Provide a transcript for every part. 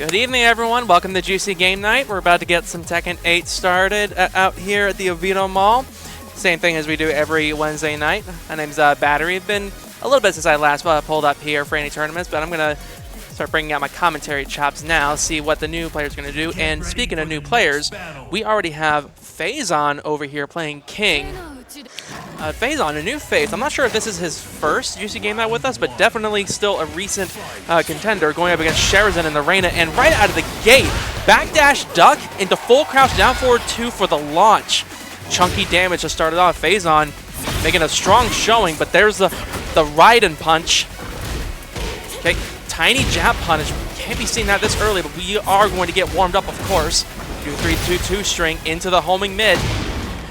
Good evening, everyone. Welcome to Juicy Game Night. We're about to get some Tekken 8 started out here at the Oviedo Mall. Same thing as we do every Wednesday night. My name's Battery. It's been a little bit since I last pulled up here for any tournaments, but I'm going to start bringing out my commentary chops now, see what the new player's going to do. And speaking of new players, we already have Phazon over here playing King. Phazon, a new face. I'm not sure if this is his first UC Game Night with us, but definitely still a recent contender going up against Sherazin in the Reina. And right out of the gate, backdash duck into full crouch down forward 2 for the launch. Chunky damage to start it off. Phazon making a strong showing, but there's the Raiden punch. Okay, tiny jab punish. Can't be seeing that this early, but we are going to get warmed up, of course. 2-3-2-2 string into the homing mid.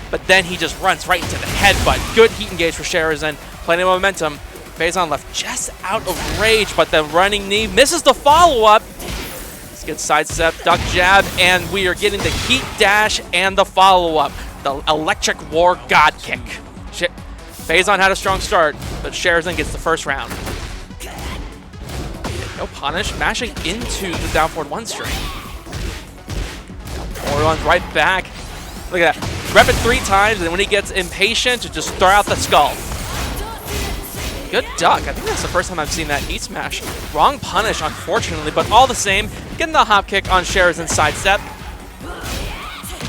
But then he just runs right into the headbutt. Good heat engage for Sherazin. Plenty of momentum. Phazon left just out of rage, but the running knee misses the follow-up. Let's get sidestep, duck jab, and we are getting the heat dash and the follow-up. The electric war god kick. Phazon had a strong start, but Sherazin gets the first round. No punish, mashing into the down forward 1 string. Forward runs right back. Look at that. Rep it 3 times, and when he gets impatient, to just throw out the skull. Good duck. I think that's the first time I've seen that heat smash. Wrong punish, unfortunately, but all the same, getting the hop kick on Sherazin's sidestep.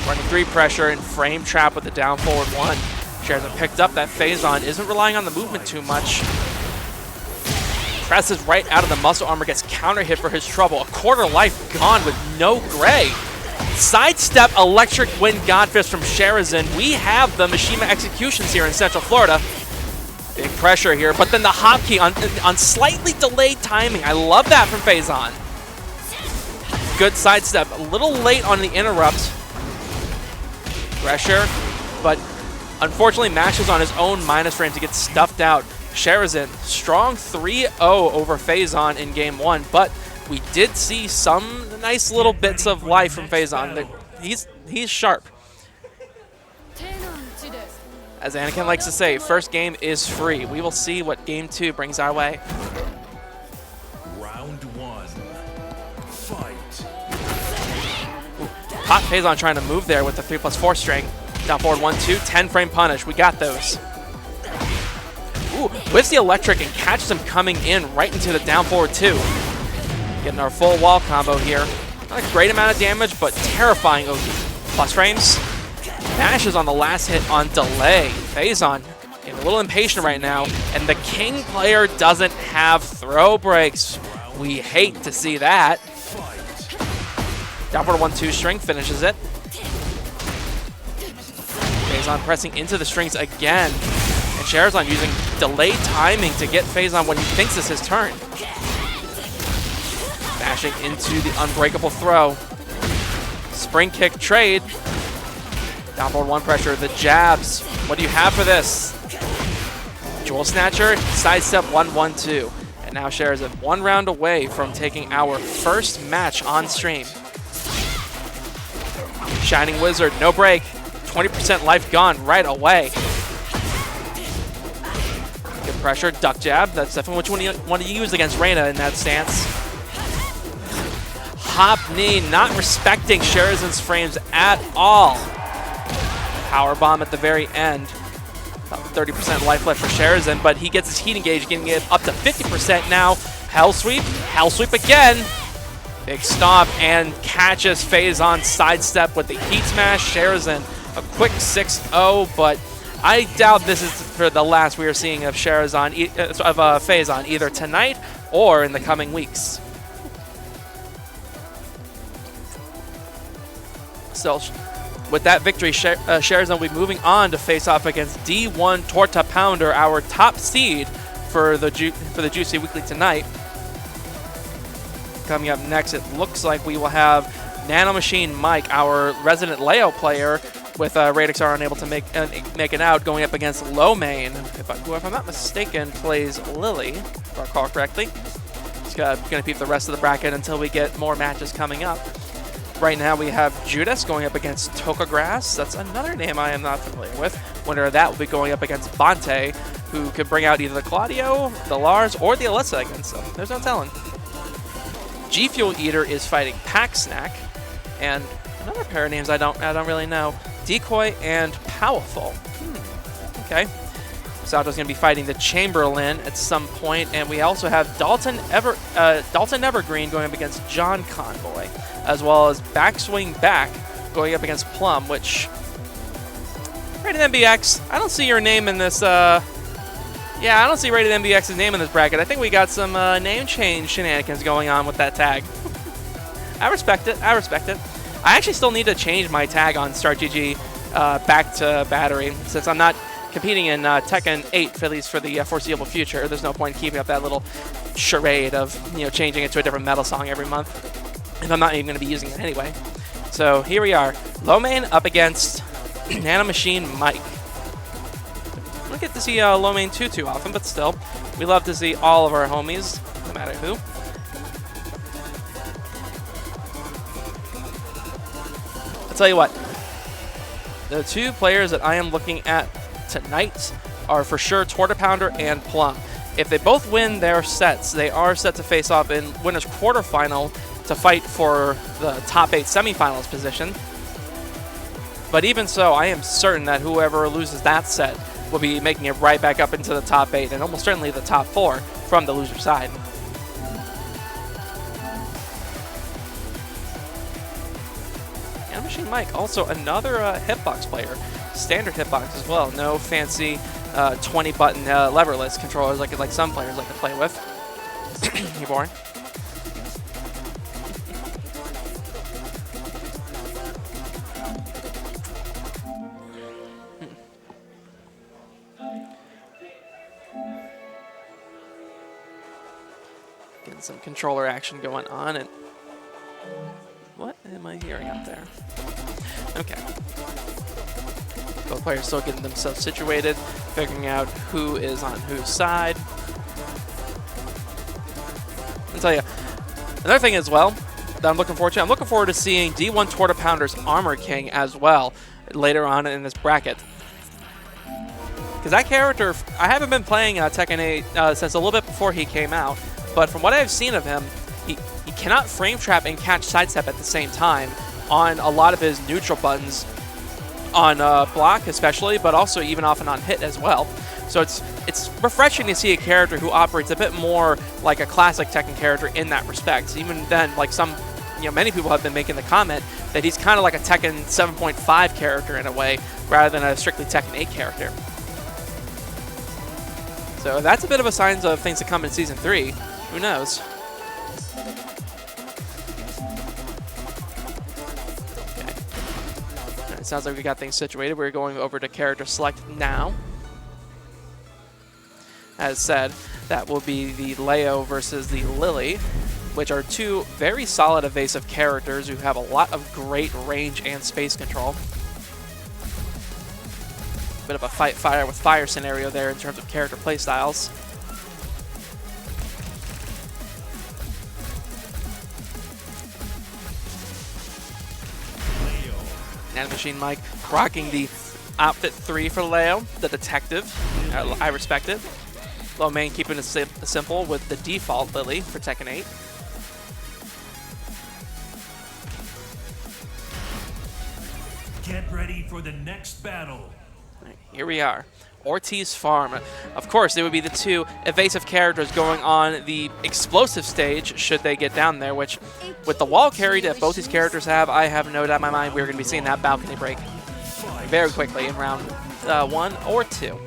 Running 3 pressure and frame trap with the down forward 1. Sherazin picked up that Phazon, isn't relying on the movement too much. Presses right out of the muscle armor, gets counter hit for his trouble. A quarter life gone with no gray. Sidestep electric wind godfist from Sherazin. We have the Mishima executions here in Central Florida. Big pressure here, but then the hop key on slightly delayed timing. I love that from Phazon. Good sidestep, a little late on the interrupt. Pressure, but unfortunately mashes on his own minus frames to get stuffed out. Sherazin, strong 3-0 over Phazon in game 1, but we did see some nice little bits of life from Phazon. He's sharp. As Anakin likes to say, first game is free. We will see what game 2 brings our way. Round 1. Fight. Hot Phazon trying to move there with the 3+4 string. Down forward 1-2, 10-frame punish. We got those. Ooh, whiffs the electric and catches him coming in right into the down forward 2. Getting our full wall combo here. Not a great amount of damage, but terrifying OD. Plus frames. Mashes on the last hit on delay. Phazon getting a little impatient right now, and the King player doesn't have throw breaks. We hate to see that. Down for the 1-2 string, finishes it. Phazon pressing into the strings again. And Sherazin using delayed timing to get Phazon when he thinks it's his turn. Bashing into the unbreakable throw. Spring kick trade. Down forward 1 pressure, the jabs. What do you have for this? Jewel Snatcher, sidestep 1-1-2. And now Sherazin 1 round away from taking our first match on stream. Shining Wizard, no break. 20% life gone right away. Good pressure, duck jab. That's definitely what you want to use against Reina in that stance. Hop knee, not respecting Sherazin's frames at all. Power bomb at the very end. About 30% life left for Sherazin, but he gets his heat engage, getting it up to 50% now. Hell sweep again. Big stomp and catches Phazon sidestep with the heat smash. Sherazin, a quick 6-0, but I doubt this is for the last we are seeing of Sherazin, Phazon, either tonight or in the coming weeks. So, with that victory, Sherazin will be moving on to face off against D1 Torta Pounder, our top seed for the Juicy Weekly tonight. Coming up next, it looks like we will have Nanomachine Mike, our resident Leo player, with Radixar unable to make it out, going up against Lomane, who, if I'm not mistaken, plays Lily, if I recall correctly. He's going to peep the rest of the bracket until we get more matches coming up. Right now we have Judas going up against Tokagrass. That's another name I am not familiar with. Winner of that will be going up against Bonte, who could bring out either the Claudio, the Lars, or the Alyssa against them. There's no telling. G Fuel Eater is fighting Pack Snack, and another pair of names I don't really know, Decoy and Powerful. Okay. Sato's going to be fighting the Chamberlain at some point, and we also have Dalton Evergreen going up against John Convoy, as well as Backswing Back going up against Plum, which, Rated MBX, I don't see your name in this, I don't see Rated MBX's name in this bracket. I think we got some name change shenanigans going on with that tag. I respect it. I actually still need to change my tag on StartGG back to Battery, since I'm not competing in Tekken 8, at least for the foreseeable future. There's no point in keeping up that little charade of changing it to a different metal song every month, if I'm not even going to be using it anyway. So here we are, Lomain up against Nanomachine Mike. I don't get to see Lomain too often, but still, we love to see all of our homies, no matter who. I'll tell you what, the two players that I am looking at tonight are for sure Torta Pounder and Plum. If they both win their sets, they are set to face off in winners quarterfinal to fight for the top 8 semifinals position. But even so, I am certain that whoever loses that set will be making it right back up into the top 8 and almost certainly the top 4 from the loser side. Nanomachine Mike, also another hitbox player. Standard hitbox as well. No fancy 20-button leverless controllers like some players like to play with. You boring? Getting some controller action going on, and what am I hearing up there? Okay. Both players still getting themselves situated, figuring out who is on whose side. I'll tell you, another thing as well that I'm looking forward to, I'm looking forward to seeing D1 Torta Pounder's Armor King as well later on in this bracket. Because that character, I haven't been playing Tekken 8 since a little bit before he came out, but from what I've seen of him, he cannot frame trap and catch sidestep at the same time on a lot of his neutral buttons, on block especially, but also even off and on hit as well. So it's refreshing to see a character who operates a bit more like a classic Tekken character in that respect. Even then, like many people have been making the comment that he's kind of like a Tekken 7.5 character in a way, rather than a strictly Tekken 8 character. So that's a bit of a sign of things to come in Season 3. Who knows? It sounds like we got things situated. We're going over to character select now. As said, that will be the Leo versus the Lily, which are two very solid evasive characters who have a lot of great range and space control. Bit of a fight fire with fire scenario there in terms of character playstyles. Nanomachine Mike rocking the outfit 3 for Leo, the detective. I respect it. Lomain keeping it simple with the default Lily for Tekken 8. Get ready for the next battle. Right, here we are. Ortiz Farm. Of course, they would be the two evasive characters going on the explosive stage should they get down there, which, with the wall carry that both these characters have, I have no doubt in my mind we're going to be seeing that balcony break very quickly in round 1 or 2.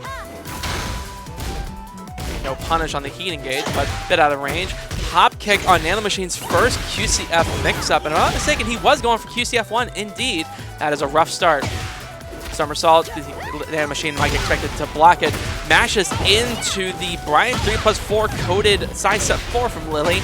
No punish on the heat engage, but a bit out of range. Hop kick on Nanomachine's first QCF mix-up, and if I'm not mistaken, he was going for QCF1. Indeed, that is a rough start. Somersault, the Nanomachine Mike expected to block it, mashes into the Brian 3+4 coded sidestep 4 from Lily.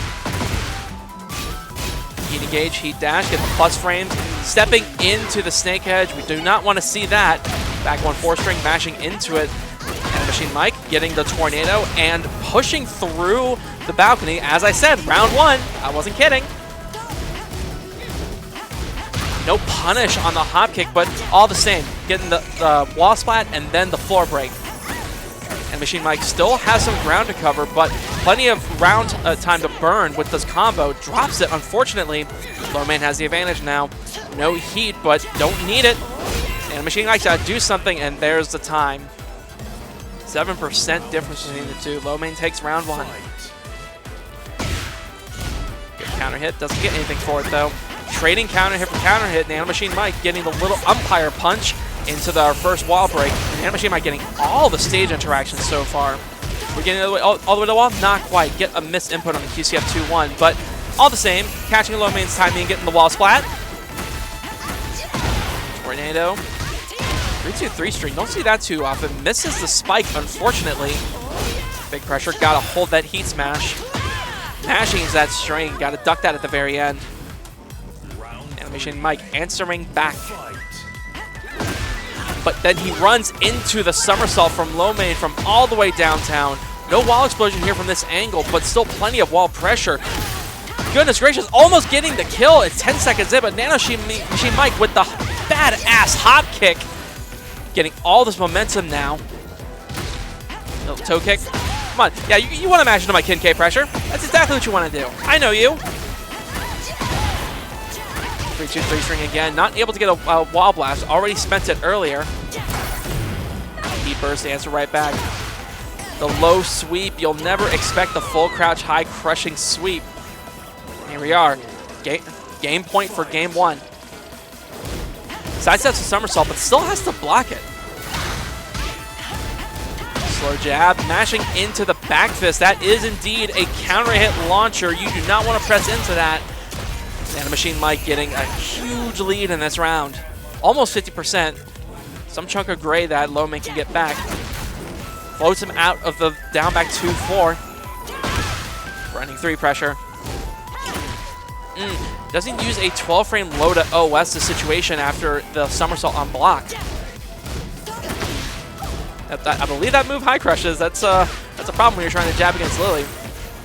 Heat engage, heat dash, get the plus frames, stepping into the snake edge. We do not want to see that. Back 1 4-string, mashing into it. Nanomachine Mike getting the tornado and pushing through the balcony. As I said, round 1, I wasn't kidding. No punish on the hop kick, but all the same, getting the wall splat and then the floor break. And Machine Mike still has some ground to cover, but plenty of round time to burn with this combo. Drops it, unfortunately. Lowman has the advantage now. No heat, but don't need it. And Machine Mike's got to do something, and there's the time. 7% difference between the two. Lowman takes round 1. Good counter hit. Doesn't get anything for it, though. Trading counter hit for counter hit. Nano Machine Mike getting the little umpire punch into our first wall break. And Nano Machine Mike getting all the stage interactions so far. We're getting all the way to the wall? Not quite. Get a missed input on the QCF 2-1. But all the same, catching Lowman's timing and getting the wall splat. Tornado. 3-2-3 string. Don't see that too often. Misses the spike, unfortunately. Big pressure. Got to hold that heat smash. Mashing is that string. Got to duck that at the very end. Animation Mike answering back. But then he runs into the somersault from Lowman from all the way downtown. No wall explosion here from this angle, but still plenty of wall pressure. Goodness gracious, almost getting the kill. It's 10 seconds in, but Nano Machine Mike with the badass hop kick. Getting all this momentum now. Little toe kick. Come on. Yeah, you want to mash into my Kin-K pressure. That's exactly what you want to do. I know you. 3-2-3 string again. Not able to get a wall blast. Already spent it earlier. Heat burst, answer right back. The low sweep. You'll never expect the full crouch high crushing sweep. Here we are. Game point for game 1. Sidesteps a somersault, but still has to block it. Slow jab, mashing into the back fist. That is indeed a counter hit launcher. You do not want to press into that. Nano Machine Mike getting a huge lead in this round. Almost 50%. Some chunk of gray that Lowman can get back. Floats him out of the down back 2-4. Running 3 pressure. Doesn't use a 12-frame low to OS the situation after the somersault on block. I believe that move high crushes. That's a problem when you're trying to jab against Lily.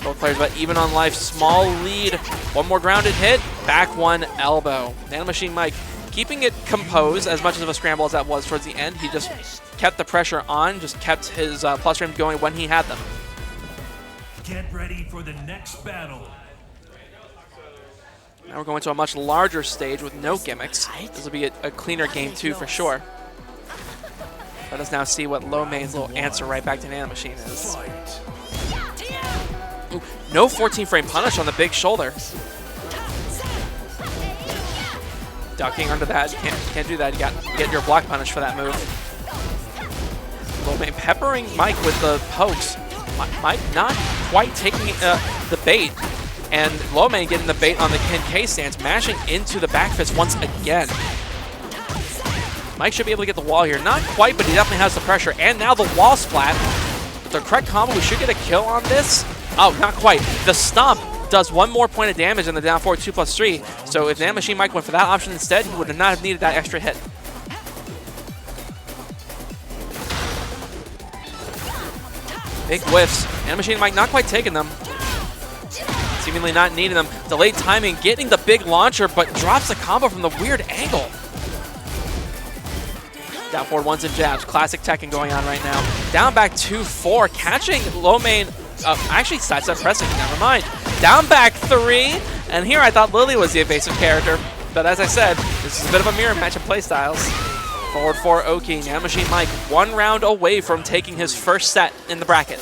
Both players, but even on life, small lead. One more grounded hit, back 1 elbow. Nano Machine Mike keeping it composed as much of a scramble as that was towards the end. He just kept the pressure on, just kept his plus frames going when he had them. Get ready for the next battle. Now we're going to a much larger stage with no gimmicks. This will be a cleaner game 2 for sure. Let us now see what Lowman's little answer right back to Nano Machine is. Ooh, no 14-frame punish on the big shoulder. Ducking under that. Can't do that. You got to get your block punish for that move. Lowman peppering Mike with the pokes. Mike not quite taking the bait. And Lowman getting the bait on the Kin-K stance, mashing into the back fist once again. Mike should be able to get the wall here. Not quite, but he definitely has the pressure. And now the wall splat. With the correct combo, we should get a kill on this. Oh, not quite. The stomp does 1 more point of damage in the down forward 2+3. So if Nano Machine Mike went for that option instead, he would not have needed that extra hit. Big whiffs. Nano Machine Mike not quite taking them. Seemingly not needing them. Delayed timing, getting the big launcher, but drops the combo from the weird angle. Down forward ones and jabs. Classic Tekken going on right now. Down back 2-4, catching Lowman. Actually, sidestep pressing, never mind. Down back 3, and here I thought Lily was the evasive character. But as I said, this is a bit of a mirror match of playstyles. Forward 4 Oki. Nano Machine Mike 1 round away from taking his first set in the bracket.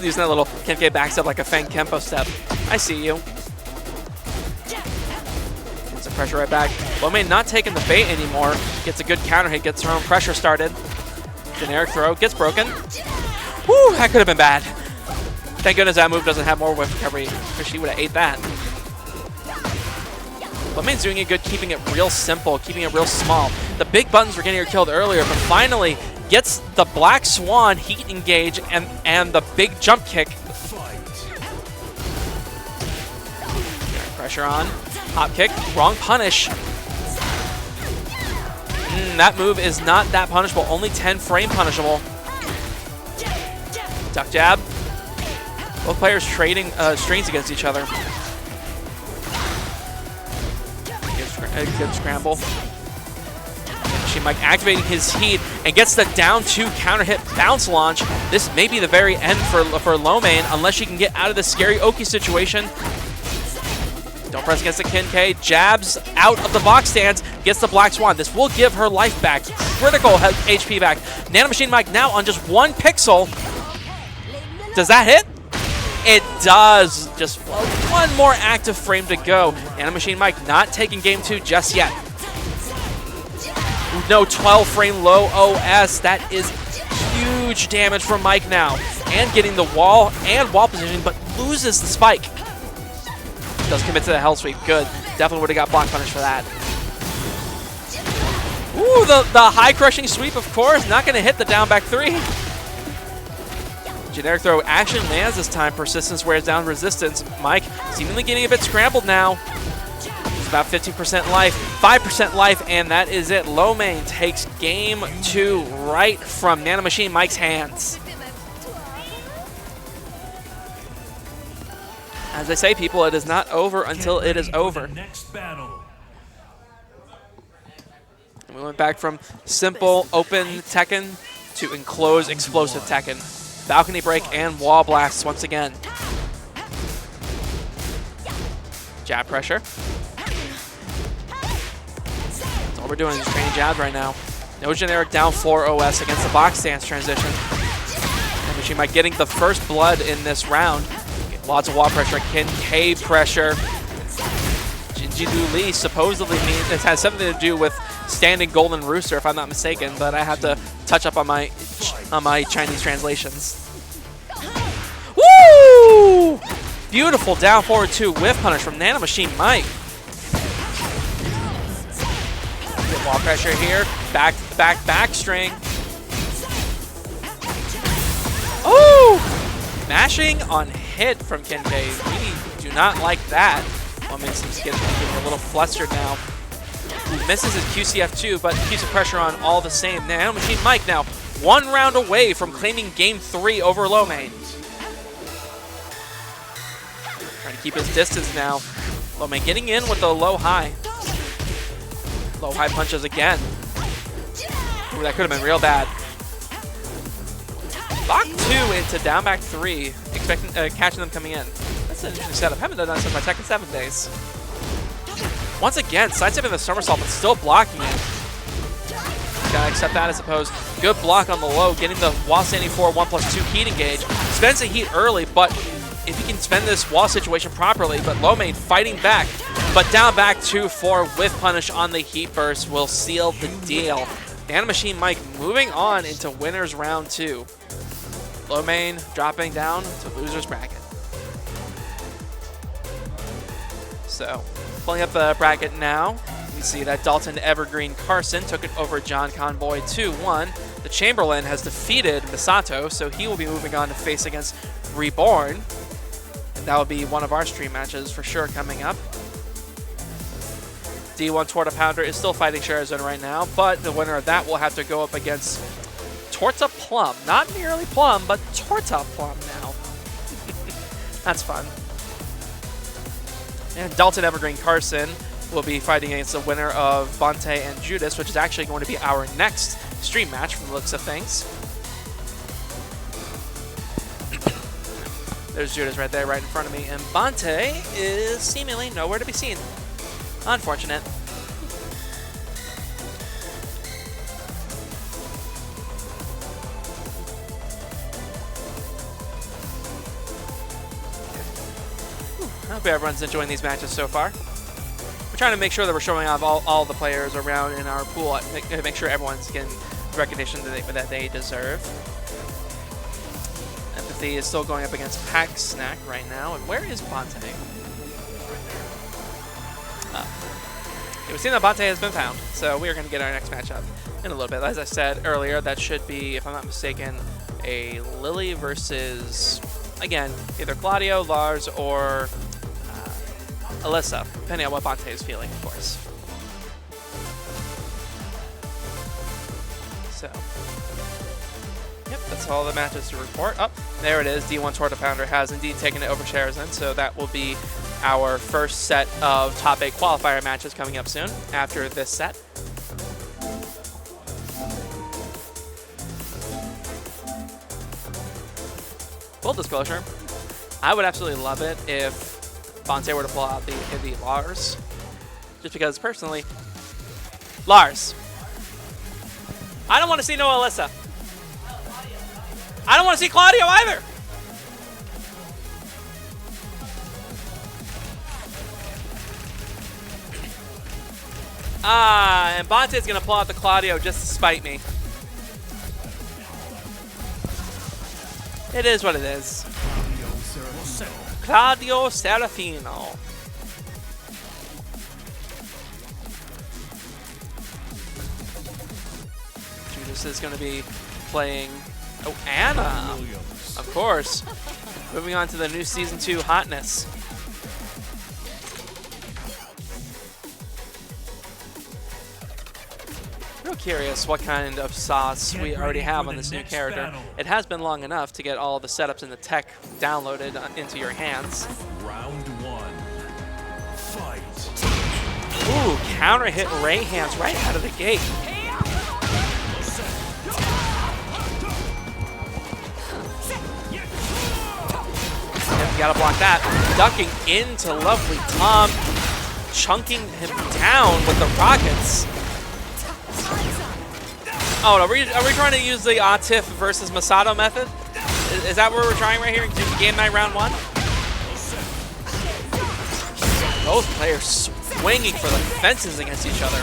Using that little Kin-K backstep like a Fang Kempo step. I see you. Gets some pressure right back. Lowman not taking the bait anymore. Gets a good counter hit, gets her own pressure started. Generic throw, gets broken. Whew, that could have been bad. Thank goodness that move doesn't have more whip recovery, because she would have ate that. Lowman's doing it good, keeping it real simple, keeping it real small. The big buttons were getting her killed earlier, but finally gets the Black Swan heat engage and the big jump kick. Pressure on. Hop kick. Wrong punish. That move is not that punishable. Only 10 frame punishable. Duck jab. Both players trading strings against each other. Good scramble. Machine Mike activating his heat and gets the down 2 counter hit bounce launch. This may be the very end for Lomane unless she can get out of this scary Oki situation. Don't press against the Kincaid. Jabs out of the box stance. Gets the Black Swan. This will give her life back. Critical HP back. Nano Machine Mike now on just 1 pixel. Does that hit? It does. Just one more active frame to go. Nano Machine Mike not taking game 2 just yet. No 12 frame low OS. That is huge damage from Mike now. And getting the wall and wall position, but loses the spike. Does commit to the Hell Sweep. Good. Definitely would have got block punish for that. Ooh, the high crushing sweep, of course. Not going to hit the down back 3. Generic throw action lands this time. Persistence wears down resistance. Mike seemingly getting a bit scrambled now. He's about 15% life, 5% life, and that is it. Lomane takes game 2 right from Nano Machine Mike's hands. As I say, people, it is not over until it is over. Next battle. We went back from simple open Tekken to enclosed explosive Tekken. Balcony break and wall blasts once again. Jab pressure. That's all we're doing is training jabs right now. No generic down 4 OS against the box stance transition. And Machine Mike getting the first blood in this round. Lots of wall pressure, Kincaid pressure. Jinjidu Lee supposedly means it has something to do with standing golden rooster, if I'm not mistaken, but I have to touch up on my Chinese translations. Woo! Beautiful down forward 2 whiff punish from Nano Machine Mike. Good wall pressure here. Back string. Oh! Mashing on hit from Kincaid. We do not like that. Well, makes him getting a little flustered now. He misses his QCF2, but keeps the pressure on all the same. Nano Machine Mike now 1 round away from claiming game 3 over Lomane. Trying to keep his distance now. Lomane getting in with the low-high. Low-high punches again. Ooh, that could have been real bad. Lock 2 into down back 3, expecting catching them coming in. That's an interesting setup. Haven't done that since my Tekken 7 days. Once again, sidestepping the somersault, but still blocking it. Gotta accept that, I suppose. Good block on the low, getting the wall standing for 1+2 heat engage. Spends the heat early, but if he can spend this wall situation properly, but Lomane fighting back, but down back 2-4 with punish on the heat burst will seal the deal. Nano Machine Mike moving on into winner's round 2. Lomane dropping down to loser's bracket. So, pulling up the bracket now, we see that Dalton Evergreen Carson took it over John Convoy 2-1. The Chamberlain has defeated Misato, so he will be moving on to face against Reborn. And that will be one of our stream matches for sure coming up. D1 Torta Pounder is still fighting Sharazone right now, but the winner of that will have to go up against Torta Plum. Not merely Plum, but Torta Plum now. That's fun. And Dalton Evergreen Carson will be fighting against the winner of Bante and Judas, which is actually going to be our next stream match from the looks of things. There's Judas right there, right in front of me. And Bante is seemingly nowhere to be seen. Unfortunate. I hope everyone's enjoying these matches so far. We're trying to make sure that we're showing off all the players around in our pool, make sure everyone's getting the recognition that they deserve. Empathy is still going up against Pack Snack right now. And where is Bante? It would seem that Bante has been found, so we are going to get our next matchup in a little bit. As I said earlier, that should be, if I'm not mistaken, a Lily versus, again, either Claudio, Lars, or Alyssa, depending on what Bante is feeling, of course. So, yep, that's all the matches to report. Oh, there it is. D1 Torta Pounder has indeed taken it over Sharazone, so that will be our first set of top 8 qualifier matches coming up soon after this set. Full disclosure, I would absolutely love it if Bonte were to pull out the Lars. Just because, personally, Lars. I don't want to see no Alyssa. I don't want to see Claudio either. And Bonte's going to pull out the Claudio just to spite me. It is what it is. Claudio Serafino. Judas is going to be playing... Oh, Anna! Of course. Moving on to the new Season 2 hotness. Real curious what kind of sauce we already have on this new character. It has been long enough to get all the setups and the tech downloaded into your hands. Round 1. Fight. Ooh, counter hit Ray hands right out of the gate. And you gotta block that. Ducking into lovely Tom, chunking him down with the rockets. Oh, are we trying to use the Atif versus Masato method? Is that what we're trying right here? Game night round 1? Both players swinging for the fences against each other.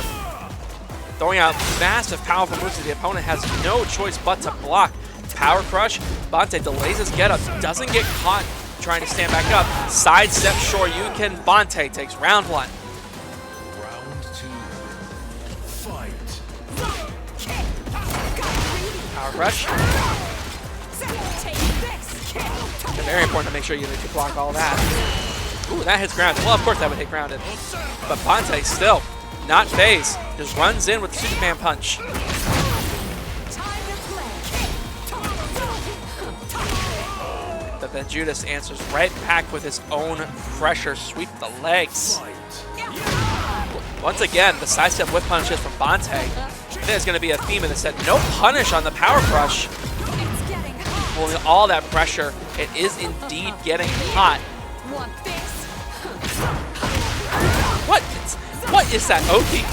Throwing out massive, powerful moves that the opponent has no choice but to block. Power Crush, Bonte delays his get up, doesn't get caught trying to stand back up. Sidestep, sure you can. Bonte takes round 1. Round 2. Fight. Power Crush. Very important to make sure you block all that. Ooh, that hits grounded. Well, of course that would hit grounded. But Bonte still not phased. Just runs in with the Superman punch. But then Judas answers right back with his own pressure. Sweep the legs. Once again, the sidestep whip punches from Bonte. I think there's going to be a theme in this set. No punish on the Power Crush. Pulling all that pressure. It is indeed getting hot. What is that Oki?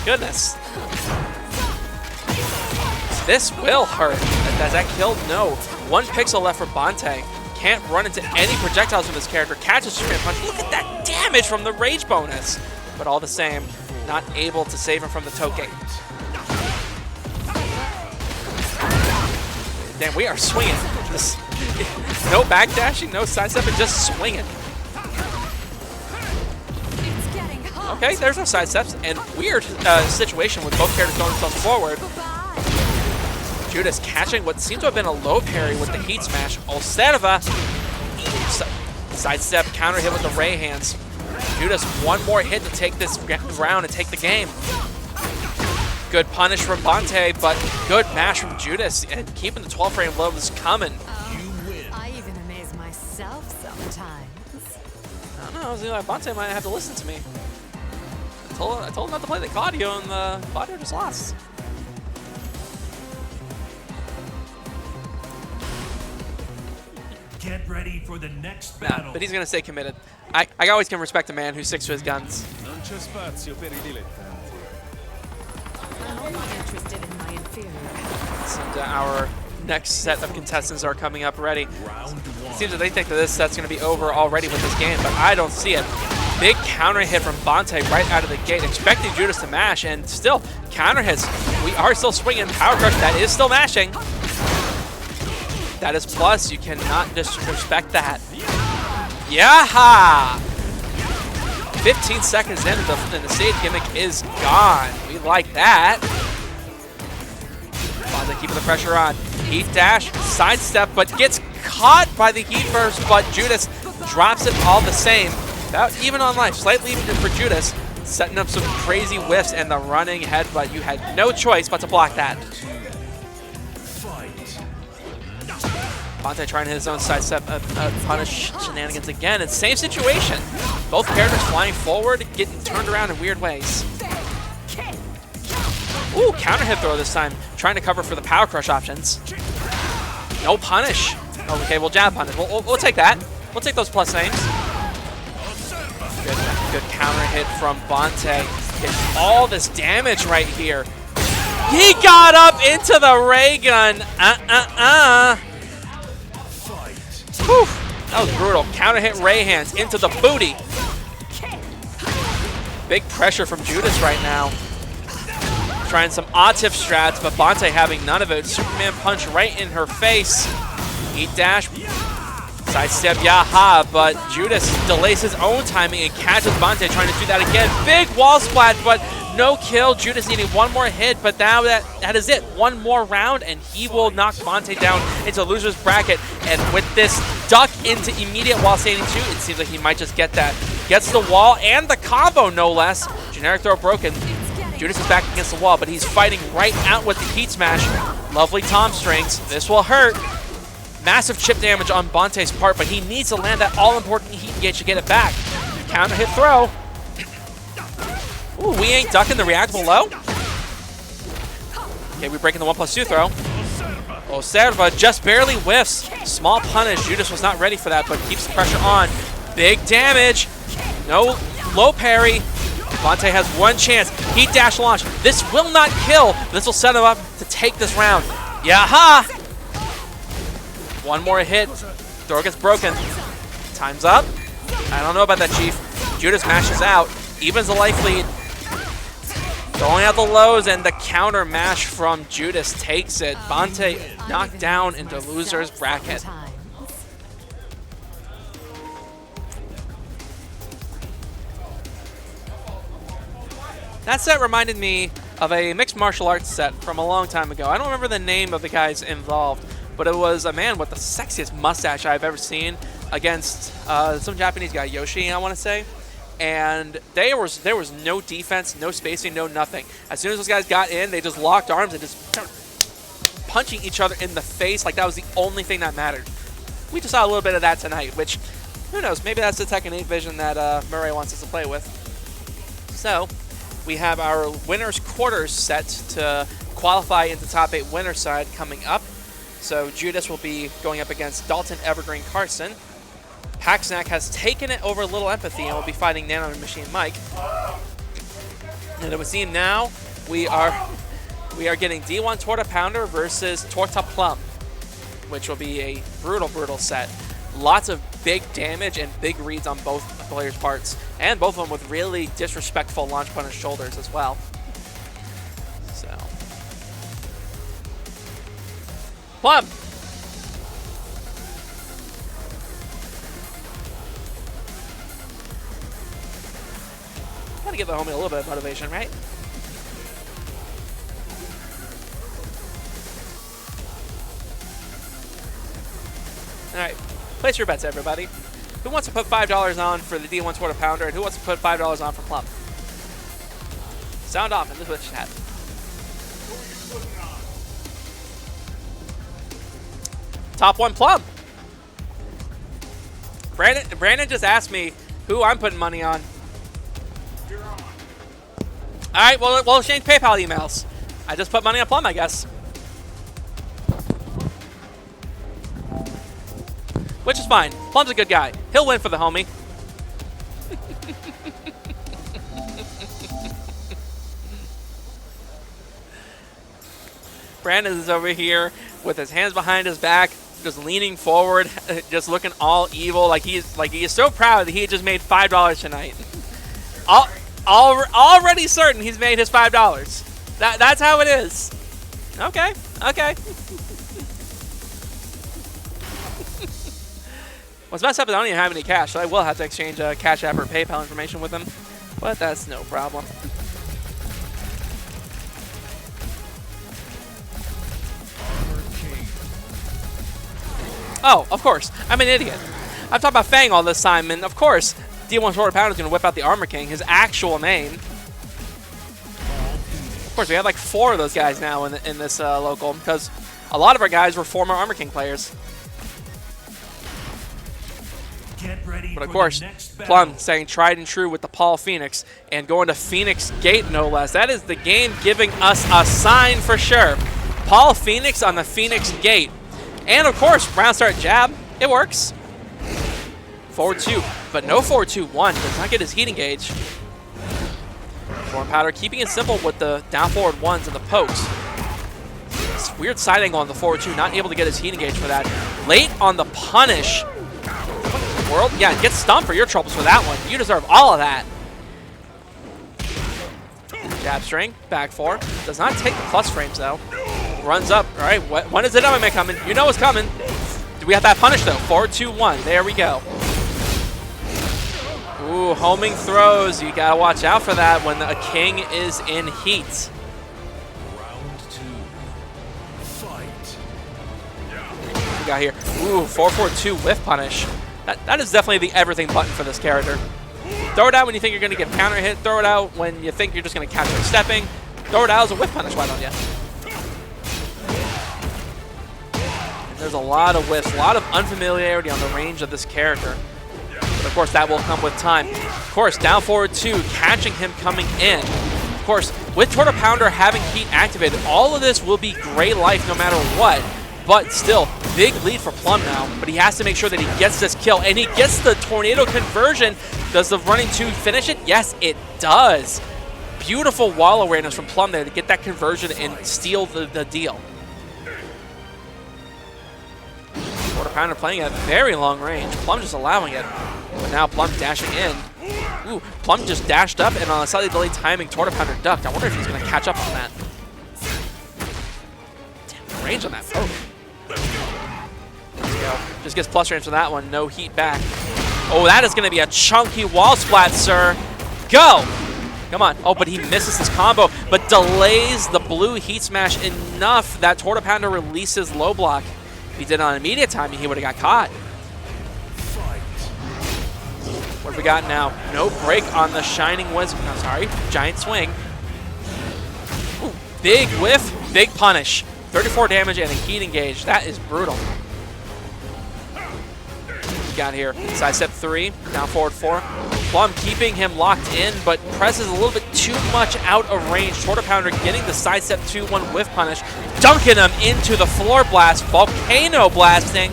Goodness. This will hurt. Does that kill? No. 1 pixel left for Bonte. Can't run into any projectiles from this character. Catches Superman punch. Look at that damage from the rage bonus. But all the same, not able to save him from the Toke. Damn, we are swinging. No backdashing, no sidestepping, just swinging. Okay, there's no sidesteps, and weird situation with both characters going themselves forward. Judas catching what seems to have been a low parry with the heat smash. Olserva, sidestep, counter hit with the Ray hands. Judas, 1 more hit to take this round and take the game. Good punish from Bonte, but good mash from Judas, and keeping the 12 frame lows coming. I even amaze myself sometimes. I don't know, it seems like Bonte might have to listen to me. I told him not to play the Claudio, and the Claudio just lost. Get ready for the next battle. But he's going to stay committed. I always can respect a man who sticks to his guns. Non c'è spazio per I dilettanti. I'm only interested in my inferior. And our next set of contestants are coming up ready. Round 1. It seems that they think that this set's going to be over already with this game, but I don't see it. Big counter hit from Bonte right out of the gate, expecting Judas to mash, and still counter hits. We are still swinging. Power Crush, that is still mashing. That is plus. You cannot disrespect that. Yaha! 15 seconds in, and the stage gimmick is gone. We like that. Bonte keeping the pressure on. Heat dash, sidestep, but gets caught by the heat burst, but Judas drops it all the same. About even on life, slightly even for Judas, setting up some crazy whiffs and the running headbutt. You had no choice but to block that. Bonte trying to hit his own sidestep punish shenanigans again. It's same situation. Both characters flying forward, getting turned around in weird ways. Ooh, counter hit throw this time. Trying to cover for the Power Crush options. No punish. Okay, we'll jab punish. We'll take that. We'll take those plus names. Good counter hit from Bonte. Getting all this damage right here. He got up into the ray gun. Whew. That was brutal. Counter hit ray hands into the booty. Big pressure from Judas right now. Trying some Atif strats, but Bonte having none of it. Superman punch right in her face. Eat dash. Sidestep Yaha, but Judas delays his own timing and catches Bonte trying to do that again. Big wall splat, but no kill. Judas needing one more hit, but now that is it. One more round, and he will knock Bonte down into loser's bracket. And with this duck into immediate while standing 2, it seems like he might just get that. Gets the wall and the combo, no less. Generic throw broken. Judas is back against the wall, but he's fighting right out with the heat smash. Lovely Tom strings. This will hurt. Massive chip damage on Bonte's part, but he needs to land that all-important heat engage to get it back. Counter hit throw. Ooh, we ain't ducking the reactable low. Okay, we're breaking the 1+2 throw. Oserva just barely whiffs. Small punish. Judas was not ready for that, but keeps the pressure on. Big damage. No low parry. Bonte has one chance. Heat dash launch. This will not kill. This will set him up to take this round. Yaha! One more hit. Throw gets broken. Time's up. I don't know about that, Chief. Judas mashes out. Evens the life lead. Throwing out the lows, and the counter mash from Judas takes it. Bonte knocked down into loser's bracket. That set reminded me of a mixed martial arts set from a long time ago. I don't remember the name of the guys involved, but it was a man with the sexiest mustache I've ever seen against some Japanese guy, Yoshi, I want to say. And there was no defense, no spacing, no nothing. As soon as those guys got in, they just locked arms and just started punching each other in the face like that was the only thing that mattered. We just saw a little bit of that tonight, which, who knows, maybe that's the Tekken 8 vision that Murray wants us to play with. So, we have our winner's quarters set to qualify into top 8 winner side coming up. So Judas will be going up against Dalton Evergreen Carson. Paxnack has taken it over Little Empathy and will be fighting Nano Machine Mike. And it would seem now we are getting D1 Torta Pounder versus Torta Plum, which will be a brutal, brutal set. Lots of big damage and big reads on both players' parts, and both of them with really disrespectful launch punish shoulders as well. So, Plum. Gotta give the homie a little bit of motivation, right? All right. Place your bets, everybody. Who wants to put $5 on for the D1 Torta Pounder, and who wants to put $5 on for Plum? Sound off in the Twitch chat. Top 1 Plum. Brandon just asked me who I'm putting money on. All right, well, we'll exchange PayPal emails. I just put money on Plum, I guess. Which is fine. Plum's a good guy. He'll win for the homie. Brandon is over here with his hands behind his back, just leaning forward, just looking all evil, like he is so proud that he just made $5 tonight. Already certain he's made his $5. That's how it is. Okay. What's messed up is I don't even have any cash, so I will have to exchange Cash App or PayPal information with him, but that's no problem. Oh, of course. I'm an idiot. I've talked about Fang all this time, and of course, D1 Torta Pounder is going to whip out the Armor King, his actual name. Of course, we have like 4 of those guys now in this local, because a lot of our guys were former Armor King players. But of course, Plum saying tried and true with the Paul Phoenix and going to Phoenix Gate, no less. That is the game giving us a sign for sure. Paul Phoenix on the Phoenix Gate. And of course, round start jab. It works. Forward 2, but no forward 2-1. Does not get his heat engage. Forward powder keeping it simple with the down forward ones and the pokes. This weird side angle on the forward 2, not able to get his heat engage for that. Late on the punish. World, yeah, get stumped for your troubles for that one. You deserve all of that. Jab string, back 4. Does not take the plus frames though. Runs up. All right, when is the W coming? You know what's coming. Do we have that punish though? Forward 2-1. There we go. Ooh, homing throws. You gotta watch out for that when a king is in heat. Round 2. Fight. We got here. Ooh, 4-4-2 whiff punish. That is definitely the everything button for this character. Throw it out when you think you're gonna get counter hit. Throw it out when you think you're just gonna catch her stepping. Throw it out as a whiff punish. Why don't you? And there's a lot of whiffs, a lot of unfamiliarity on the range of this character. But of course, that will come with time. Of course, down forward 2, catching him coming in. Of course, with Torta Pounder having heat activated, all of this will be gray life no matter what. But still, big lead for Plum now. But he has to make sure that he gets this kill. And he gets the tornado conversion. Does the running 2 finish it? Yes, it does. Beautiful wall awareness from Plum there to get that conversion and steal the deal. Torta Pounder playing at very long range. Plum just allowing it. But now Plum dashing in. Ooh, Plum just dashed up and on a slightly delayed timing, Torta Pounder ducked. I wonder if he's going to catch up on that. Damn, range on that poke. Let's go. Just gets plus range for that one. No heat back. Oh, that is going to be a chunky wall splat, sir. Go! Come on. Oh, but he misses his combo, but delays the blue heat smash enough that Torta Pounder releases low block. If he did it on immediate timing, he would have got caught. What have we got now? No break on the Shining Wisdom. No, sorry. Giant swing. Ooh, big whiff, big punish. 34 damage and a heat engage. That is brutal. We got here. Side step 3, down forward 4. Plum keeping him locked in, but presses a little bit too much out of range. Torta Pounder getting the side step 2-1 whiff punish. Dunking him into the floor blast. Volcano blasting.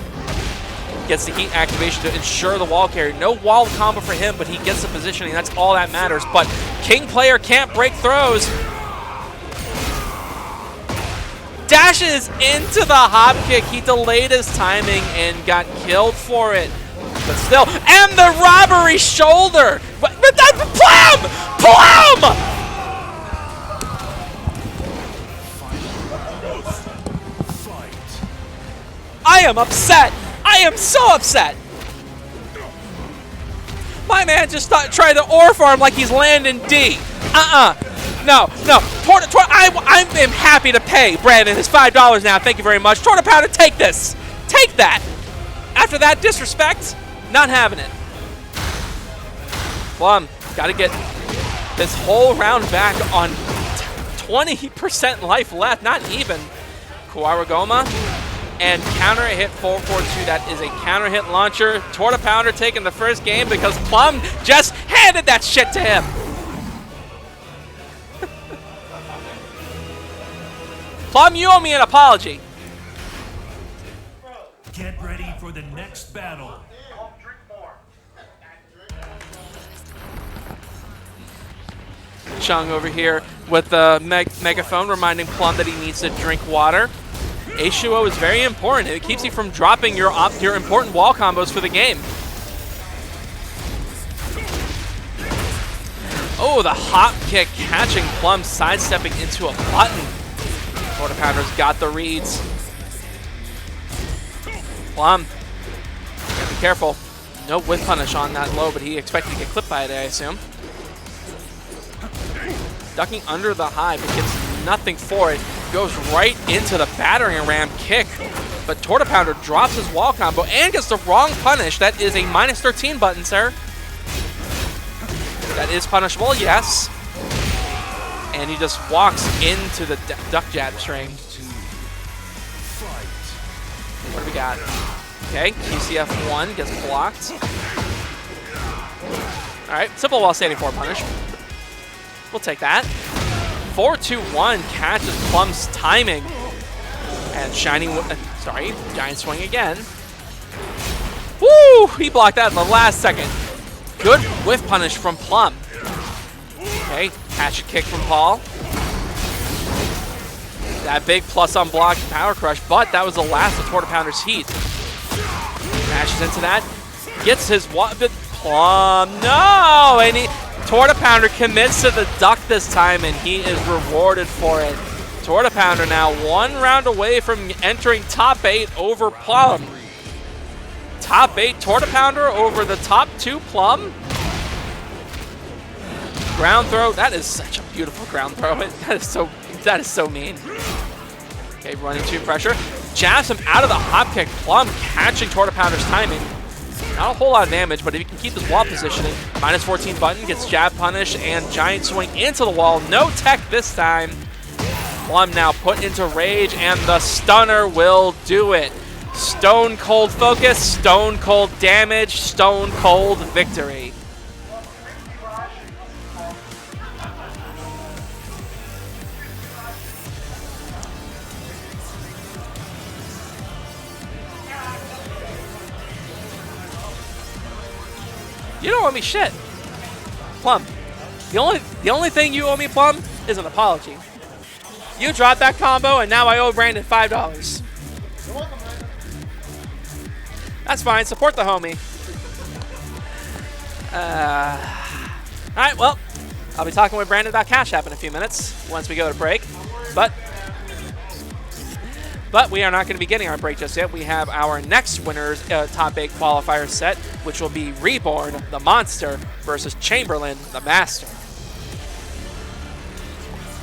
Gets the heat activation to ensure the wall carry. No wall combo for him, but he gets the positioning. That's all that matters. But King player can't break throws. Dashes into the hop kick. He delayed his timing and got killed for it. But still, and the robbery shoulder. But Plum! Plum! I am upset. I am so upset. My man just tried to ore farm like he's landing D. No. I am happy to pay Brandon his $5 now. Thank you very much. Torta Pounder, take this. Take that. After that disrespect, not having it. Plum, got to get this whole round back on 20% life left. Not even. Kuwaragoma. And counter hit 4-4-2. That is a counter hit launcher. Torta Pounder taking the first game because Plum just handed that shit to him. Plum, you owe me an apology. Get ready for the next battle. Chung over here with the megaphone reminding Plum that he needs to drink water. H2O is very important. It keeps you from dropping your important wall combos for the game. Oh, the hop kick catching Plum, sidestepping into a button. Torta Pounder's got the reads. Plum, gotta be careful. No whiff punish on that low, but he expected to get clipped by it, I assume. Ducking under the high, but gets nothing for it. Goes right into the battering ram kick, but Torta Pounder drops his wall combo and gets the wrong punish. That is a -13 button, sir. That is punishable, yes. And he just walks into the duck jab string. What do we got? Okay, QCF1 gets blocked. All right, simple while standing forward punish. We'll take that. 4-2-1 catches Plum's timing. And Giant Swing again. Woo! He blocked that in the last second. Good whiff punish from Plum. Okay, hatchet kick from Paul. That big plus on block power crush, but that was the last of Torta Pounder's heat. Mashes into that. Gets his Plum. No! And Torta Pounder commits to the duck this time, and he is rewarded for it. Torta Pounder now 1 round away from entering top 8 over Plum. Top 8 Torta Pounder over the top 2 Plum. Ground throw. That is such a beautiful ground throw. That is so mean. Okay, running 2 pressure. Jabs him out of the hop kick. Plum catching Torta Pounder's timing. Not a whole lot of damage, but if he can keep his wall positioning, minus 14 button, gets jab punish and giant swing into the wall. No tech this time. Plum now put into rage, and the stunner will do it. Stone cold focus, stone cold damage, stone cold victory. You don't owe me shit. Plum. The only thing you owe me, Plum, is an apology. You dropped that combo, and now I owe Brandon $5. That's fine. Support the homie. All right, well, I'll be talking with Brandon about Cash App in a few minutes once we go to break. But we are not going to be getting our break just yet. We have our next winner's top 8 qualifier set, which will be Reborn, the Monster, versus Chamberlain, the Master.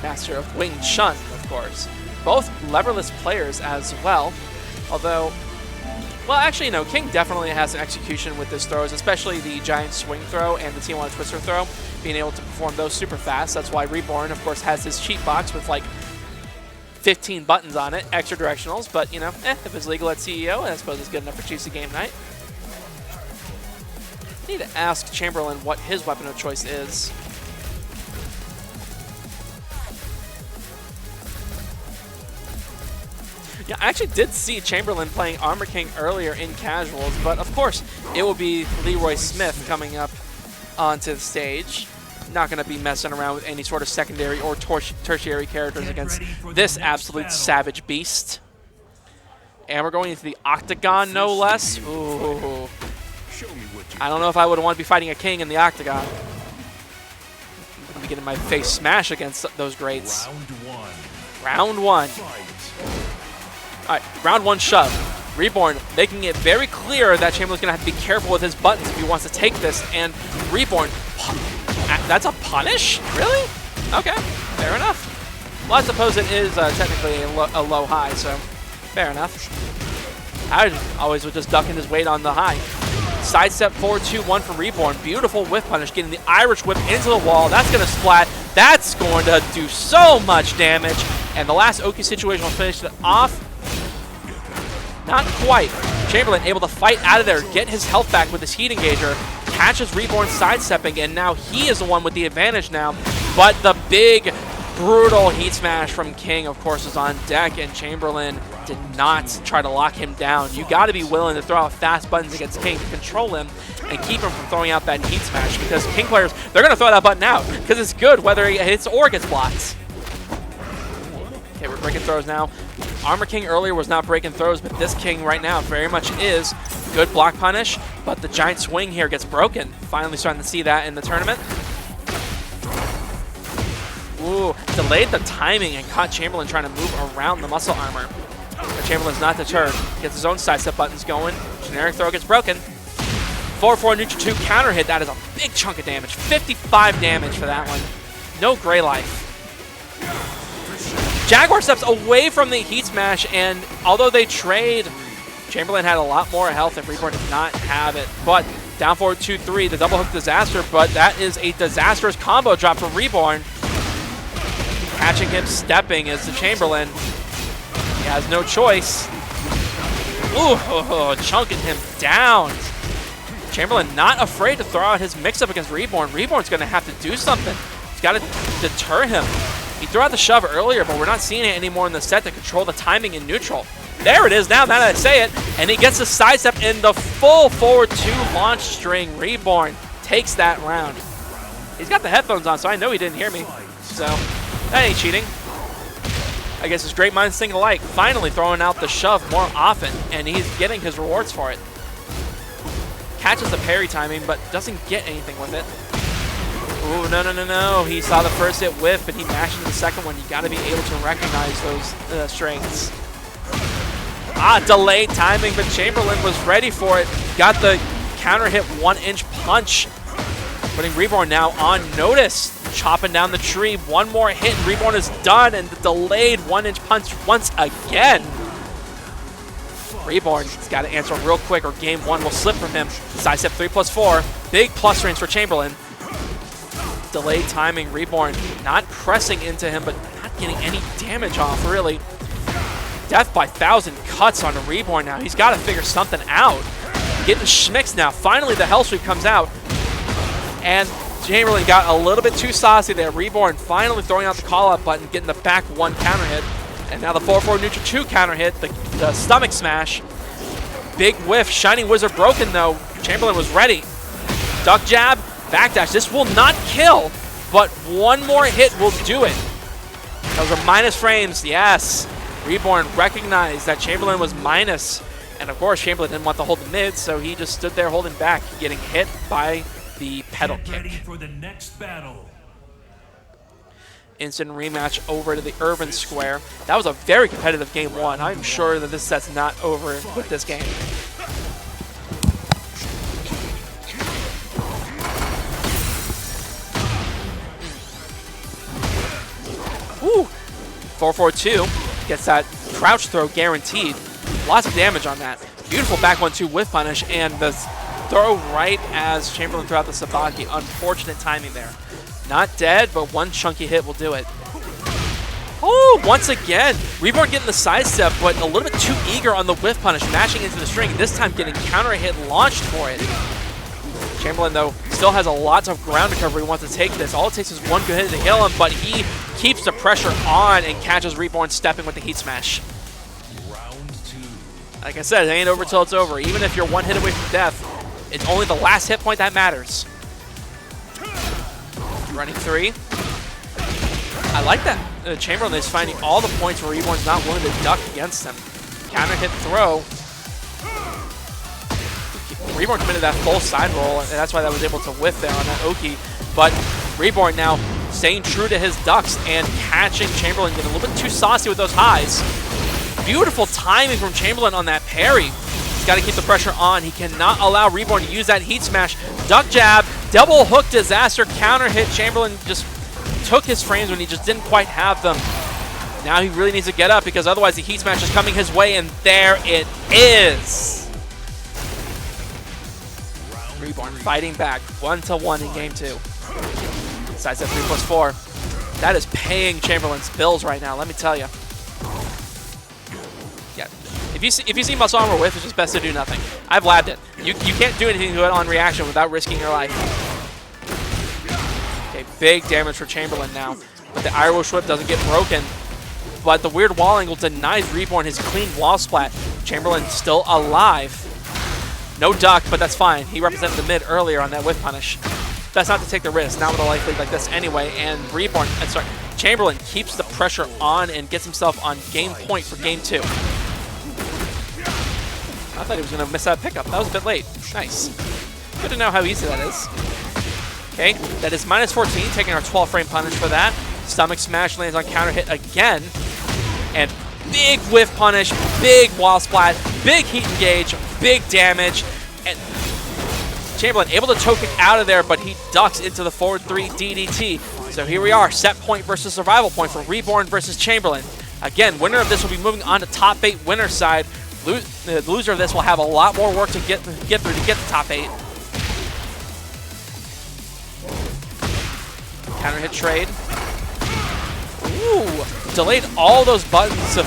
Master of Wing Chun, of course. Both leverless players as well. Although, well, actually, no. King definitely has an execution with his throws, especially the giant swing throw and the Tijuana Twister throw, being able to perform those super fast. That's why Reborn, of course, has his cheat box with like 15 buttons on it, extra directionals, but, you know, if it's legal at CEO, I suppose it's good enough for Juicy Game Night. I need to ask Chamberlain what his weapon of choice is. Yeah, I actually did see Chamberlain playing Armor King earlier in casuals, but of course, it will be Leroy Smith coming up onto the stage. Not going to be messing around with any sort of secondary or tertiary characters against this absolute savage beast. And we're going into the Octagon, no less. Ooh. I don't know if I would want to be fighting a king in the Octagon. I'm going to be getting my face smashed against those greats. Round 1. All right, round 1 shove. Reborn making it very clear that Chamberlain's going to have to be careful with his buttons if he wants to take this. And Reborn... That's a punish? Really? Okay, fair enough. Well, I suppose it is technically a low high, so fair enough. I always would just duck in his weight on the high. Sidestep forward 2-1 for Reborn. Beautiful whiff punish, getting the Irish whip into the wall. That's going to splat. That's going to do so much damage. And the last Oki situation will finish it off. Not quite. Chamberlain able to fight out of there, get his health back with his heat engager. Catches Reborn sidestepping, and now he is the one with the advantage now. But the big, brutal heat smash from King, of course, is on deck, and Chamberlain did not try to lock him down. You got to be willing to throw out fast buttons against King to control him and keep him from throwing out that heat smash, because King players, they're going to throw that button out because it's good whether he hits or gets blocked. Okay, we're breaking throws now. Armor King earlier was not breaking throws, but this King right now very much is. Good block punish, but the giant swing here gets broken. Finally starting to see that in the tournament. Ooh, delayed the timing and caught Chamberlain trying to move around the muscle armor. But Chamberlain's not deterred. Gets his own sidestep buttons going. Generic throw gets broken. 4-4 neutral 2 counter hit. That is a big chunk of damage. 55 damage for that one. No gray life. Jaguar steps away from the heat smash, and although they trade, Chamberlain had a lot more health and Reborn did not have it. But down forward 2-3, the double hook disaster, but that is a disastrous combo drop for Reborn. Catching him stepping is the Chamberlain. He has no choice. Ooh, chunking him down. Chamberlain not afraid to throw out his mix-up against Reborn. Reborn's going to have to do something. He's got to deter him. He threw out the shove earlier, but we're not seeing it anymore in the set to control the timing in neutral. There it is now that I say it, and he gets a sidestep in the full forward 2 launch string. Reborn takes that round. He's got the headphones on, so I know he didn't hear me. So, that ain't cheating. I guess it's great minds think alike. Finally throwing out the shove more often, and he's getting his rewards for it. Catches the parry timing, but doesn't get anything with it. Ooh, no. He saw the first hit whiff, and he mashed into the second one. You got to be able to recognize those strings. Delayed timing, but Chamberlain was ready for it. Got the counter hit 1-inch punch, putting Reborn now on notice. Chopping down the tree. One more hit, and Reborn is done, and the delayed 1-inch punch once again. Reborn's got to answer real quick, or game 1 will slip from him. Sidestep 3+4. Big plus range for Chamberlain. Delayed timing. Reborn not pressing into him, but not getting any damage off, really. Death by 1,000 cuts on a Reborn now. He's got to figure something out. Getting schmicks now. Finally, the Hell Sweep comes out. And Chamberlain got a little bit too saucy there. Reborn finally throwing out the call-out button, getting the back 1 counter hit. And now the 4-4 neutral 2 counter hit, the stomach smash. Big whiff. Shining Wizard broken, though. Chamberlain was ready. Duck jab, backdash. This will not kill, but one more hit will do it. Those are minus frames, yes. Reborn recognized that Chamberlain was minus. And of course, Chamberlain didn't want to hold the mid, so he just stood there holding back, getting hit by the pedal Get kick. ready for the next battle. Instant rematch over to the Urban Square. That was a very competitive game 1. I'm sure that this set's not over with this game. Woo! 4-4-2 gets that crouch throw guaranteed. Lots of damage on that. Beautiful back 1-2 with punish, and the throw right as Chamberlain threw out the Sabaki. Unfortunate timing there. Not dead, but one chunky hit will do it. Oh, once again, Reborn getting the sidestep, but a little bit too eager on the whiff punish, mashing into the string, this time getting counter hit launched for it. Chamberlain, though, still has a lot of ground recovery. He wants to take this. All it takes is one good hit to kill him, but he keeps the pressure on and catches Reborn stepping with the heat smash. Round 2. Like I said, it ain't over till it's over. Even if you're one hit away from death, it's only the last hit point that matters. Running 3. I like that. Chamberlain is finding all the points where Reborn's not willing to duck against him. Counter hit throw. Reborn committed that full side roll, and that's why that was able to whiff there on that Oki. But Reborn now staying true to his ducks and catching Chamberlain, getting a little bit too saucy with those highs. Beautiful timing from Chamberlain on that parry. He's got to keep the pressure on. He cannot allow Reborn to use that heat smash. Duck jab, double hook disaster, counter hit. Chamberlain just took his frames when he just didn't quite have them. Now he really needs to get up because otherwise the heat smash is coming his way, and there it is. Reborn fighting back 1-1 in game 2. Sidestep 3+4. That is paying Chamberlain's bills right now, let me tell you. Yeah, if you see muscle armor whiff, it's just best to do nothing. I've labbed it. You can't do anything to it on reaction without risking your life. Okay, big damage for Chamberlain now, but the Irish whip doesn't get broken. But the weird wall angle denies Reborn his clean wall splat. Chamberlain still alive. No duck, but that's fine. He represented the mid earlier on that whiff punish. Best not to take the risk, not with a life lead like this anyway. And Chamberlain keeps the pressure on and gets himself on game point for game 2. I thought he was going to miss that pickup. That was a bit late. Nice. Good to know how easy that is. Okay, that is -14, taking our 12 frame punish for that. Stomach smash lands on counter hit again. And big whiff punish, big wall splat, big heat engage, big damage. And Chamberlain able to toe kick out of there, but he ducks into the forward 3 DDT. So here we are, set point versus survival point for Reborn versus Chamberlain. Again, winner of this will be moving on to top 8 winner side. The loser of this will have a lot more work to get through to get the top 8. Counter hit trade. Ooh, delayed all those buttons to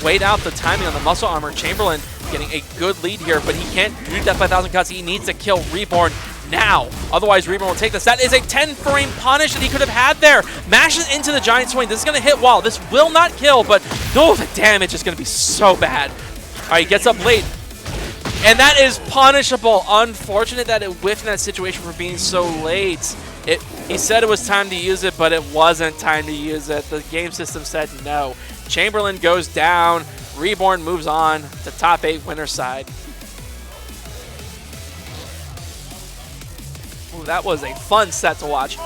wait out the timing on the muscle armor. Chamberlain getting a good lead here, but he can't do Death by 1,000 cuts. He needs to kill Reborn now. Otherwise, Reborn will take this. That is a 10-frame punish that he could have had there. Mashes into the giant swing. This is going to hit wall. This will not kill, but no, the damage is going to be so bad. All right, he gets up late. And that is punishable. Unfortunate that it whiffed in that situation for being so late. He said it was time to use it, but it wasn't time to use it. The game system said no. Chamberlain goes down. Reborn moves on to top 8 winner side. Ooh, that was a fun set to watch.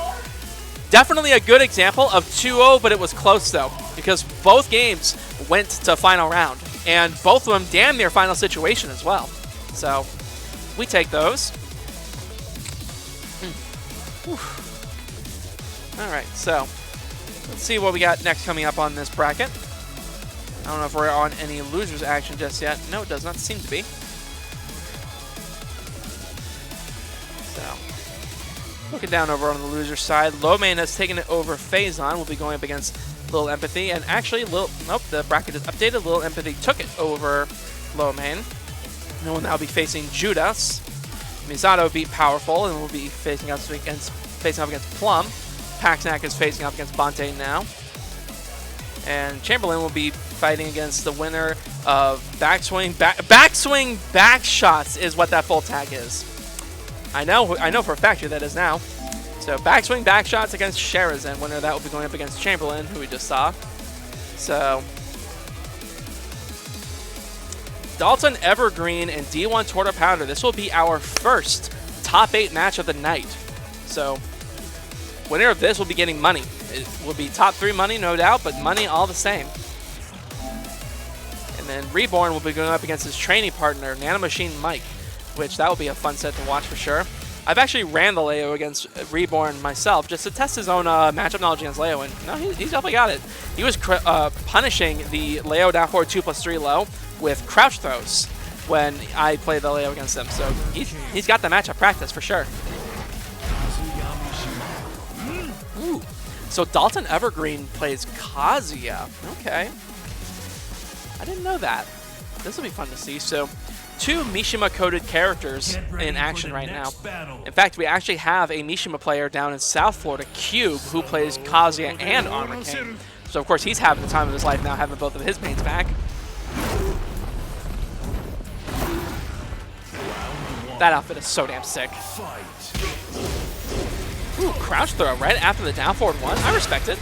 Definitely a good example of 2-0, but it was close though, because both games went to final round, and both of them damn near final situation as well. So we take those. All right, so let's see what we got next coming up on this bracket. I don't know if we're on any losers action just yet. No, it does not seem to be. So looking down over on the loser side, Lowman has taken it over Phazon. We'll be going up against Little Empathy, and actually, nope, the bracket is updated. Little Empathy took it over Lowman. And will now be facing Judas. Misato beat Powerful and will be facing up against Plum. Paxnack is facing up against Bante now. And Chamberlain will be fighting against the winner of backswing back shots is what that full tag is. I know for a fact who that is now. So backswing back shots against Sherazin. Winner of that will be going up against Chamberlain, who we just saw. So Dalton Evergreen and D1 Torta Pounder. This will be our first top 8 match of the night. So winner of this will be getting money. It will be top 3 money, no doubt, but money all the same. And then Reborn will be going up against his training partner, Nanomachine Mike, which that will be a fun set to watch for sure. I've actually ran the Leo against Reborn myself just to test his own matchup knowledge against Leo, and no, he's definitely got it. He was punishing the Leo down forward 2+3 low with crouch throws when I played the Leo against him, so he's got the matchup practice for sure. Ooh. So Dalton Evergreen plays Kazuya. Okay. I didn't know that. This will be fun to see. So 2 Mishima-coded characters in action right now. In fact, we actually have a Mishima player down in South Florida, Cube, who plays Kazuya and Armor King. So of course he's having the time of his life now, having both of his mains back. That outfit is so damn sick. Ooh, crouch throw right after the down forward 1. I respect it.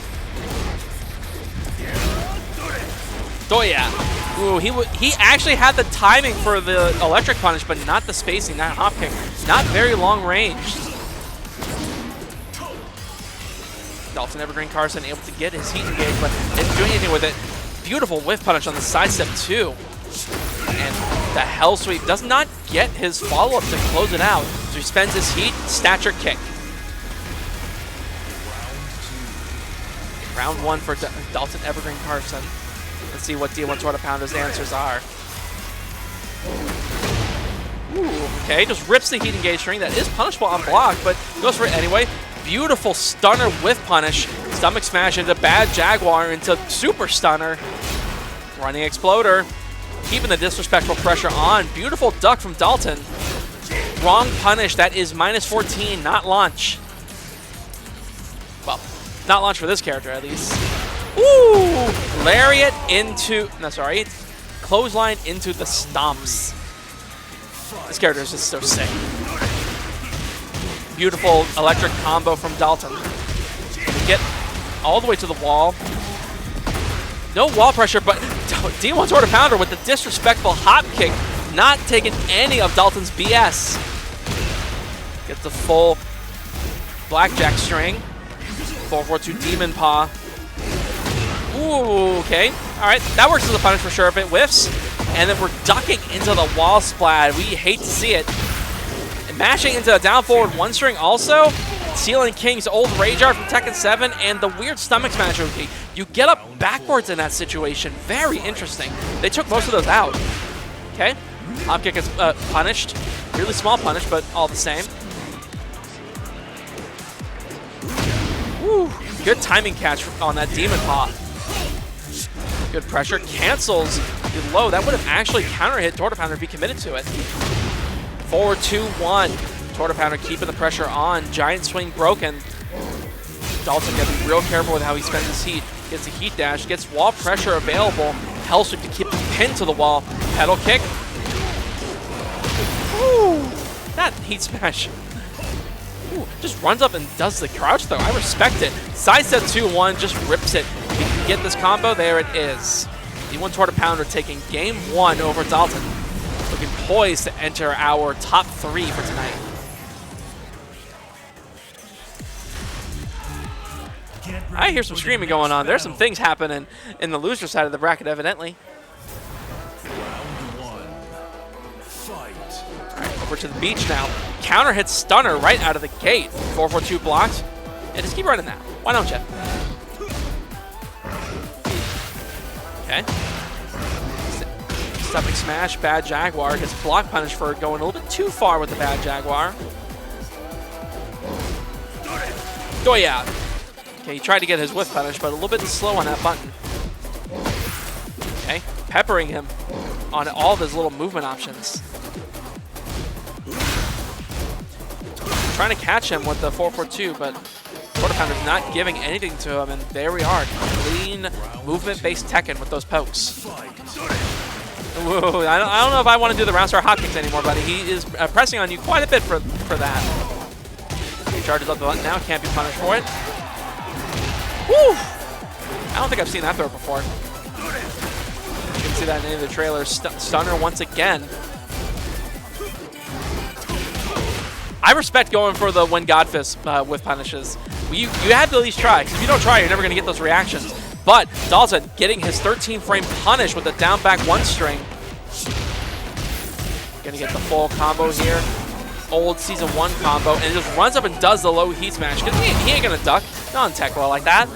Doya. Ooh, he actually had the timing for the electric punish, but not the spacing, not hop kick. Not very long range. Dalton Evergreen Carson able to get his heat engage, but didn't do anything with it. Beautiful whiff punish on the side step too. And the Hell Sweep does not get his follow-up to close it out. So he spends his heat, stature kick. Round 1 for Dalton Evergreen Carson. Let's see what D1 Torta Pounder's answers are. Ooh, okay, just rips the heat engage string. That is punishable on block, but goes for it anyway. Beautiful stunner whiff punish. Stomach smash into bad Jaguar into super stunner. Running exploder. Keeping the disrespectful pressure on. Beautiful duck from Dalton. Wrong punish. That is -14, not launch. Well, not launch for this character at least. Ooh! Lariat into... No, sorry. Clothesline into the stomps. This character is just so sick. Beautiful electric combo from Dalton. Get all the way to the wall. No wall pressure, but D1 Torta Pounder with the disrespectful hop kick, not taking any of Dalton's BS. Gets the full blackjack string. 4-4-2 Demon Paw. Ooh, okay. All right, that works as a punish for sure if it whiffs. And then we're ducking into the wall splat. We hate to see it. And mashing into the down forward 1 string also. Sealing King's old Rage Art from Tekken 7 and the weird stomach smash OT. You get up backwards in that situation. Very interesting. They took most of those out. Okay. Hop kick is punished. Really small punish, but all the same. Woo. Good timing catch on that Demon Paw. Good pressure. Cancels the low. That would have actually counter hit Torta Pounder if he committed to it. Forward 2-1. Torta Pounder keeping the pressure on. Giant swing broken. Dalton got to be real careful with how he spends his heat. Gets a heat dash, gets wall pressure available. Hell sweep to keep him pinned to the wall. Pedal kick. Ooh, that heat smash. Ooh, just runs up and does the crouch though. I respect it. Sidestep 2-1, just rips it. If he can get this combo, there it is. D1 Torta Pounder taking game 1 over Dalton. Looking poised to enter our top 3 for tonight. I hear some screaming going on. There's some things happening in the loser side of the bracket, evidently. All right, over to the beach now. Counter hits Stunner right out of the gate. 4-4-2 blocked. Yeah, just keep running that. Why don't you? Okay. Stepping smash, bad Jaguar. Gets block punished for going a little bit too far with the bad Jaguar. Doya. Okay, he tried to get his whiff punish, but a little bit slow on that button. Okay, peppering him on all of his little movement options. Trying to catch him with the 4-4-2, but Torta Pounder's not giving anything to him, and there we are. Clean movement-based Tekken with those pokes. Ooh, I don't know if I want to do the round star hotkicks anymore, buddy. He is pressing on you quite a bit for that. He charges up the button now, can't be punished for it. Woo! I don't think I've seen that throw before. You can see that in any of the trailers. Stunner once again. I respect going for the when Godfist with punishes. You have to at least try, because if you don't try, you're never going to get those reactions. But Dalton getting his 13-frame punish with the down back 1 string. Going to get the full combo here. Old Season 1 combo, and it just runs up and does the low heat smash, because he ain't going to duck. Not on tech well like that.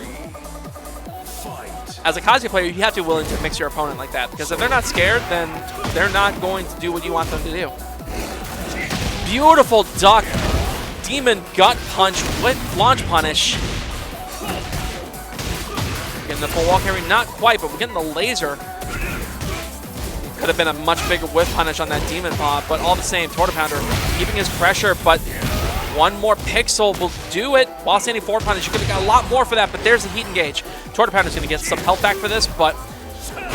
As a Kazuya player, you have to be willing to mix your opponent like that, because if they're not scared, then they're not going to do what you want them to do. Beautiful duck. Demon gut punch with launch punish. Getting the full wall carry, not quite, but we're getting the laser. Could have been a much bigger whiff punish on that Demon Paw, but all the same, Torta Pounder keeping his pressure, but one more pixel will do it. While standing forward punish, you could have got a lot more for that, but there's the heat engage. Torta Pounder's going to get some health back for this, but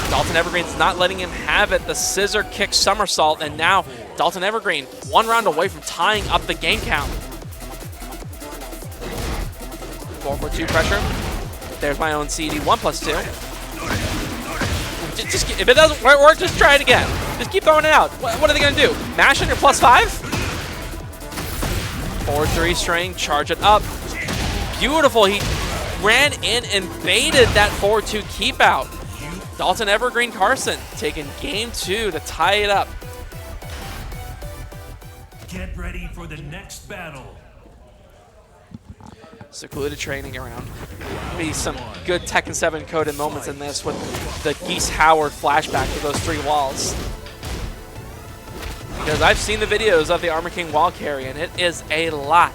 Dalton Evergreen's not letting him have it. The scissor kick somersault, and now Dalton Evergreen 1 round away from tying up the game count. 4-4-2 pressure. There's my own CD, 1+2. Just, if it doesn't work, just try it again. Just keep throwing it out. What are they going to do? Mash on your +5? 4-3 string, charge it up. Beautiful. He ran in and baited that 4-2 keep out. Dalton Evergreen Carson taking game 2 to tie it up. Get ready for the next battle. Secluded training around. Be some good Tekken 7 coded moments in this with the Geese Howard flashback to those 3 walls. Because I've seen the videos of the Armor King wall carry, and it is a lot.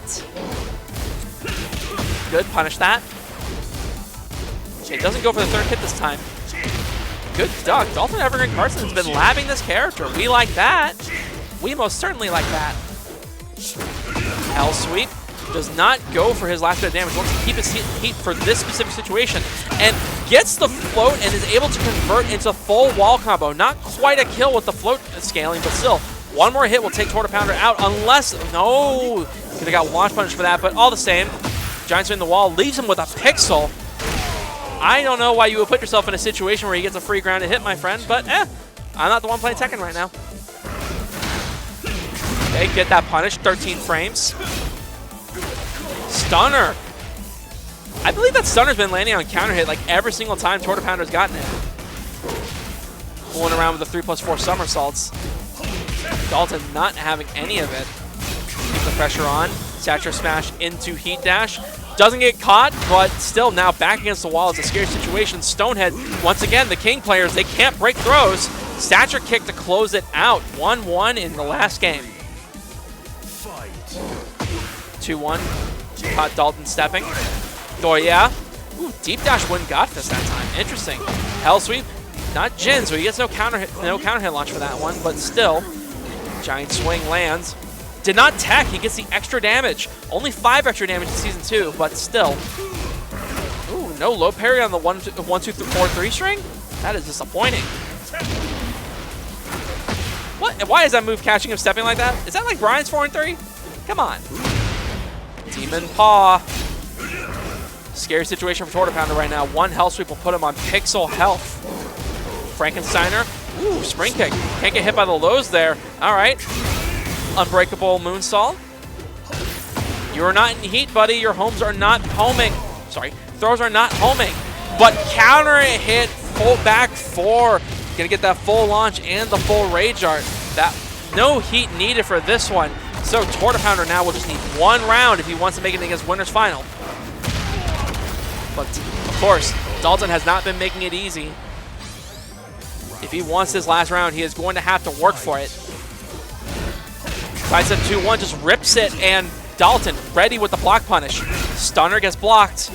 Good, punish that. Okay, doesn't go for the 3rd hit this time. Good duck. Dalton Evergreen Carson has been labbing this character. We like that. We most certainly like that. L sweep. Does not go for his last bit of damage. Wants to keep his heat for this specific situation. And gets the float and is able to convert into full wall combo. Not quite a kill with the float scaling, but still. One more hit will take Torta Pounder out unless... No! Could have got launch punish for that, but all the same. Giant swing the wall leaves him with a pixel. I don't know why you would put yourself in a situation where he gets a free grounded hit, my friend, but I'm not the one playing Tekken right now. Okay, get that punish. 13 frames. Stunner. I believe that Stunner's been landing on counter hit like every single time Torta Pounder's gotten it. Fooling around with the 3+4 somersaults. Dalton not having any of it. Keep the pressure on. Satchel smash into heat dash. Doesn't get caught, but still now back against the wall is a scary situation. Stonehead, once again, the King players, they can't break throws. Stature kick to close it out. 1-1 in the last game. 2-1. Caught Dalton stepping. Oh, yeah. Ooh, deep dash wouldn't got this that time. Interesting. Hell sweep. Not Jin, so he gets no counter hit launch for that one, but still. Giant swing lands. Did not tech. He gets the extra damage. Only 5 extra damage in Season 2, but still. Ooh, no low parry on the 1, 2, 4, 3 string? That is disappointing. What? Why is that move catching him stepping like that? Is that like Brian's 4 and 3? Come on. Demon Paw. Scary situation for Torta Pounder right now. 1 health sweep will put him on pixel health. Frankensteiner. Ooh, spring kick. Can't get hit by the lows there. All right. Unbreakable moonsault. You are not in heat, buddy. Your homes are not homing. Sorry, throws are not homing. But counter hit, full back 4. Gonna get that full launch and the full rage art. That no heat needed for this one. So Torta Pounder now will just need 1 round if he wants to make it against Winners Final. But of course, Dalton has not been making it easy. If he wants this last round, he is going to have to work for it. Sidestep 2-1 just rips it, and Dalton ready with the block punish. Stunner gets blocked.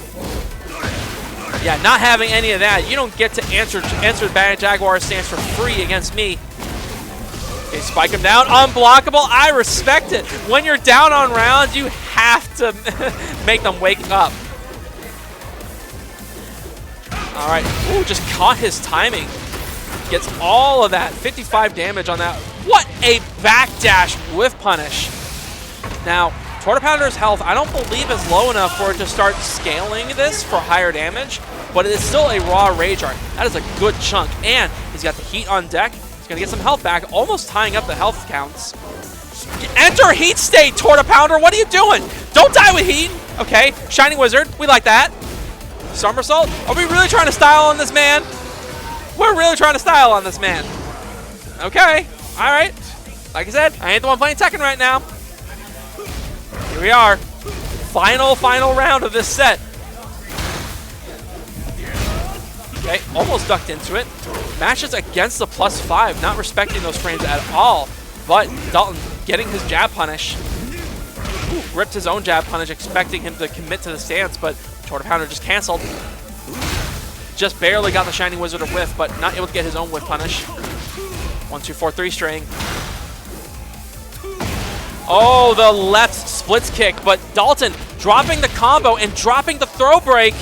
Yeah, not having any of that. You don't get to answer Bad Jaguar stance for free against me. Okay, spike him down. Unblockable. I respect it. When you're down on rounds, you have to make them wake up. All right. Ooh, just caught his timing. Gets all of that. 55 damage on that. What a backdash whiff punish. Now, Torta Pounder's health, I don't believe is low enough for it to start scaling this for higher damage, but it is still a raw rage art. That is a good chunk, and he's got the heat on deck. He's gonna get some health back, almost tying up the health counts. Enter heat state, Torta Pounder. What are you doing? Don't die with heat. Okay, Shining Wizard, we like that. Somersault. Are we really trying to style on this man? We're really trying to style on this man. Okay, all right. Like I said, I ain't the one playing Tekken right now. Here we are. Final round of this set. Okay, almost ducked into it. Matches against the +5, not respecting those frames at all. But Dalton getting his jab punish. Ooh, ripped his own jab punish, expecting him to commit to the stance, but Torta Pounder just canceled. Just barely got the Shining Wizard a whiff, but not able to get his own whiff punish. 1, 2, 4, 3 string. Oh, the left splits kick, but Dalton dropping the combo and dropping the throw break.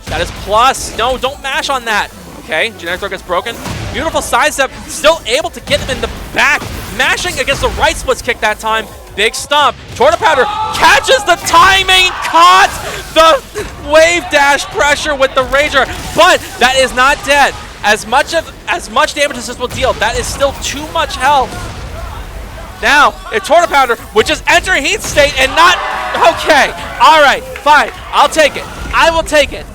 That is plus. No, don't mash on that. Okay, generic throw gets broken. Beautiful sidestep, still able to get him in the back. Mashing against the right splits kick that time. Big stomp. Torta Pounder catches the timing, caught the wave dash pressure with the Rager, but that is not dead. As much damage as this will deal, that is still too much health. Now, it's Torta Pounder, which is enter heat state and not... Okay, all right, fine. I'll take it. I will take it.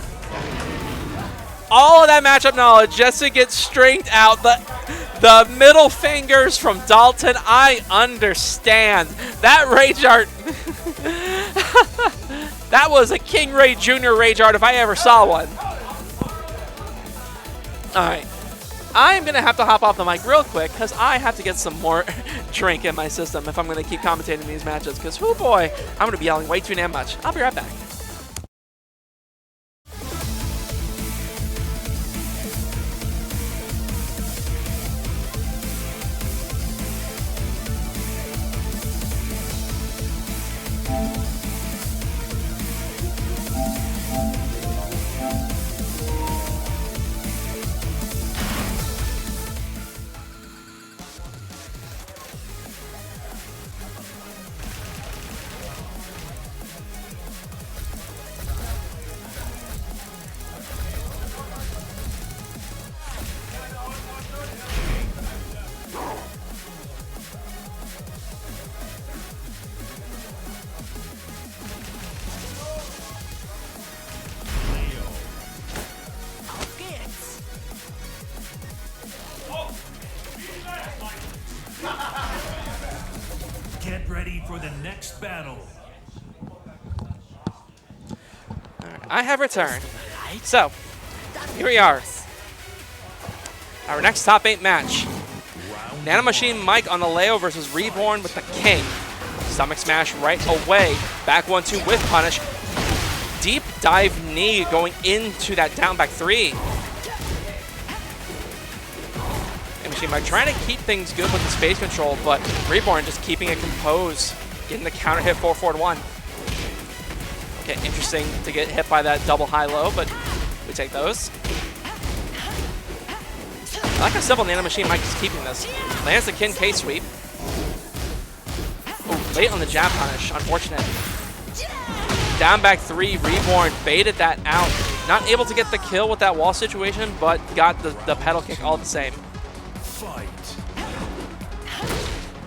All of that matchup knowledge just to get stringed out. The middle fingers from Dalton, I understand. That rage art... that was a King Ray Jr. rage art if I ever saw one. All right. I'm going to have to hop off the mic real quick because I have to get some more drink in my system if I'm going to keep commentating these matches because, oh boy, I'm going to be yelling way too damn much. I'll be right back. Get ready for the next battle. I have returned. So, here we are. Our next top 8 match. Nanomachine Mike on the Leo versus Reborn with the King. Stomach smash right away. Back 1-2 with punish. Deep dive knee going into that down back 3. And Machine Mike trying to keep things good with the space control, but Reborn just keeping it composed, getting the counter hit 4-4-1. Okay, interesting to get hit by that double high-low, but we take those. I like how simple Nano Machine Mike is keeping this. Lands the Kin K sweep. Ooh, late on the jab punish, unfortunate. Down back 3, Reborn baited that out. Not able to get the kill with that wall situation, but got the pedal kick all the same.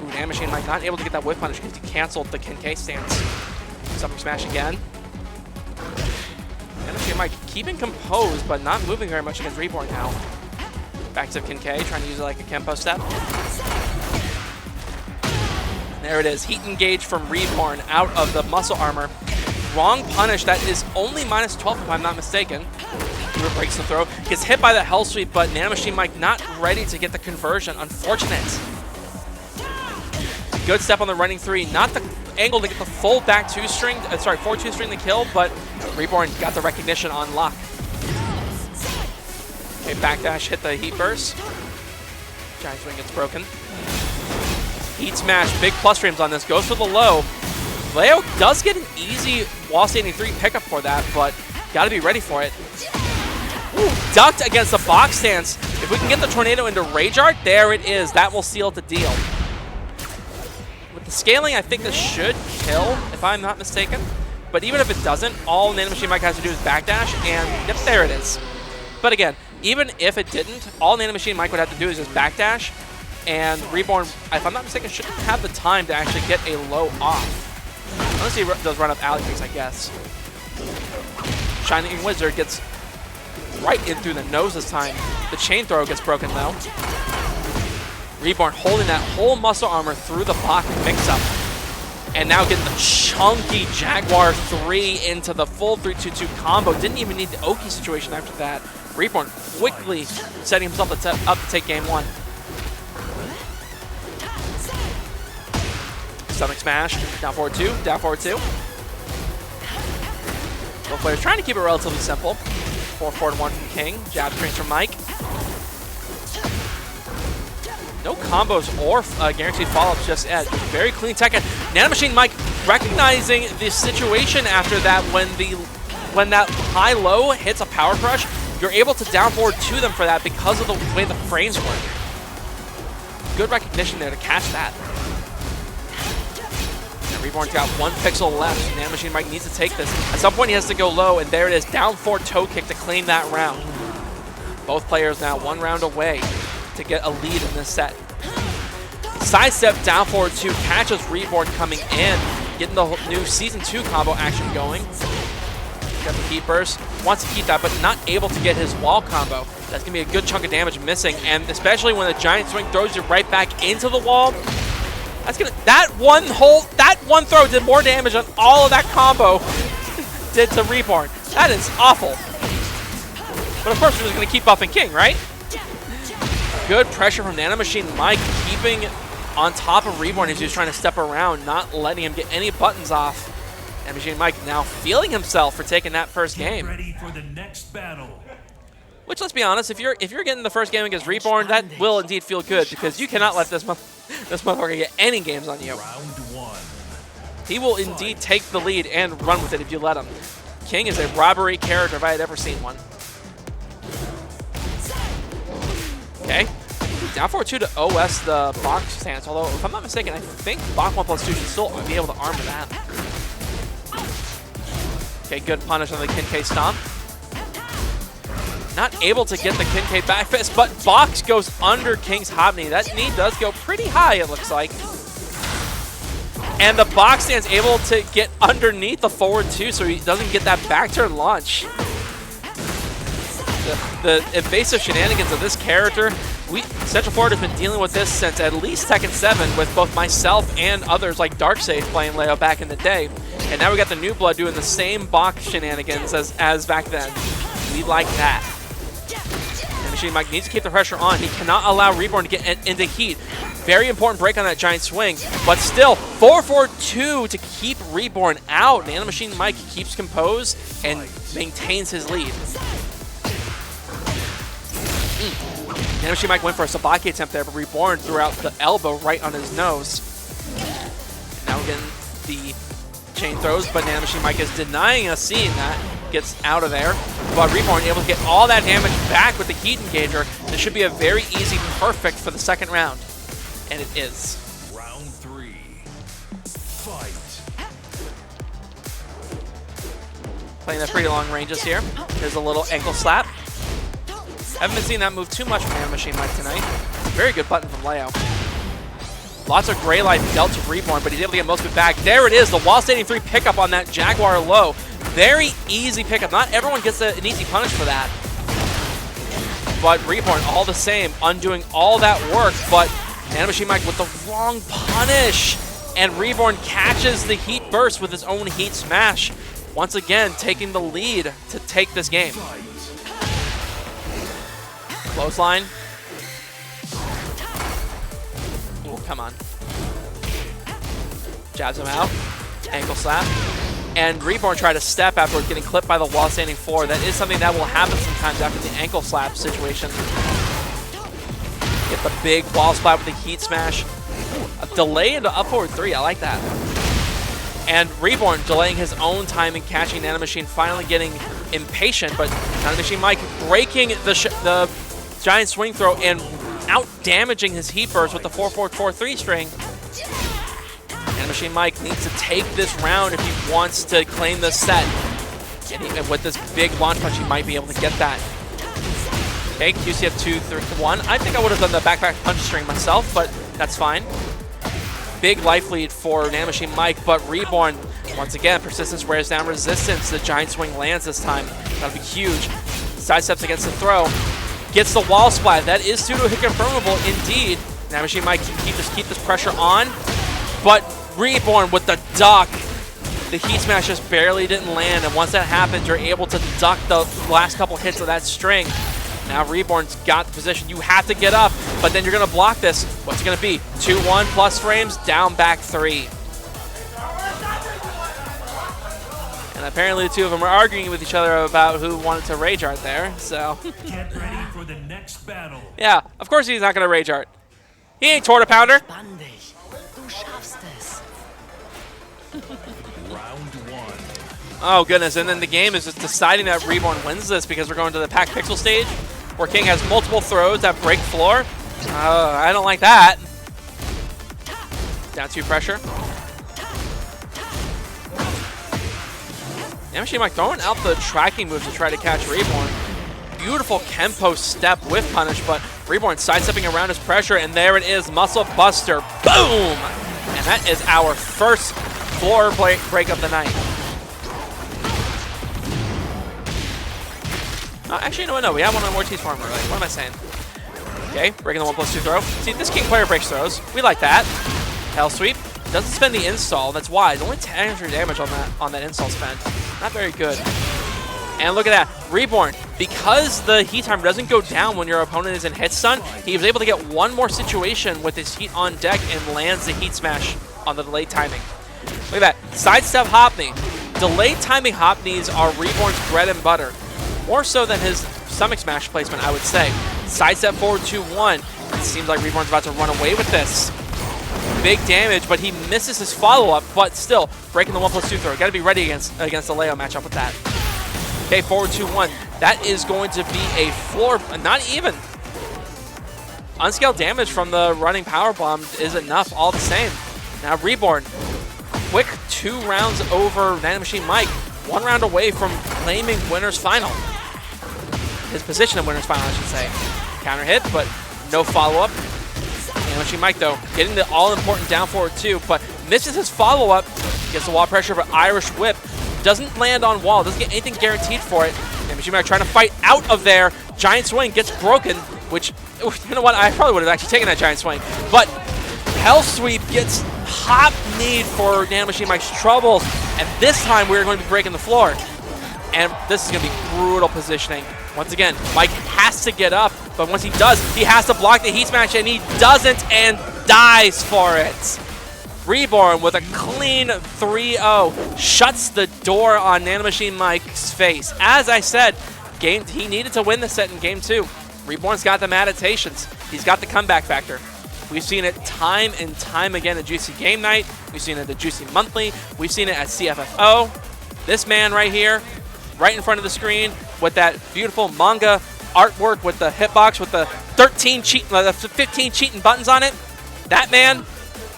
Ooh, Nano Machine Mike not able to get that whip punish because he canceled the Kin K stance. Summer smash again. Nano Machine Mike keeping composed, but not moving very much against Reborn now. Back to Kin K, trying to use it like a Kempo step. There it is, heat engage from Reborn out of the muscle armor. Wrong punish, that is only -12 if I'm not mistaken. Uber breaks the throw, gets hit by the Hell Sweep, but Nano Machine Mike not ready to get the conversion, unfortunate. Good step on the running 3, not the angle to get the full back 2-string, sorry, 4-2-string the kill, but Reborn got the recognition on lock. Okay, backdash, hit the heat burst. Giant swing gets broken. Heat smash, big plus frames on this, goes for the low. Leo does get an easy wall standing 3 pickup for that, but gotta be ready for it. Ooh, ducked against the box stance. If we can get the tornado into Rage Art, there it is. That will seal the deal. With the scaling, I think this should kill, if I'm not mistaken. But even if it doesn't, all Nano Machine Mike has to do is backdash, and yep, there it is. But again, even if it didn't, all Nano Machine Mike would have to do is just backdash, and Reborn, if I'm not mistaken, shouldn't have the time to actually get a low off. Unless he does run up alley kicks, I guess. Shining Wizard gets right in through the nose this time. The chain throw gets broken though. Reborn holding that whole muscle armor through the block mix-up. And now getting the chunky Jaguar 3 into the full 3-2-2 combo. Didn't even need the Oki situation after that. Reborn quickly setting himself up to take game 1. Stomach smash, down forward 2, down forward 2. Both players trying to keep it relatively simple. 4-4-1 from King, jab strings from Mike. No combos or guaranteed follow-ups just yet. Very clean Tekken. Nano Machine Mike recognizing the situation after that when that high-low hits a power crush, you're able to down forward to them for that because of the way the frames work. Good recognition there to catch that. Reborn's got 1 pixel left. Nano Machine Mike needs to take this. At some point he has to go low, and there it is, down 4 toe kick to claim that round. Both players now 1 round away to get a lead in this set. Sidestep down forward 2 catches Reborn coming in, getting the new Season 2 combo action going. Got the heat burst, wants to keep that, but not able to get his wall combo. That's gonna be a good chunk of damage missing, and especially when the giant swing throws you right back into the wall. That one throw did more damage on all of that combo did to Reborn. That is awful. But of course we're just gonna keep buffing King, right? Good pressure from Nano Machine Mike, keeping on top of Reborn as he's trying to step around, not letting him get any buttons off. Nano Machine Mike now feeling himself for taking that first game. Get ready for the next battle. Which, let's be honest, if you're getting the first game against Reborn, that will indeed feel good because you cannot let this motherfucker get any games on you. Round 1. He will indeed take the lead and run with it if you let him. King is a robbery character if I had ever seen one. Okay. Down forward 2 to OS the box stance, although if I'm not mistaken, I think Bach 1+2 should still be able to armor that. Okay, good punish on the Kin K stomp. Not able to get the Kin K back fist, but Box goes under King's hop knee. That knee does go pretty high, it looks like. And the box stand's able to get underneath the forward 2 so he doesn't get that back turn launch. The evasive shenanigans of this character, Central Florida has been dealing with this since at least Tekken 7 with both myself and others like Darkseid playing Leo back in the day. And now we got the New Blood doing the same box shenanigans as back then. We like that. And Machine Mike needs to keep the pressure on. He cannot allow Reborn to get into heat. Very important break on that giant swing, but still 4-4-2 to keep Reborn out. Nano Machine Mike keeps composed and maintains his lead. Nanomachine Mike went for a Sabaki attempt there, but Reborn threw out the elbow right on his nose. Now we're getting the chain throws, but Nanomachine Mike is denying us seeing that. Gets out of there. But Reborn able to get all that damage back with the heat engager. This should be a very easy perfect for the second round. And it is. Round 3. Fight. Playing at pretty long ranges here. There's a little ankle slap. Haven't been seeing that move too much from Nanomachine Mike tonight. Very good button from Leo. Lots of gray life dealt to Reborn, but he's able to get most of it back. There it is, the wall standing 3 pickup on that Jaguar low. Very easy pickup. Not everyone gets an easy punish for that. But Reborn, all the same, undoing all that work, but Nanomachine Mike with the wrong punish. And Reborn catches the heat burst with his own heat smash. Once again, taking the lead to take this game. Clothesline. Oh, come on. Jabs him out. Ankle slap. And Reborn tried to step afterwards, getting clipped by the wall standing 4. That is something that will happen sometimes after the ankle slap situation. Get the big wall splat with the heat smash. A delay into up forward 3. I like that. And Reborn delaying his own time and catching Nanomachine, finally getting impatient, but Nanomachine Mike breaking the giant swing throw and out damaging his heat burst with the 4-4-4-3 string. Nanomachine Mike needs to take this round if he wants to claim the set. And with this big launch punch, he might be able to get that. Okay, QCF 2-3-1. I think I would have done the back punch string myself, but that's fine. Big life lead for Nanomachine Mike, but Reborn, once again, persistence wears down resistance. The giant swing lands this time. That'll be huge. Sidesteps against the throw. Gets the wall splat. That is pseudo hit confirmable indeed. Nanomachine Mike can keep this pressure on, but Reborn with the duck. The heat smash just barely didn't land, and once that happens, you're able to duck the last couple hits of that string. Now Reborn's got the position. You have to get up, but then you're going to block this. What's it going to be? 2-1 plus frames, down back 3. And apparently the two of them are arguing with each other about who wanted to rage art there, so. Get ready for the next battle. Yeah, of course he's not going to rage art. He ain't Torta Pounder. Round 1. Oh goodness, and then the game is just deciding that Reborn wins this because we're going to the Pack Pixel stage where King has multiple throws that break floor. I don't like that. Down 2 pressure. Nanomachine Mike throwing out the tracking move to try to catch Reborn. Beautiful Kempo step with punish, but Reborn sidestepping around his pressure, and there it is, Muscle Buster. Boom! And that is our first floor break of the night. Actually, no, we have one on Ortiz Farmer. Like, what am I saying? Okay, breaking the 1+2 throw. See, this King player breaks throws. We like that. Hell sweep. Doesn't spend the install. That's wise. Only 10 damage on that install spend. Not very good. And look at that. Reborn, because the heat timer doesn't go down when your opponent is in hit stun, he was able to get one more situation with his heat on deck and lands the heat smash on the delayed timing. Look at that. Sidestep hop knee. Delayed timing hop knees are Reborn's bread and butter. More so than his stomach smash placement, I would say. Sidestep forward 2-1. It seems like Reborn's about to run away with this. Big damage, but he misses his follow-up, but still breaking the 1+2 throw. Got to be ready against the Leo matchup with that. Okay, forward 2-1. That is going to be a floor, not even. Unscaled damage from the running power bomb is enough all the same. Now Reborn, quick 2 rounds over Nanomachine Mike. 1 round away from claiming winner's final. His position in winner's final, I should say. Counter hit, but no follow-up. Nanomachine Mike, though, getting the all-important down forward 2, but misses his follow-up. Gets the wall pressure, but Irish Whip doesn't land on wall, doesn't get anything guaranteed for it. Nanomachine Mike trying to fight out of there. Giant swing gets broken, which, you know what, I probably would have actually taken that giant swing. But Hell Sweep gets hop kneed for Nanomachine Mike's troubles, and this time we're going to be breaking the floor. And this is going to be brutal positioning. Once again, Mike has to get up, but once he does, he has to block the heat smash, and he doesn't and dies for it. Reborn with a clean 3-0 shuts the door on Nanomachine Mike's face. As I said, he needed to win the set in game 2. Reborn's got the adaptations. He's got the comeback factor. We've seen it time and time again at Juicy Game Night. We've seen it at Juicy Monthly. We've seen it at CFFO. This man right here, right in front of the screen, with that beautiful manga artwork with the hitbox with the 15 cheating buttons on it. That man,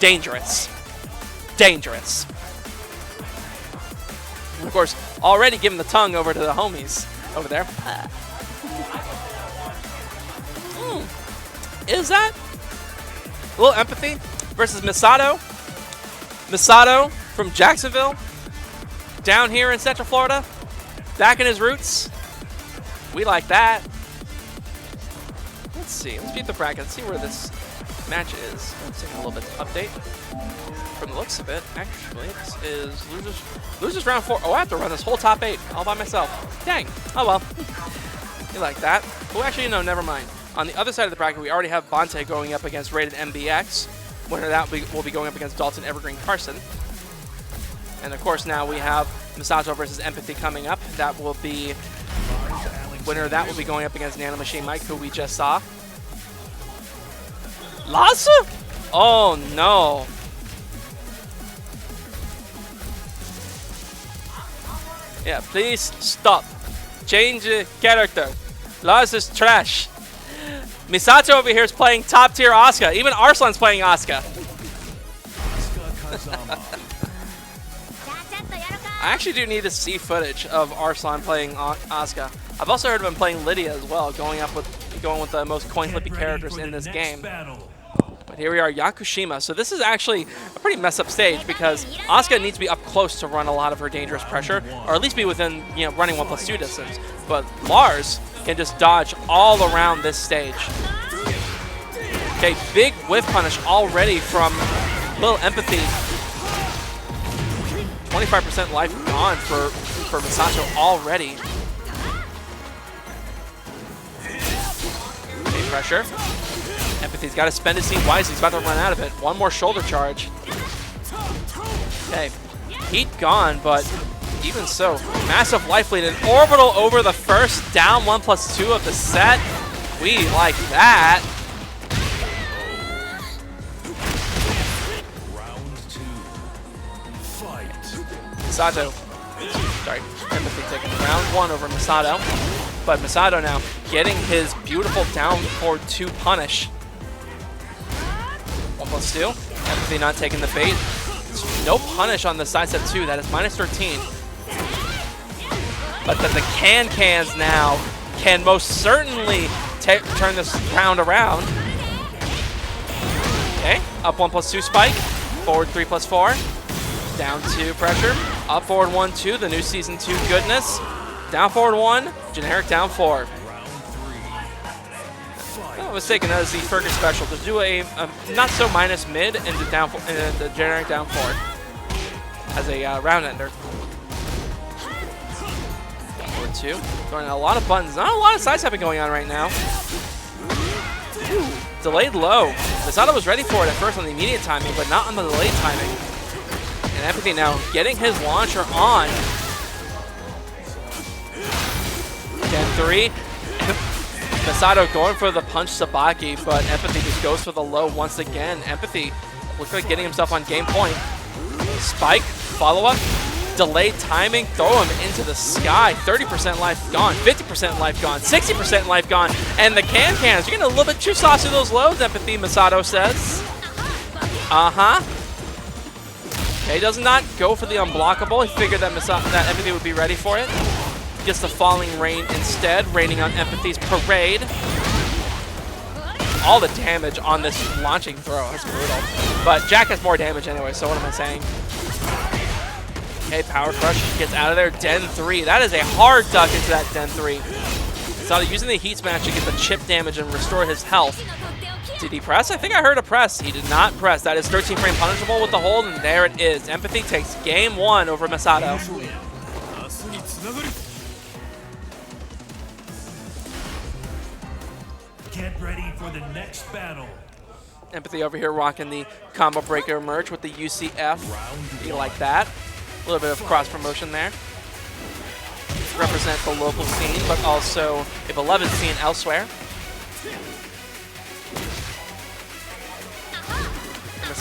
dangerous. Dangerous. And of course, already giving the tongue over to the homies over there. Is that a little empathy versus Misato? Misato from Jacksonville, down here in Central Florida, back in his roots. We like that. Let's see. Let's beat the bracket. Let's see where this match is. Let's take a little bit of update. From the looks of it, actually, this is losers round 4. Oh, I have to run this whole top 8 all by myself. Dang. Oh well. You like that? Oh, actually, no, never mind. On the other side of the bracket, we already have Bonte going up against Rated MBX. Winner of that will be going up against Dalton Evergreen Carson. And of course, now we have Misato versus Empathy coming up. That will be winner of that will be going up against Nano Machine Mike, who we just saw. Lhasa? Oh no. Yeah, please stop. Change the character. Lhasa is trash. Misato over here is playing top tier Asuka. Even Arslan's playing Asuka. I actually do need to see footage of Arslan playing Asuka. I've also heard of him playing Lydia as well, going with the most coin flippy characters in this game. But here we are, Yakushima. So this is actually a pretty messed up stage because Asuka needs to be up close to run a lot of her dangerous pressure, or at least be within, you know, running 1+2 distance. But Lars can just dodge all around this stage. Okay, big whiff punish already from Little Empathy. 25% life gone for Misato already. Okay, pressure. Empathy's got to spend his seed wisely. He's about to run out of it. One more shoulder charge. Okay, heat gone, but even so, massive life lead. An orbital over the first, down 1+2 of the set. We like that. Round 2. Fight. Misato, sorry, Empathy taking round 1 over Misato. But Misato now getting his beautiful down forward 2 punish. 1+2. Empathy not taking the bait. No punish on the side step 2. That is -13. But then the cans now can most certainly turn this round around. Okay, up 1+2 spike. Forward 3+4. Down 2 pressure. Up forward 1-2. The new season 2 goodness. Down forward 1. Generic down 4. I'm mistaken, that is the Fergus special. To do a not so minus mid and the generic down 4 as a round ender. Forward 2. Throwing a lot of buttons. Not a lot of sidestepping going on right now. Ooh, delayed low. Misato was ready for it at first on the immediate timing, but not on the delayed timing. And Empathy now getting his launcher on. Gen 3. Misato going for the punch Sabaki, but Empathy just goes for the low once again. Empathy looks like getting himself on game point. Spike, follow-up, delayed timing, throw him into the sky. 30% life gone, 50% life gone, 60% life gone, and the cans. You're getting a little bit too saucy with those lows, Empathy, Misato says. Uh-huh. Okay, does not go for the unblockable. He figured that Empathy would be ready for it. Gets the falling rain instead, raining on Empathy's parade. All the damage on this launching throw, that's brutal. But Jack has more damage anyway, so what am I saying? Okay, Power Crush gets out of there. Den 3, that is a hard duck into that Den 3. So using the Heat Smash to get the chip damage and restore his health. Did he press? I think I heard a press. He did not press. That is 13 frame punishable with the hold, and there it is. Empathy takes game 1 over Misato. Get ready for the next battle. Empathy over here rocking the Combo Breaker merch with the UCF. You like that? A little bit of cross promotion there. Represent the local scene, but also a beloved scene elsewhere.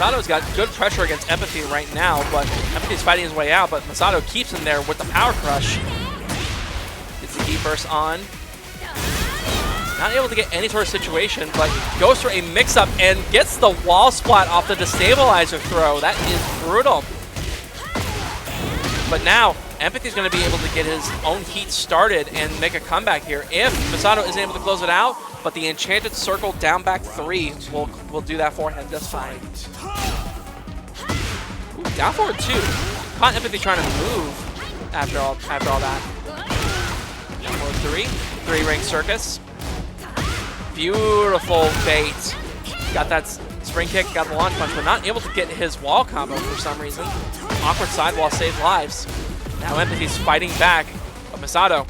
Masato's got good pressure against Empathy right now, but Empathy's fighting his way out, but Masato keeps him there with the power crush. Gets the heat burst on. Not able to get any sort of situation, but goes for a mix-up and gets the wall splat off the destabilizer throw. That is brutal. But now, Empathy's going to be able to get his own heat started and make a comeback here if Masato isn't able to close it out, but the Enchanted Circle down back 3 will do that for him just fine. Ooh, down forward 2. Caught Empathy trying to move after all that. Down forward 3. 3-ring circus. Beautiful bait. Got that spring kick, got the launch punch, but not able to get his wall combo for some reason. Awkward sidewall saves lives. Now Empathy's fighting back, but Masato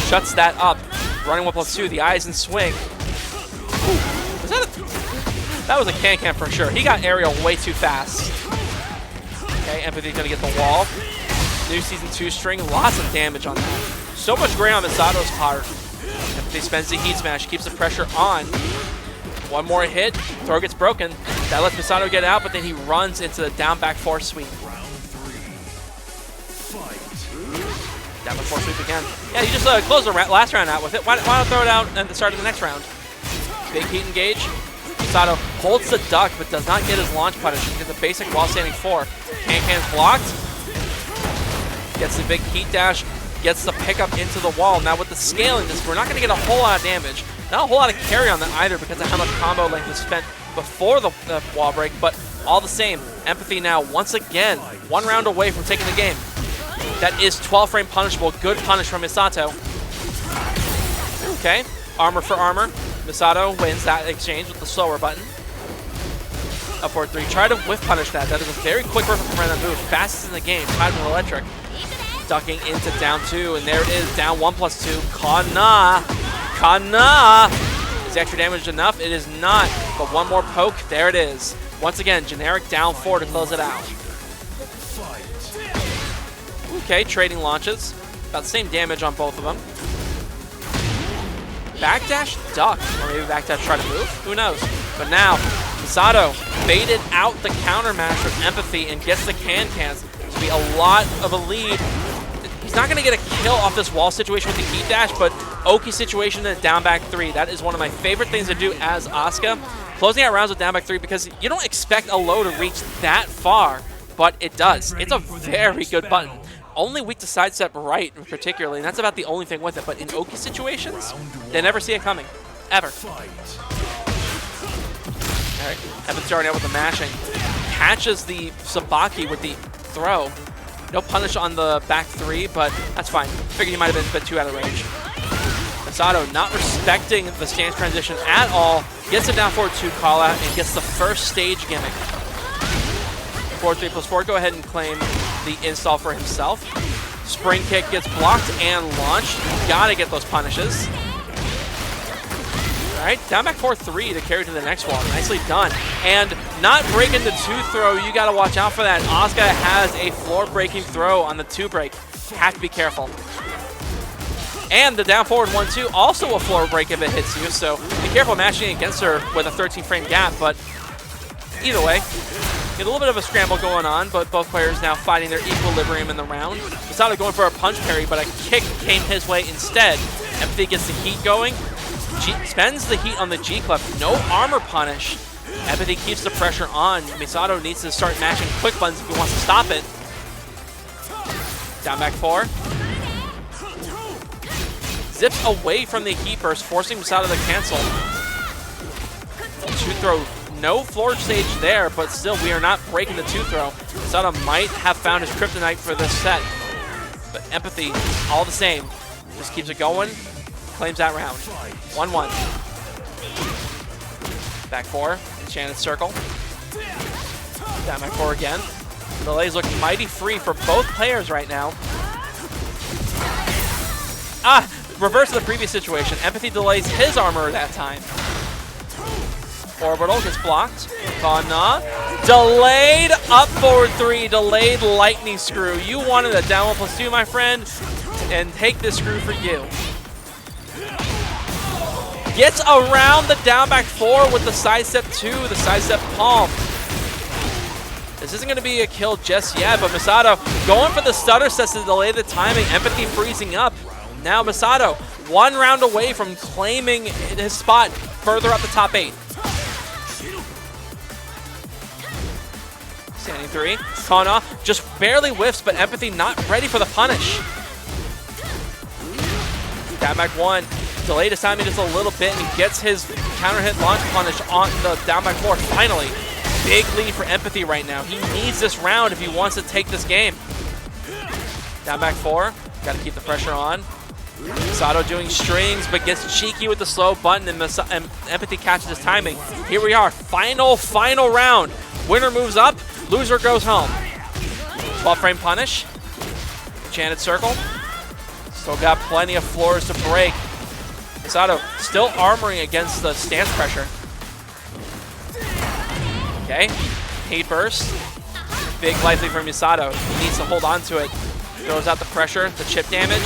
shuts that up. Running 1+2, the eyes in swing. Ooh, that was a can for sure. He got aerial way too fast. Okay, Empathy's gonna get the wall. New Season 2 string, lots of damage on that. So much great on Masato's part. Empathy spends the heat smash, keeps the pressure on. One more hit, throw gets broken. That lets Masato get out, but then he runs into the down back 4 sweep. Down back 4 sweep again. Yeah, you just close the last round out with it. Why not throw it out at the start of the next round? Big heat engage. Masato holds the duck, but does not get his launch punish. He gets a basic wall standing 4. Can's blocked. Gets the big heat dash. Gets the pickup into the wall. Now with the scaling, we're not going to get a whole lot of damage. Not a whole lot of carry on that either because of how much combo length is spent before the wall break, but all the same, Empathy now once again 1 round away from taking the game. That is 12-frame punishable. Good punish from Misato. Okay, armor for armor. Misato wins that exchange with the slower button. Up forward 3. Try to whiff punish that. That is a very quick work from that move. Fastest in the game. Tied with electric. Ducking into down 2, and there it is. Down 1+2. Kana! Is the extra damage enough? It is not. But one more poke. There it is. Once again, generic down 4 to close it out. Okay, trading launches. About the same damage on both of them. Backdash duck. Or maybe backdash try to move. Who knows? But now, Masato baited out the counter mash from Empathy and gets the cans. To be a lot of a lead. He's not going to get a kill off this wall situation with the heat dash, but Oki situation in down back 3. That is one of my favorite things to do as Asuka. Closing out rounds with down back 3 because you don't expect a low to reach that far, but it does. It's a very good button. Only weak to sidestep right, particularly, and that's about the only thing with it. But in Oki situations, they never see it coming. Ever. Alright, Evan starting out with the mashing. Catches the Sabaki with the throw. No punish on the back 3, but that's fine. Figured he might have been a bit too out of range. Masato not respecting the stance transition at all. Gets a down forward 2 call out and gets the first stage gimmick. 4-3+4, go ahead and claim the install for himself. Spring kick gets blocked and launched. Gotta get those punishes. Alright, down back 4-3 to carry to the next wall. Nicely done. And not breaking the 2 throw, you gotta watch out for that. Asuka has a floor breaking throw on the 2 break. Have to be careful. And the down forward 1-2, also a floor break if it hits you, so be careful mashing against her with a 13-frame gap, but either way, get a little bit of a scramble going on, but both players now fighting their equilibrium in the round. Masato going for a punch parry, but a kick came his way instead. Empathy gets the heat going. Spends the heat on the G-Club. No armor punish. Empathy keeps the pressure on. Misato needs to start mashing quick buttons if he wants to stop it. Down back 4. Zips away from the heat burst, forcing Misato to cancel. 2 throw. No floor stage there, but still we are not breaking the 2 throw. Misato might have found his kryptonite for this set. But Empathy, all the same, just keeps it going. Claims that round. 1-1. Back 4. Enchanted Circle. Down back 4 again. The delays looking mighty free for both players right now. Reverse of the previous situation. Empathy delays his armor that time. Orbital gets blocked. Kana. Delayed up forward 3. Delayed lightning screw. You wanted a down 1+2, my friend. And take this screw for you. Gets around the down back 4 with the sidestep 2, the sidestep palm. This isn't going to be a kill just yet, but Masato going for the stutter sets to delay the timing. Empathy freezing up. Now Masato 1 round away from claiming his spot further up the top 8. Standing 3. Kona just barely whiffs, but Empathy not ready for the punish. Down back 1. Delayed his timing just a little bit, and he gets his counter hit launch punish on the down back 4 finally. Big lead for Empathy right now. He needs this round if he wants to take this game. Down back 4. Got to keep the pressure on. Masato doing strings, but gets cheeky with the slow button, and Empathy catches his timing. Here we are. Final round. Winner moves up. Loser goes home. 12-frame punish. Enchanted circle. Still got plenty of floors to break. Masato still armoring against the stance pressure. Okay. Hate burst. Big life lead from Masato. He needs to hold on to it. Throws out the pressure, the chip damage.